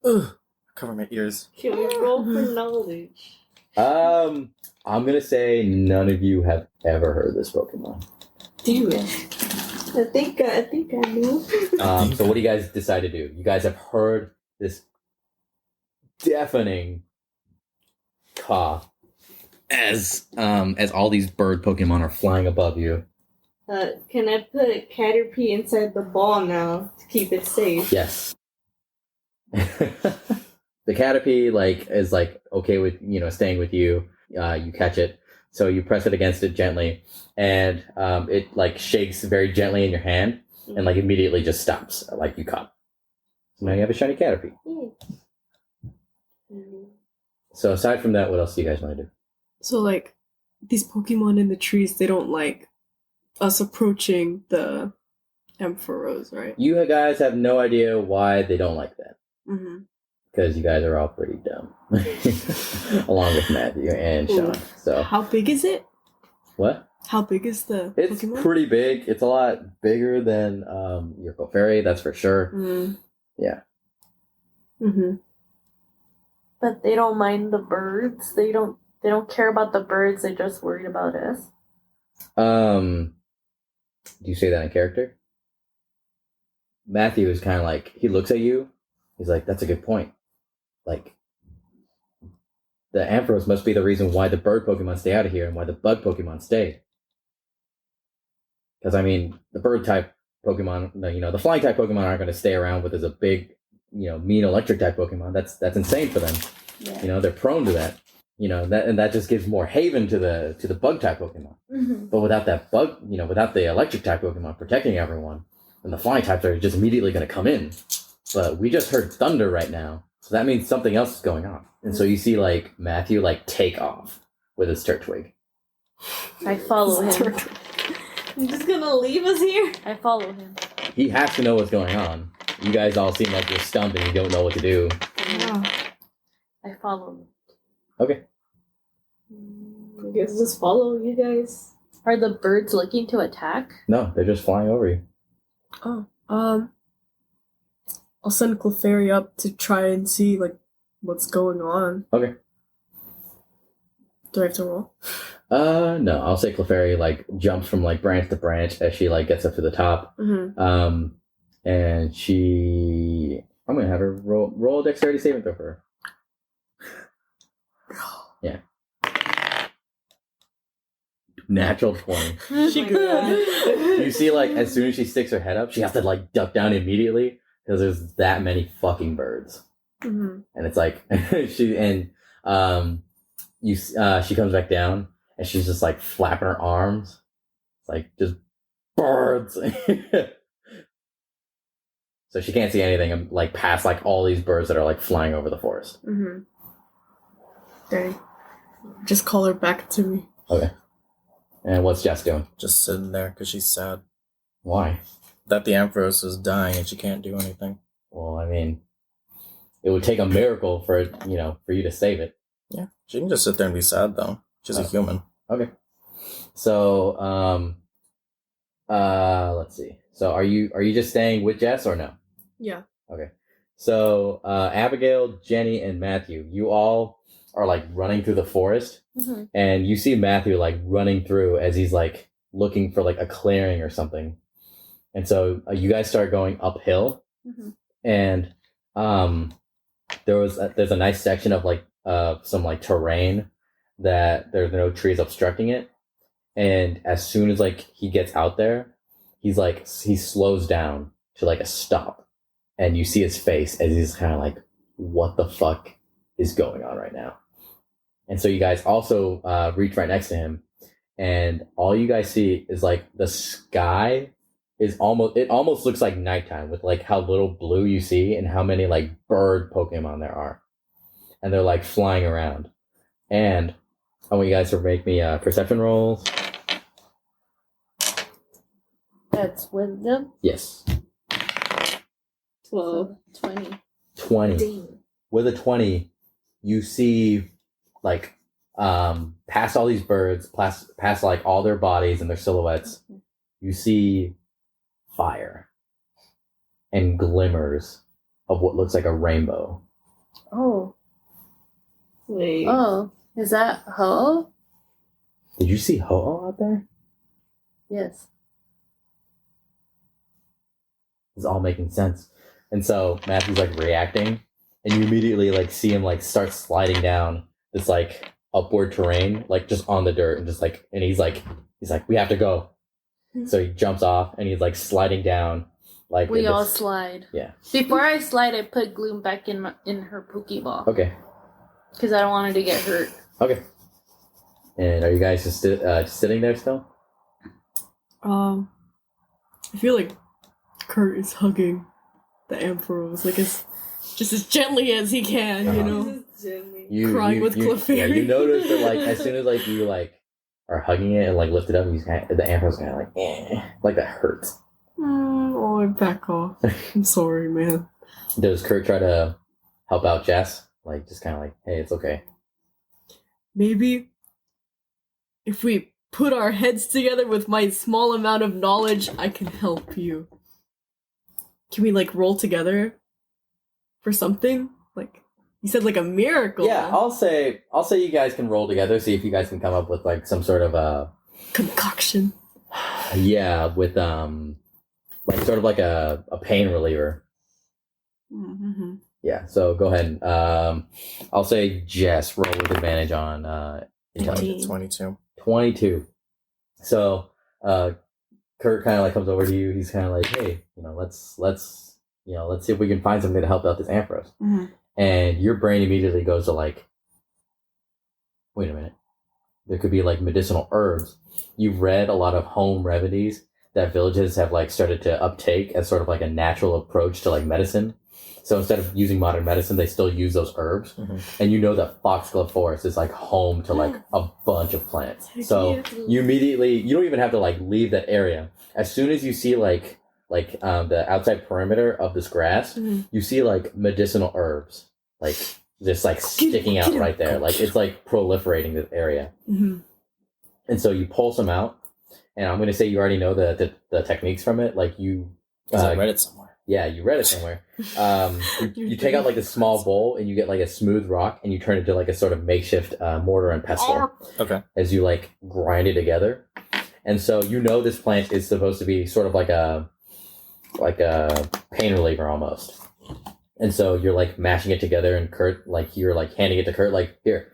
E: Ugh. Cover my ears.
H: Can we roll for knowledge?
C: I'm gonna say none of you have ever heard this Pokemon.
H: Damn it. I think I know.
C: So what do you guys decide to do? You guys have heard this deafening caw as all these bird Pokemon are flying above you.
H: Can I put Caterpie inside the ball now to keep it safe?
C: Yes. The Caterpie is okay with staying with you. You catch it, so you press it against it gently, and it like shakes very gently in your hand, and like immediately just stops. Like you caught. So now you have a shiny Caterpie. So aside from that, what else do you guys want to do?
D: So like these Pokemon in the trees, they don't like us approaching the Ampharos, right?
C: You guys have no idea why they don't like that.
D: Mm-hmm.
C: Because you guys are all pretty dumb. Along with Matthew and Sean. So
D: how big is it?
C: What?
D: How big is the
C: It's
D: Pokemon?
C: pretty big. It's a lot bigger than your Clefairy, that's for sure.
D: Mm.
C: Yeah.
D: Mm-hmm.
H: But they don't mind the birds. They don't care about the birds. They're just worried about us.
C: Do you say that in character? Matthew is kind of like, he looks at you. He's like, that's a good point. Like, the Ampharos must be the reason why the bird Pokemon stay out of here and why the bug Pokemon stay. Because, I mean, the bird type Pokemon, the flying type Pokemon aren't going to stay around with as a big, mean electric type Pokemon. That's insane for them.
H: Yeah.
C: They're prone to that. That just gives more haven to the bug type Pokemon.
H: Mm-hmm.
C: But without that bug, without the electric type Pokemon protecting everyone, then the flying types are just immediately going to come in. But we just heard thunder right now, so that means something else is going on. And so you see, Matthew, take off with his Turtwig.
H: I follow him. You're just gonna leave us here? I follow him.
C: He has to know what's going on. You guys all seem like you're stumped and you don't know what to do.
H: I follow him.
C: Okay.
H: I guess just follow you guys. Are the birds looking to attack?
C: No, they're just flying over you.
D: Oh, I'll send Clefairy up to try and see what's going on.
C: Okay.
D: Do I have to roll?
C: No, I'll say Clefairy jumps from branch to branch as she gets up to the top.
D: Mm-hmm.
C: And I'm gonna have her roll a dexterity saving throw for her. Yeah. Natural 20.
D: She good.
C: You see, as soon as she sticks her head up, she has to duck down immediately because there's that many fucking birds.
D: Mm-hmm.
C: And it's she comes back down and she's just flapping her arms. It's just birds. So she can't see anything past all these birds that are flying over the forest.
D: Mm-hmm. Okay. Just call her back to me.
C: Okay. And what's Jess doing?
E: Just sitting there because she's sad
C: Why?
E: that the Ampharos is dying and she can't do anything.
C: Well, I mean, it would take a miracle for you to save it.
E: Yeah, she can just sit there and be sad though. She's a human.
C: Okay. So, let's see. So, are you just staying with Jess or no?
D: Yeah.
C: Okay. So, Abigail, Jenny, and Matthew, you all are running through the forest,
H: Mm-hmm.
C: and you see Matthew running through as he's looking for a clearing or something. And so you guys start going uphill,
H: Mm-hmm.
C: and there's a nice section of some terrain that there's no trees obstructing it. And as soon as he gets out there, he slows down to a stop, and you see his face as he's kind of like, what the fuck is going on right now? And so you guys also reach right next to him, and all you guys see is like the sky is almost looks like nighttime with like how little blue you see and how many like bird Pokemon there are, and they're like flying around. And I want you guys to make me perception rolls.
H: That's wisdom.
C: Yes.
F: 12.
H: 20.
C: 20.
H: Dang.
C: With a 20, you see like past all these birds, past like all their bodies and their silhouettes, you see fire and glimmers of what looks like a rainbow.
H: Oh.
F: Wait.
H: Oh. Is that Ho?
C: Did you see Ho-Oh out there?
H: Yes.
C: It's all making sense. And so Matthew's like reacting, and you immediately like see him like start sliding down this like upward terrain, like just on the dirt, and just like, and he's like, we have to go. So he jumps off, and he's like sliding down. Like
H: We all slide.
C: Yeah.
H: Before I slide, I put Gloom back in her Pokeball.
C: Okay.
H: Because I don't want her to get hurt.
C: Okay. And are you guys just sitting there still?
D: I feel like Kurt is hugging the Ampharos, like as gently as he can, you know. Crying with Clefairy.
C: Yeah, you notice that like as soon as like you like are hugging it and like lift it up, he's kind of, the Ampharos kind of like that hurts.
D: Oh, I back off. I'm sorry, man.
C: Does Kurt try to help out Jess? Like just kind of like, hey, it's okay.
D: Maybe if we put our heads together with my small amount of knowledge, I can help you. Can we like roll together for something? Like you said, like a miracle.
C: Yeah, I'll say you guys can roll together, see if you guys can come up with like some sort of a
D: concoction.
C: Yeah, with like sort of like a pain reliever.
D: Mm-hmm.
C: Yeah, so go ahead. I'll say Jess, roll with advantage on intelligence.
E: 22.
C: 22. So Kurt kind of like comes over to you. He's kind of like, hey, let's see if we can find something to help out this Ampharos.
D: Mm-hmm.
C: And your brain immediately goes to like, wait a minute, there could be like medicinal herbs. You've read a lot of home remedies that villages have like started to uptake as sort of like a natural approach to like medicine. So instead of using modern medicine, they still use those herbs. Mm-hmm. And you know that Foxglove Forest is like home to like a bunch of plants. So you don't even have to like leave that area. As soon as you see like the outside perimeter of this grass, you see like medicinal herbs, like just like sticking out right there. Like it's like proliferating this area.
D: Mm-hmm.
C: And so you pull some out, and I'm going to say you already know the techniques from it. Like you...
E: I read it somewhere.
C: Yeah, you read it somewhere. You take out like a small bowl, and you get like a smooth rock, and you turn it into like a sort of makeshift mortar and pestle.
E: Okay.
C: As you like grind it together. And so you know this plant is supposed to be sort of like a pain reliever almost. And so you're like mashing it together, and Kurt, like you're like handing it to Kurt, like here,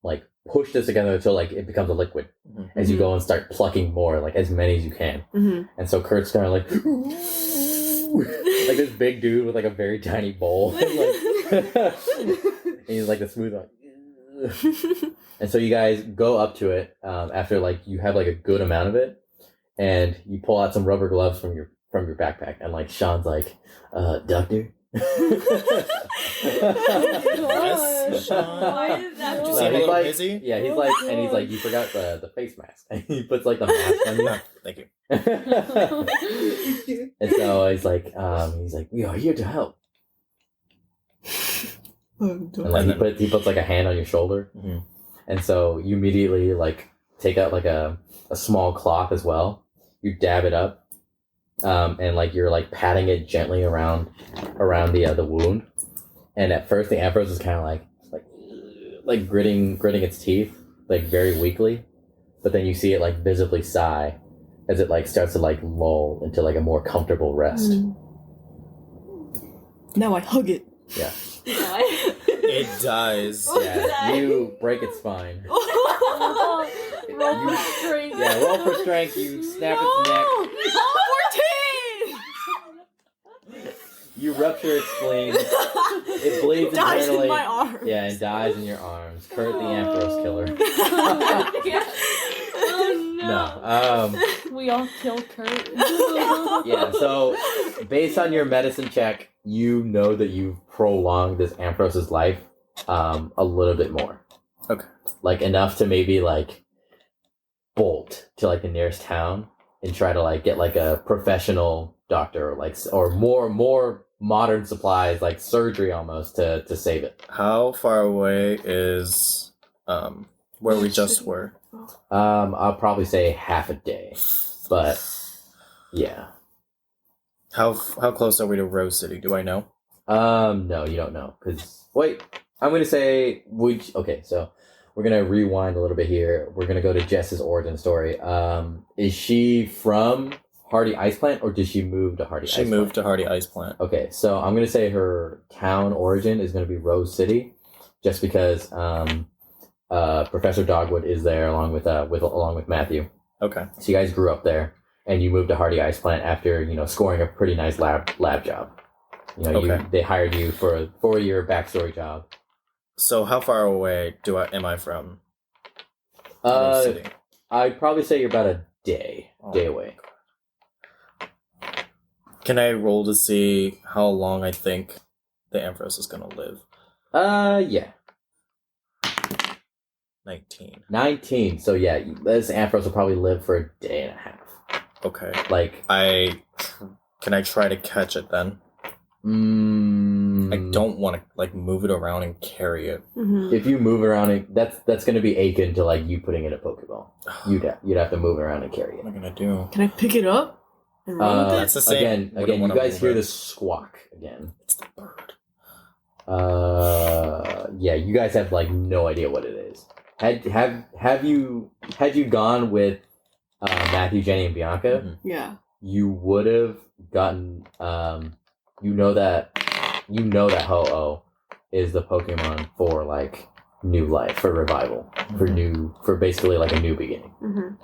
C: like push this together until like it becomes a liquid. Mm-hmm. As you go and start plucking more, like as many as you can. Mm-hmm. And so Kurt's kind of like like this big dude with like a very tiny bowl, and, like, and he's like the smooth one. And so you guys go up to it after like you have like a good amount of it, and you pull out some rubber gloves from your backpack, and like Sean's like, doctor.
E: Yes, Sean.
F: Why did that
E: Is he a little
C: like,
E: busy?
C: Yeah, he's like, and he's like, you forgot the face mask. And he puts like the mask on you.
E: Thank you.
C: And so he's like, we are here to help. And like he puts like a hand on your shoulder. Mm-hmm. And so you immediately like take out like a small cloth as well. You dab it up. And like you're like patting it gently around the wound. And at first the Ampharos is kind of like gritting its teeth like very weakly, but then you see it like visibly sigh as it like starts to like lull into like a more comfortable rest.
D: Now I hug it.
C: Yeah.
E: It does.
C: Yeah, you break its spine.
H: Roll for strength.
C: Yeah, roll for strength. You snap its neck. You rupture its spleen. It bleeds
D: Dies
C: internally.
D: in my arms.
C: Yeah, and dies in your arms. Kurt the Ampharos killer.
F: Oh
C: No.
F: We all kill Kurt.
C: Yeah, so based on your medicine check, you know that you've prolonged this Ampharos' life a little bit more.
E: Okay.
C: Like enough to maybe like bolt to like the nearest town and try to like get like a professional doctor or more modern supplies like surgery almost to save it.
E: How far away is where we just were?
C: I'll probably say half a day, but yeah.
E: How close are we to Rose City? Do I know?
C: No, you don't know. Cause wait, I'm gonna say okay. So we're gonna rewind a little bit here. We're gonna go to Jess's origin story. Is she from Hardy Ice Plant, or did she move to Hardy?
E: She moved to Hardy Ice Plant.
C: Okay, so I'm gonna say her town origin is gonna be Rose City, just because Professor Dogwood is there along with Matthew.
E: Okay.
C: So you guys grew up there, and you moved to Hardy Ice Plant after scoring a pretty nice lab job.
E: Okay.
C: They hired you for a 4-year backstory job.
E: So how far away am I from Rose
C: Uh,
E: City?
C: I'd probably say you're about a day away.
E: Can I roll to see how long I think the Ampharos is gonna live?
C: Yeah,
E: 19.
C: 19. So yeah, this Ampharos will probably live for a day and a half.
E: Okay.
C: Like,
E: Can I try to catch it then? I don't want to like move it around and carry it.
C: If you move around, that's going to be akin to like you putting in a Pokeball. You'd have to move around and carry
E: What
C: it.
E: am I gonna do?
D: Can I pick it up and run with it?
E: That's the same.
C: Again, you guys hear this squawk again.
E: It's the bird.
C: Yeah, you guys have like no idea what it is. Had you gone with Matthew, Jenny, and Bianca,
E: Mm-hmm.
D: Yeah.
C: you would have gotten you know that Ho-Oh is the Pokemon for like new life, for revival, for basically like a new beginning.
D: Mm-hmm.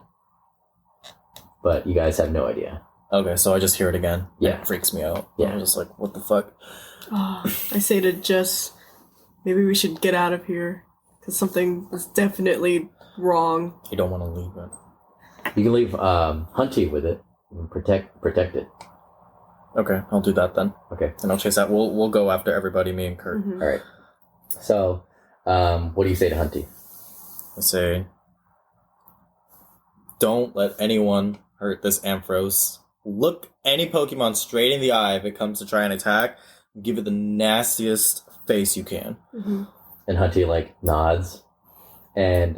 C: But you guys have no idea.
E: Okay, so I just hear it again.
C: Yeah.
E: It freaks me out.
C: Yeah.
E: I'm just like, what the fuck?
D: I say to Jess, maybe we should get out of here because something is definitely wrong.
E: You don't want to leave it.
C: You can leave Hunty with it and protect it.
E: Okay, I'll do that then.
C: Okay.
E: And I'll chase that. We'll go after everybody, me and Kurt.
D: Mhm.
C: All right. So, what do you say to Hunty?
E: I say, don't let anyone hurt this Ampharos. Look any Pokemon straight in the eye if it comes to try and attack. Give it the nastiest face you can.
D: Mm-hmm.
C: And Hunty like nods, and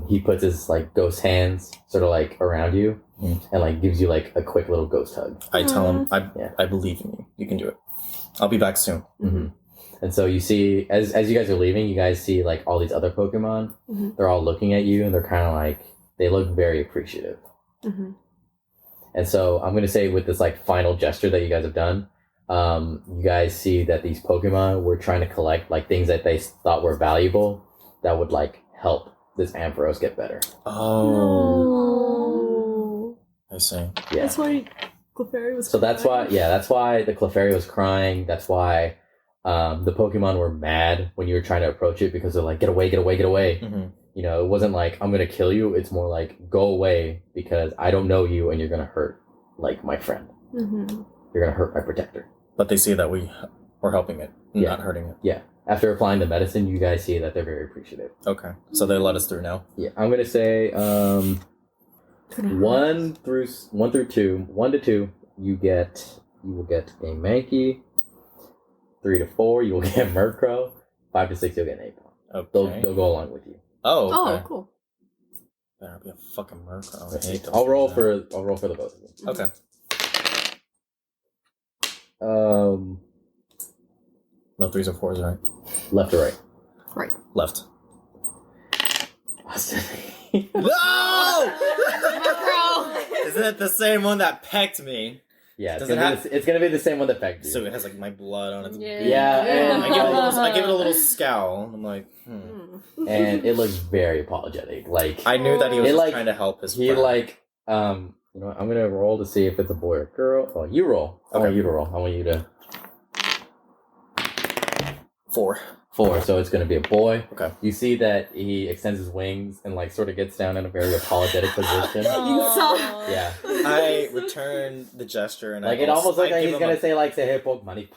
C: he puts his like ghost hands sort of like around you, and like gives you like a quick little ghost hug.
E: I tell him,
C: Yeah.
E: I believe in you. You can do it. I'll be back soon.
C: Mm-hmm. And so you see, as you guys are leaving, you guys see like all these other Pokemon.
D: Mm-hmm.
C: They're all looking at you, and they're kind of like they look very appreciative.
D: Mm-hmm.
C: And so I'm gonna say with this like final gesture that you guys have done, you guys see that these Pokemon were trying to collect like things that they thought were valuable that would like help this Ampharos get better.
E: Oh. I see.
C: Yeah.
D: That's why Clefairy was
C: So that's why the Clefairy was crying. That's why the Pokemon were mad when you were trying to approach it, because they're like, get away, get away, get away.
E: Mm-hmm.
C: It wasn't like, I'm going to kill you. It's more like, go away because I don't know you and you're going to hurt like my friend.
D: Mm-hmm.
C: You're going to hurt my protector.
E: But they see that we're helping it, not hurting it.
C: Yeah. After applying the medicine, you guys see that they're very appreciative.
E: Okay, so they let us through now.
C: Yeah. I'm going to say 1 through 2. 1 to 2, you will get a Mankey. 3 to 4, you will get Murkrow. 5 to 6, you'll get an Apeon.
E: Okay.
C: They'll go along with you.
E: Oh,
D: Oh,
E: okay.
D: cool.
E: Better be a fucking Murkrow. I hate those
C: I'll roll
E: things
C: for the both of them.
E: now. Okay. No 3s or 4s, right?
C: Left or right?
D: Right.
E: Left.
C: Austin.
E: No! Isn't it the same one that pecked me?
C: Yeah,
E: Does it have-
C: it's gonna be the same one that pegged you.
E: So it has like my blood on its
F: Yeah.
E: beak.
C: Yeah, and
E: I give it a little scowl. I'm like,
C: and it looks very apologetic. Like
E: I knew that he was
C: It,
E: just
C: like,
E: trying to help his
C: he
E: friend.
C: I'm gonna roll to see if it's a boy or girl. Oh, you roll. I want
E: Okay.
C: you to roll. I want you to.
E: 4.
C: 4, so it's gonna be a boy.
E: Okay.
C: You see that he extends his wings and like sort of gets down in a very apologetic position. Yeah.
E: I return the gesture and
C: Like
E: I
C: it almost looks
E: I
C: like
E: give
C: he's
E: him
C: gonna say like say hey Pokemon.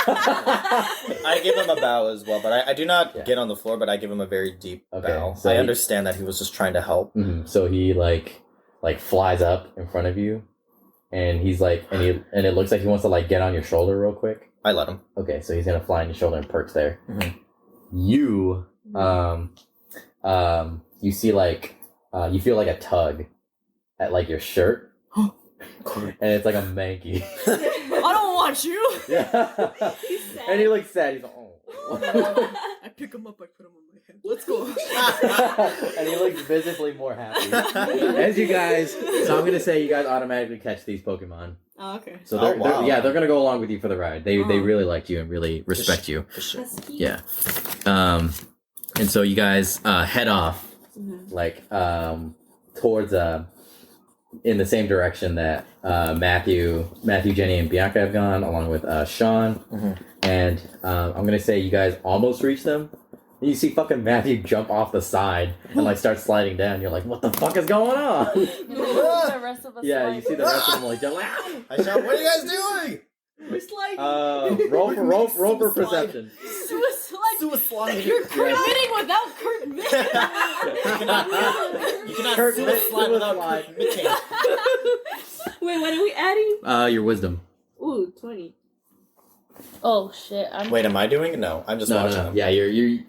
E: I give him a bow as well, but I do not
C: Yeah.
E: get on the floor, but I give him a very deep
C: Okay,
E: bow.
C: so
E: I
C: he-
E: understand that he was just trying to help.
C: So he like flies up in front of you, and he's like, and it looks like he wants to like get on your shoulder real quick.
E: I let him.
C: Okay, so he's gonna fly on your shoulder and perks there.
E: Mhm.
C: You you see like you feel like a tug at like your shirt, and it's like a Mankey.
G: I don't want you.
C: Yeah, and he looks sad. He's like, oh.
G: I pick him up, I put him on my head. Let's go.
C: And he looks visibly more happy. As you guys, so I'm gonna say you guys automatically catch these Pokemon.
G: Oh, okay.
C: So
E: Oh, wow.
C: they're gonna go along with you for the ride. They really like you and really respect you.
E: For sure.
F: That's cute.
C: Yeah. And so you guys head off like towards in the same direction that Matthew, Jenny, and Bianca have gone, along with Sean.
E: Mhm.
C: And I'm gonna say you guys almost reach them. And you see fucking Matthew jump off the side and like start sliding down. You're like, what the fuck is going on?
H: The rest of us.
C: Yeah,
H: like,
C: you see the rest of them like jump like, "Ah!"
E: I shout, what are you guys doing?
G: We're sliding.
C: roll for perception.
E: Suicide.
G: You're committing without committing.
E: You cannot
C: Kurt,
E: suicide without
C: suicide.
E: committing.
F: Wait, what are we adding?
C: Your wisdom.
F: Ooh, 20.
H: Oh shit!
E: Wait, am I doing it? No, I'm just
C: No,
E: watching
C: no.
E: them.
C: Yeah, you.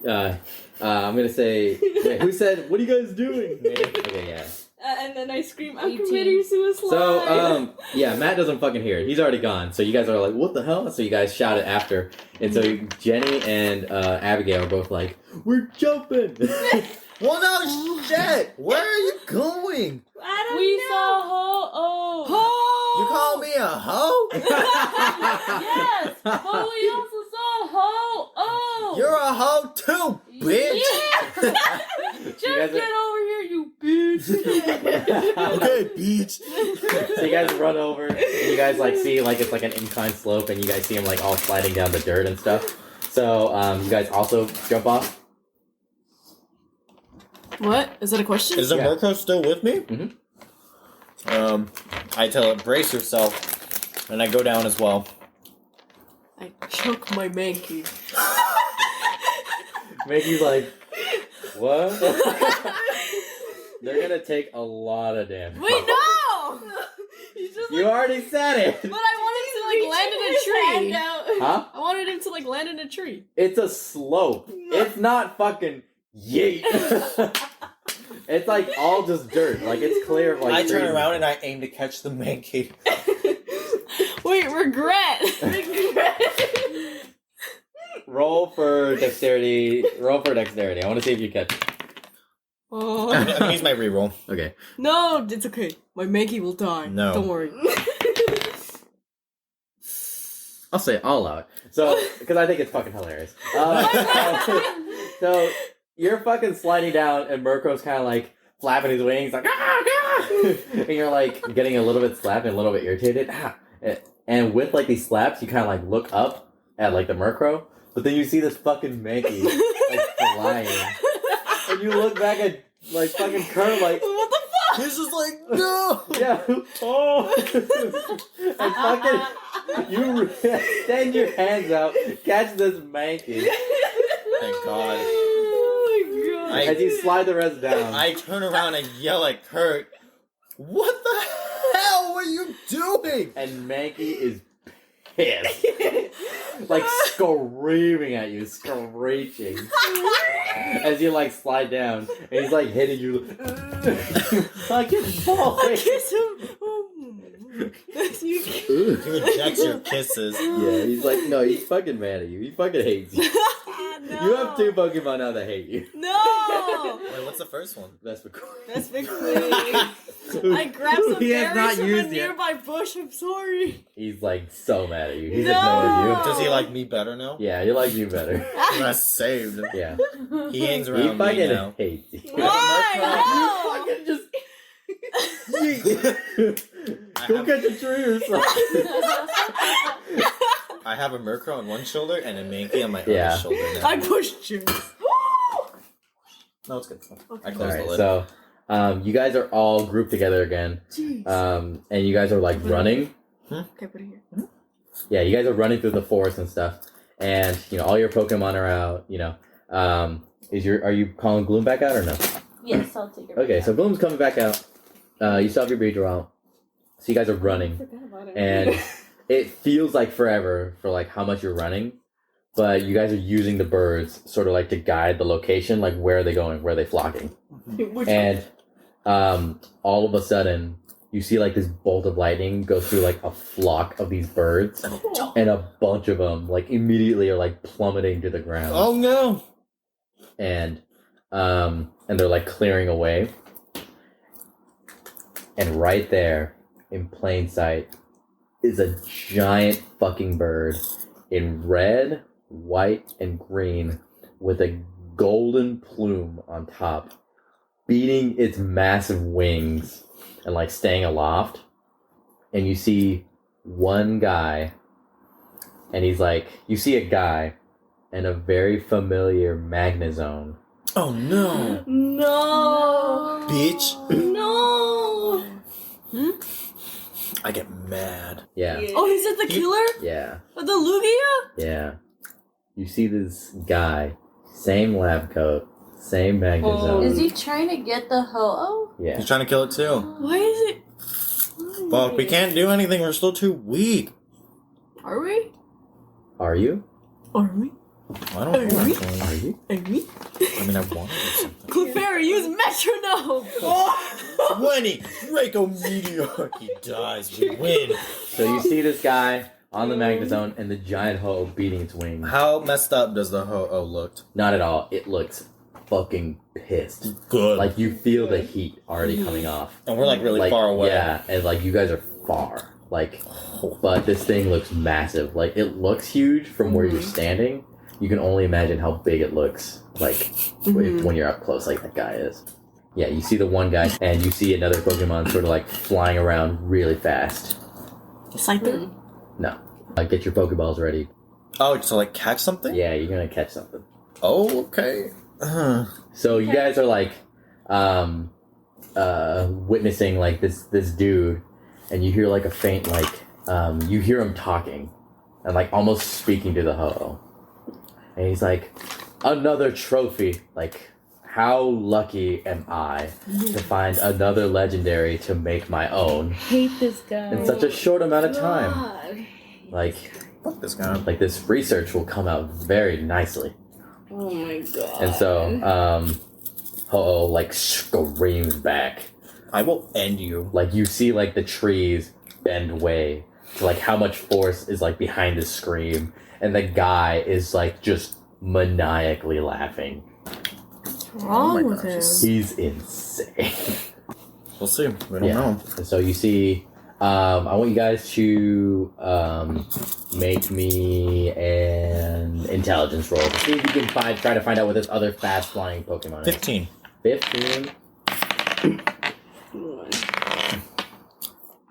C: I'm gonna say. Wait, who said? What are you guys doing? Okay, yeah.
F: And then I scream, I'm
H: 18.
F: committing suicide.
C: So, yeah, Matt doesn't fucking hear it. He's already gone. So you guys are like, what the hell? So you guys shout it after. And so Jenny and Abigail are both like, we're jumping.
E: Well, no shit. Where are you going?
F: I don't
H: We
F: know.
H: saw Ho.
E: You call me a hoe?
H: Yes, but we also saw Ho. Oh,
E: You're a hoe too, bitch.
H: Yeah. Just
C: You guys
H: get over here, you bitch.
E: Okay, bitch.
C: So you guys run over. And you guys like see like it's like an incline slope, and you guys see him like all sliding down the dirt and stuff. So you guys also jump off.
G: What? Is that a question?
E: Is the
C: Yeah.
E: Murkrow still with me?
C: Mhm.
E: I tell it, brace yourself, and I go down as well.
G: I choke my Mankey.
C: Make you like, what? They're gonna take a lot of damage.
G: Wait, no! He's just
C: You already said it.
G: But I wanted to like land in a tree.
C: Huh?
G: I wanted him to like land in a tree.
C: It's a slope. It's not fucking yeet. It's like all just dirt. Like it's clear of like.
E: I turn
C: trees.
E: around and I aim to catch the Mankey.
G: Wait, regret.
C: Roll for dexterity. Roll for dexterity. I want to see if you catch it.
G: Oh.
E: I'm gonna use my reroll.
C: Okay.
G: No, it's okay. My Mankey will die.
E: No.
G: Don't worry.
C: I'll say it. I'll allow it. So, because I think it's fucking hilarious. So you're fucking sliding down, and Murkrow's kind of like flapping his wings, like and you're like getting a little bit slapped and a little bit irritated. And with like these slaps, you kind of like look up at like the Murkrow, but then you see this fucking Mankey like flying, and you look back at like fucking Kurt, like
G: What the fuck?
E: He's just like, no!
C: yeah, oh, and fucking you extend your hands out, catch this Mankey.
E: Thank God.
G: Oh my god.
C: As you slide the rest down.
E: I turn around and yell at Kurt, what the hell were you doing?
C: And Mankey is pissed. Like screaming at you, screeching. As you like slide down. And he's like hitting you. Like his ball.
G: I kiss him.
E: He rejects your kisses.
C: Yeah, he's like, no, he's fucking mad at you. He fucking hates you.
G: No.
C: You have 2 Pokemon now that hate you.
G: No.
E: Wait, what's the first one?
C: That's for cool.
G: That's I grabbed some
C: He has not
G: berries from a
C: used yet.
G: nearby bush. I'm sorry.
C: He's like so mad at you. He's
G: No.
C: ignoring
E: Does he like me better now?
C: you. Yeah, you like you better.
E: That's saved.
C: Yeah.
E: He hangs
C: He
E: around me
C: fucking
E: now.
C: hates you.
G: Why?
C: You fucking just. Go catch a tree or something.
E: I have a Murkrow on one shoulder and a Mankey on my
C: Yeah.
E: other shoulder now.
D: I pushed you.
E: No, it's good. I closed
C: Alright,
E: the lid.
C: so you guys are all grouped together again.
D: Jeez.
C: And you guys are like running.
D: Okay, put it here.
C: Yeah, you guys are running through the forest and stuff. And all your Pokemon are out, are you calling Gloom back out or no?
H: Yes, I'll take it.
C: Okay, so Gloom's coming back out. You still have your Beedrill out. So you guys are running. And it feels like forever for like how much you're running. But you guys are using the birds sort of like to guide the location, like where are they going, where are they flocking. And all of a sudden, you see like this bolt of lightning go through like a flock of these birds. And a bunch of them like immediately are like plummeting to the ground.
E: Oh no!
C: And they're like clearing away. And right there, in plain sight, is a giant fucking bird in red, white, and green with a golden plume on top, beating its massive wings and like staying aloft. And you see one guy, and he's like, you see a guy in a very familiar Magnezone.
E: Oh no!
F: No.
E: Bitch!
F: No.
E: I get mad.
C: Yeah.
D: Oh, is it the killer?
C: Yeah.
D: The Lugia?
C: Yeah. You see this guy, same lab coat, same Magnezone.
H: Is he trying to get the Ho-Oh?
C: Yeah.
E: He's trying to kill it too.
D: Why is it?
E: But we can't do anything, we're still too weak.
D: Are we?
C: Are you?
D: Are we?
E: I don't know,
D: Are we?
E: actually.
C: Are you?
D: Are we?
E: I mean, I want to do something.
D: Clefairy, use metronome!
E: 20! Draco Meteor! He dies, we win.
C: So you see this guy on the Magnezone and the giant Ho beating its wings.
E: How messed up does the Ho-Oh look?
C: Not at all. It looks fucking pissed.
E: Good.
C: Like you feel the heat already coming off.
E: and we're like really
C: Like,
E: far away.
C: Yeah, and like you guys are far. Like, but this thing looks massive. Like it looks huge from where you're standing. You can only imagine how big it looks. Like when you're up close, like that guy is. Yeah, you see the one guy, and you see another Pokemon sort of like flying around really fast.
D: Scyther?
C: No, get your Pokeballs ready.
E: Oh, to like catch something?
C: Yeah, you're gonna catch something.
E: Oh, okay.
C: So you guys are like, witnessing like this dude, and you hear like a faint like, you hear him talking, and like almost speaking to the Ho-Oh, and he's like, another trophy. Like, how lucky am I to find another legendary to make my own
F: Hate this guy.
C: in such a short amount of time?
F: God.
C: Like,
E: Fuck this guy.
C: like this research will come out very nicely.
F: Oh my god.
C: And so, Ho-Oh like screams back.
E: I will end you.
C: Like you see like the trees bend way to like how much force is like behind the scream, and the guy is like just maniacally laughing.
D: What's wrong with him?
C: He's insane.
E: We'll see. We don't know.
C: And so you see, I want you guys to make me an intelligence roll. See if you can try to find out what this other fast flying Pokemon is.
E: 15.
C: 15.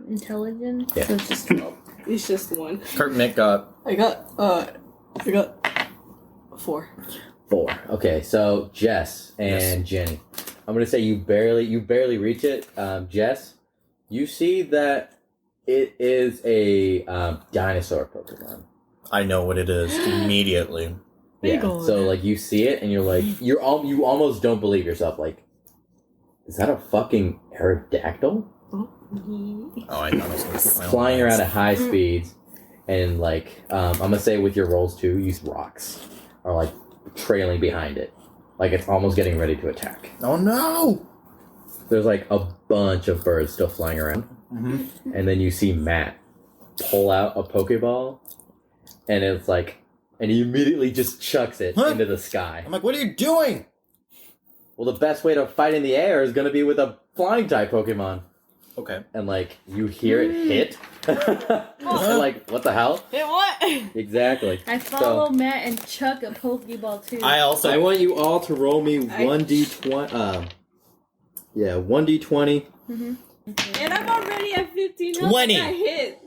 F: Intelligence?
C: Yeah.
F: So it's just 12. It's just one.
E: Kirk Nick got
D: I got 4.
C: 4. Okay, so Jess and Jenny. I'm gonna say you barely reach it. Jess, you see that it is a dinosaur Pokemon.
E: I know what it is immediately.
C: Yeah.
D: Big ol'
C: So like you see it and you're like you almost don't believe yourself. Like, is that a fucking Aerodactyl?
E: Oh, I thought it was gonna
C: Flying around at high speeds, and like I'm gonna say with your rolls too, use rocks are like trailing behind it, like it's almost getting ready to attack.
E: Oh no!
C: There's like a bunch of birds still flying around, and then you see Matt pull out a Pokeball, and it's like, and he immediately just chucks it into the sky.
E: I'm like, what are you doing?
C: Well, the best way to fight in the air is gonna be with a flying type Pokemon.
E: Okay.
C: And like you hear it hit, and like what the hell?
D: Hey, what?
C: Exactly.
F: I follow Matt and chuck a Pokeball too.
E: I also
C: I want you all to roll me 1d20. 1d20.
F: And I'm already at 15 health.
E: 20.
F: I hit.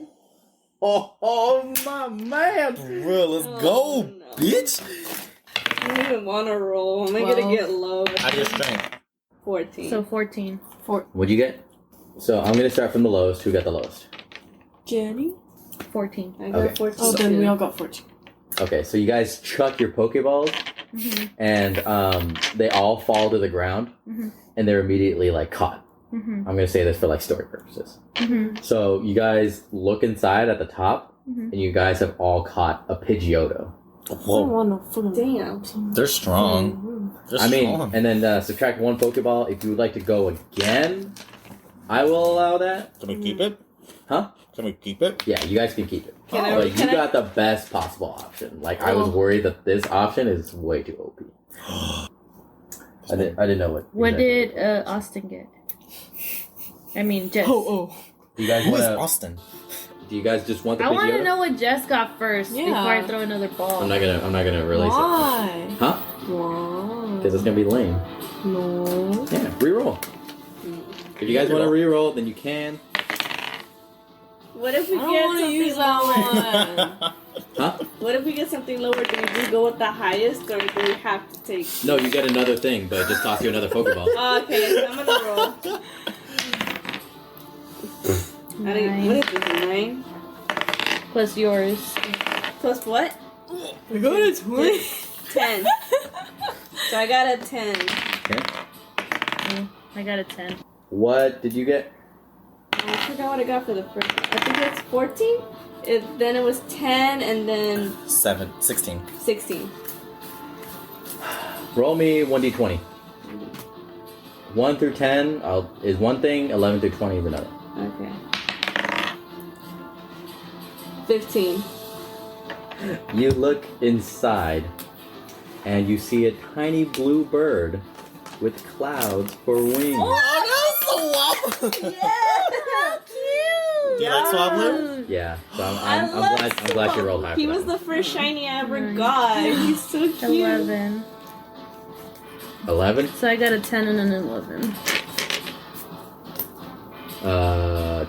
C: Oh, my man.
E: Bro, let's go,
F: no.
E: bitch.
F: I don't even want to roll. Am I gonna get low?
E: Add your strength.
F: 14.
G: So 14.
C: What'd you get? So I'm gonna start from the lowest. Who got the lowest?
D: Jenny?
G: 14.
F: I got
C: Okay.
F: 14.
D: Oh, then we all got 14.
C: Okay, so you guys chuck your Pokeballs, and they all fall to the ground, and they're immediately like caught. I'm gonna say this for like story purposes. So you guys look inside at the top, and you guys have all caught a Pidgeotto.
E: Whoa,
F: Damn.
E: they're strong. They're
C: I mean,
E: strong.
C: and then subtract one Pokeball if you would like to go again. I will allow that.
E: Can we keep it?
C: Huh?
E: Can we keep it?
C: Yeah, you guys can keep it.
F: Can I-
C: But you
F: can I-
C: got the best possible option. Like I was worried that this option is way too OP. I didn't know what.
G: What
C: exactly
G: did Austin get? I mean, Jess.
D: Oh.
C: Do you guys
E: Who
C: want
E: is
C: to?
E: Austin?
C: Do you guys just want the
G: I want to
C: Pidgeotto?
G: know what Jess got first
D: Yeah.
G: before I throw another ball.
C: I'm not gonna release
D: Why?
C: it. Huh?
D: Why?
C: Because it's gonna be lame.
D: No.
C: Yeah, reroll. If you guys want to reroll, then you can.
F: What if we
D: I don't
F: get
D: want to
F: something
D: use
F: lower?
D: that one.
C: Huh?
F: What if we get something lower? Do we just go with the highest, or do we have to take?
C: No, you get another thing, but it just costs you another Pokeball.
F: Okay, so I'm gonna roll. I think, what is this, 9?
G: Plus yours.
F: Plus what?
D: We're going to 20.
F: 10. So I got a 10.
C: Okay.
G: I got a 10.
C: What did you get?
F: I forgot what I got for the first one. I think it's 14? Then it was 10 and then
E: 16.
F: 16.
C: Roll me 1d20. 1 through 10 is one thing, 11 through 20 is another.
F: Okay. 15.
C: You look inside, and you see a tiny blue bird with clouds for wings.
E: Oh, that's so waffle.
F: Yeah! Cute!
E: Do you like Swablu?
C: Yeah, so I'm glad you rolled high.
F: He
C: for
F: was
C: that
F: the first shiny I ever
G: Nice.
F: got. He's so cute.
G: 11.
C: 11.
G: So I got a 10 and an 11.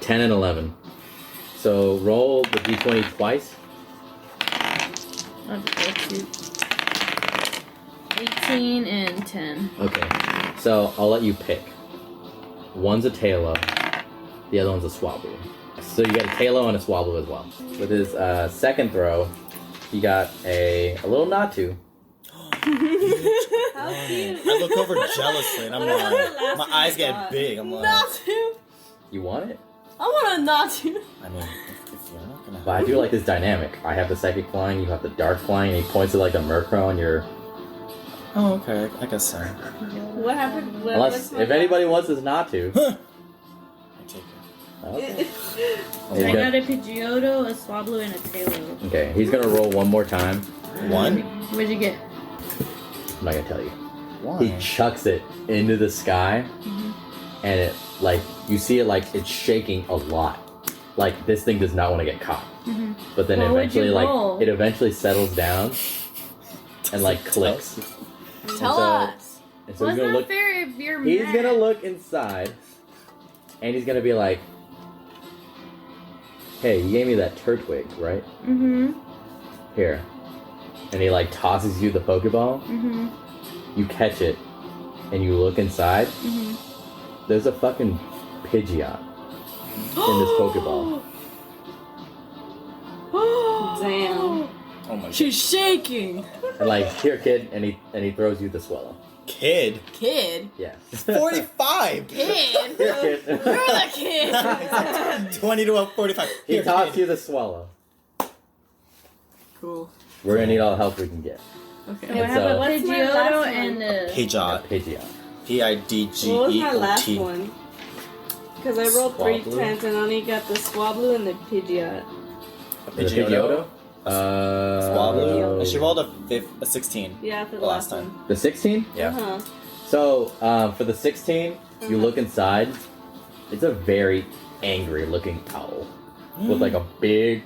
C: 10 and 11. So roll the d20 twice.
G: I'll just go to 18 and 10.
C: Okay, so I'll let you pick. One's a Tailo, the other one's a Swablu. So you got a Tailo and a Swablu as well. With his second throw, he got a little Natu.
F: How cute.
E: I look over jealously and I'm like, my eyes get big. I'm like,
D: Not to.
C: You want it?
D: I want to not to.
E: I mean, if you're not gonna.
C: But I do like this dynamic. I have the psychic flying, you have the dark flying, and he points it like a Murkrow, and you're...
E: Oh, okay. I guess so.
F: What happened?
C: Unless, if anybody wants this Natu...
E: I take it.
C: Okay.
G: So I got a Pidgeotto, a Swablu, and a Tailo.
C: Okay, he's gonna roll one more time.
E: One?
G: What'd you get?
C: I'm not gonna tell you.
E: Why?
C: He chucks it into the sky, and it, like, you see it like it's shaking a lot. Like, this thing does not want to get caught. But then
G: What would you
C: eventually,
G: roll?
C: like, it eventually settles down and, like, clicks.
D: Tell us.
C: And so
G: Well,
C: he's
G: it's
C: gonna
G: not
C: look.
G: fair if you're
C: He's
G: mad.
C: gonna look inside, and he's gonna be like, "Hey, you gave me that Turtwig, right?
G: Mm-hmm.
C: Here." And he like tosses you the Pokeball.
G: Mm-hmm.
C: You catch it, and you look inside.
G: Mm-hmm.
C: There's a fucking Pidgeot in this Pokeball.
F: Damn.
E: Oh my god.
D: She's shaking.
C: And like, here, kid, and he throws you the Swallow.
E: Kid.
D: Kid.
C: Yeah.
E: 45.
D: Kid.
C: Here, kid.
D: You're the kid.
E: 20 to 45.
C: He
E: Here,
C: tosses
E: kid.
C: you the Swallow.
D: Cool.
C: We're gonna need all the help we can get.
D: Okay.
G: So I
C: It's,
G: have a
F: what's my
G: Pidgeotto
F: last
G: and a...
E: Pidgeot.
C: Pidgeot.
F: What was my last
E: Pidgeot.
F: one? Because I rolled 3
E: Swablu.
F: 10s and I only got the Swablu and the Pidgeot.
E: A
C: The
E: Pidgeotto.
C: Pidgeotto?
E: Swablu. And she rolled a 16.
F: Yeah, for the
E: Last
F: last
E: time.
F: one.
C: The 16?
E: Yeah.
F: Uh-huh.
C: So, for the 16, you look inside. It's a very angry looking owl with like a big,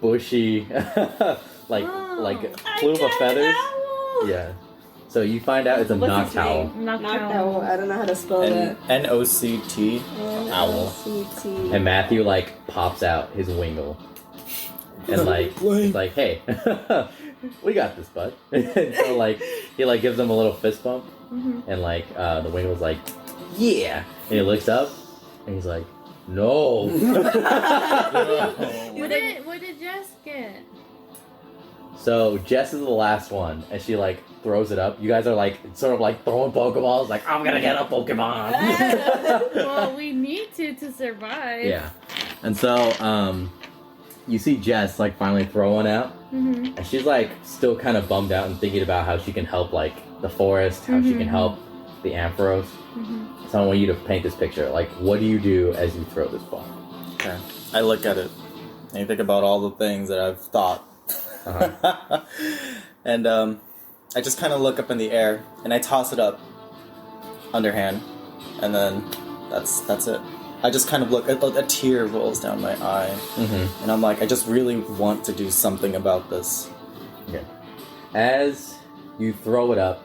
C: bushy, like plume of feathers. Yeah. So you find out it's a
F: What's his
C: Noctowl.
F: name? Noctowl. I don't know how to spell that.
E: N-O-C-T. Owl.
F: N-O-C-T.
C: And Matthew like pops out his wingle. and like he's like, hey, we got this, bud. And so like he like gives him a little fist bump, and like the wing was like, yeah, and he looks up, and he's like, no.
F: What did Jess get?
C: So Jess is the last one, and she like throws it up. You guys are like sort of like throwing Pokeballs, like I'm gonna get a Pokemon.
F: Well, we need to survive.
C: Yeah, and so you see Jess like finally throw one out, and she's like still kind of bummed out and thinking about how she can help like the forest, how she can help the Ampharos. So I want you to paint this picture. Like, what do you do as you throw this ball?
E: Okay. I look at it and I think about all the things that I've thought. And I just kind of look up in the air and I toss it up underhand, and then that's it. I just kind of look, a tear rolls down my eye, and I'm like, I just really want to do something about this.
C: Okay. As you throw it up,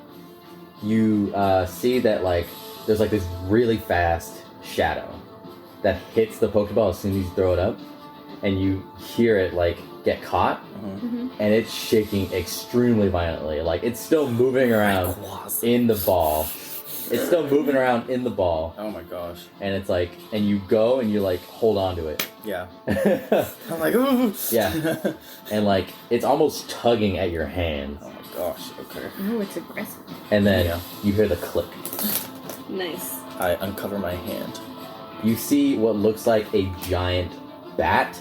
C: you see that like there's like this really fast shadow that hits the Pokeball as soon as you throw it up, and you hear it like get caught, and it's shaking extremely violently. Like it's still moving around in the ball. It's still moving around in the ball.
E: Oh my gosh.
C: And it's like, and you go and you like hold on to it.
E: Yeah. I'm like, ooh.
C: Yeah. And like, it's almost tugging at your hands.
E: Oh my gosh, okay.
F: Oh, it's aggressive.
C: And then you hear the click.
F: Nice.
E: I uncover my hand.
C: You see what looks like a giant bat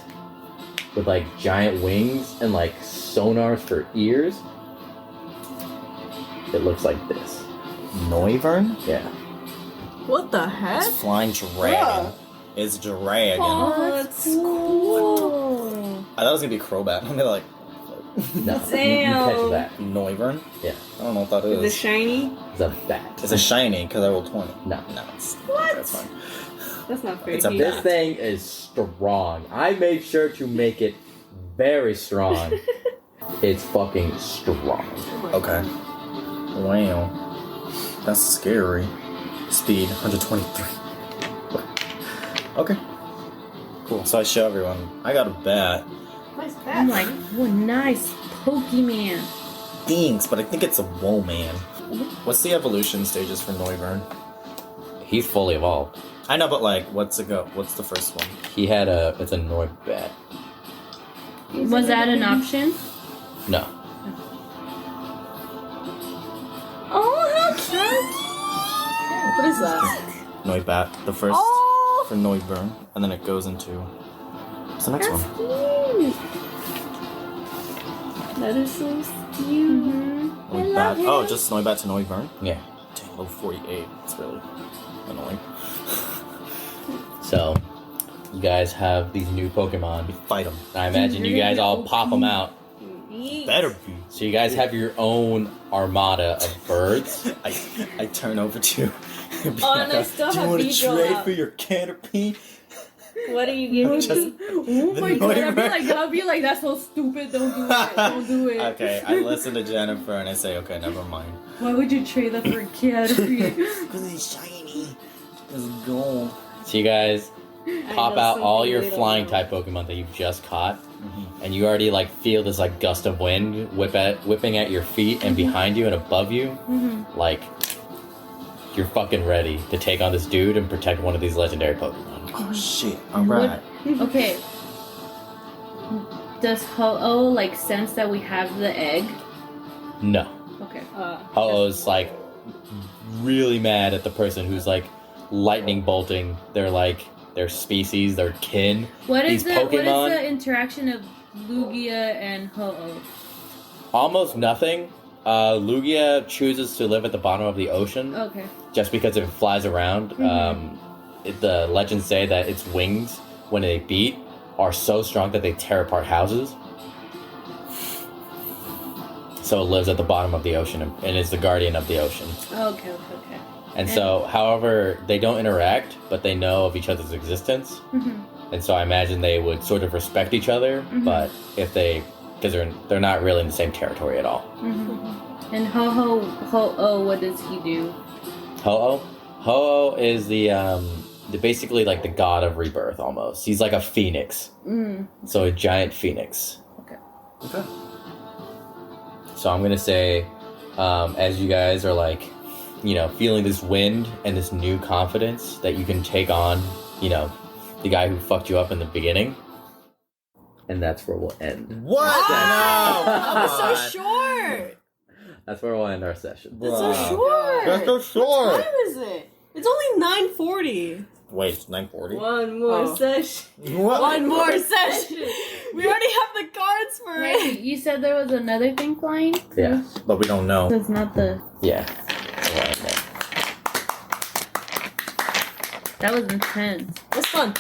C: with like giant wings and like sonars for ears. It looks like this.
E: Noivern?
C: Yeah.
D: What the heck?
E: It's flying dragon. It's dragon.
F: Oh, that's cool.
E: I thought it was gonna be Crobat. I'm gonna like
C: No. You
F: Damn.
C: catch that.
E: Noivern?
C: Yeah.
E: I don't know what that is.
F: Is it shiny?
C: It's a bat.
E: It's a shiny because I rolled 20.
C: No.
E: No, it's
F: What?
E: That's fine.
F: That's not fair.
E: It's a
C: This
E: bat.
C: thing is strong. I made sure to make it very strong. It's fucking strong.
E: Okay. Wow. That's scary. Speed 123. Okay. Cool. So I show everyone. I got a bat.
F: Nice bat. I'm like, what nice Pokemon.
E: Thanks, but I think it's a Woman. What's the evolution stages for Noivern?
C: He's fully evolved.
E: I know, but like, what's the first one?
C: He had it's a Noibat.
F: Was that an option?
C: No.
F: Oh, how cute!
D: What is that?
E: Noibat, the first for Noivern, and then it goes into what's the next
F: That's
E: one?
F: cute. That is so cute. I love
E: Noibat.
F: it.
E: Oh, just Noibat to Noivern?
C: Yeah.
E: Dang, level 48. It's really annoying.
C: So, you guys have these new Pokemon.
E: Fight them.
C: I imagine you guys all pop them out.
E: Better be.
C: So you guys have your own armada of birds.
E: I turn over to
F: Oh, and I still
E: do you
F: have
E: want to
F: Beedrill
E: trade
F: out.
E: for your Caterpie?
F: What are you giving
E: Just-
F: me?
D: Oh my god,
E: Noiver.
D: I'd be like, that's so stupid, don't do it, don't do it.
E: Okay, I listen to Jennifer and I say, okay, never mind.
F: Why would you trade that for a Caterpie?
E: Because it's shiny. It's gold.
C: So you guys pop
F: know
C: out all
F: something
C: your
F: they don't
C: flying
F: know.
C: type Pokemon that you've just caught, and you already like feel this like gust of wind whipping at your feet and behind you and above you, like you're fucking ready to take on this dude and protect one of these legendary Pokemon.
E: Oh shit, alright.
F: Okay. Does Ho-Oh like sense that we have the egg?
C: No.
F: Okay.
C: Ho-Oh's like really mad at the person who's like lightning bolting their species, their kin.
F: What is
C: These
F: the what
C: Pokemon-
F: is the interaction of Lugia and Ho-Oh?
C: Almost nothing. Lugia chooses to live at the bottom of the ocean
F: Okay.
C: just because if it flies around. The legends say that its wings, when they beat, are so strong that they tear apart houses. So it lives at the bottom of the ocean and is the guardian of the ocean.
F: Okay.
C: And so, however, they don't interact, but they know of each other's existence. And so I imagine they would sort of respect each other, but if because they're not really in the same territory at all.
F: And Ho-Oh, what does he do?
C: Ho-Oh is the basically like the god of rebirth almost. He's like a phoenix. So a giant phoenix.
E: Okay.
C: So I'm gonna say, as you guys are like, feeling this wind and this new confidence that you can take on, the guy who fucked you up in the beginning, and that's where we'll end.
E: What? No!
G: That was
E: come
G: so
E: on.
G: short.
C: That's where we'll end our session.
G: That's so
E: Wow.
G: short.
E: That's so short.
G: What time is it? It's only 9:40.
E: Wait, it's 9:40?
F: One more
G: Oh.
F: session.
E: What?
G: One more session. We already have the cards for it.
F: Wait, you said there was another thing flying?
C: Yeah.
E: But we don't know.
F: That's not the.
C: Yeah. We'll end there.
F: That was intense.
G: It was fun.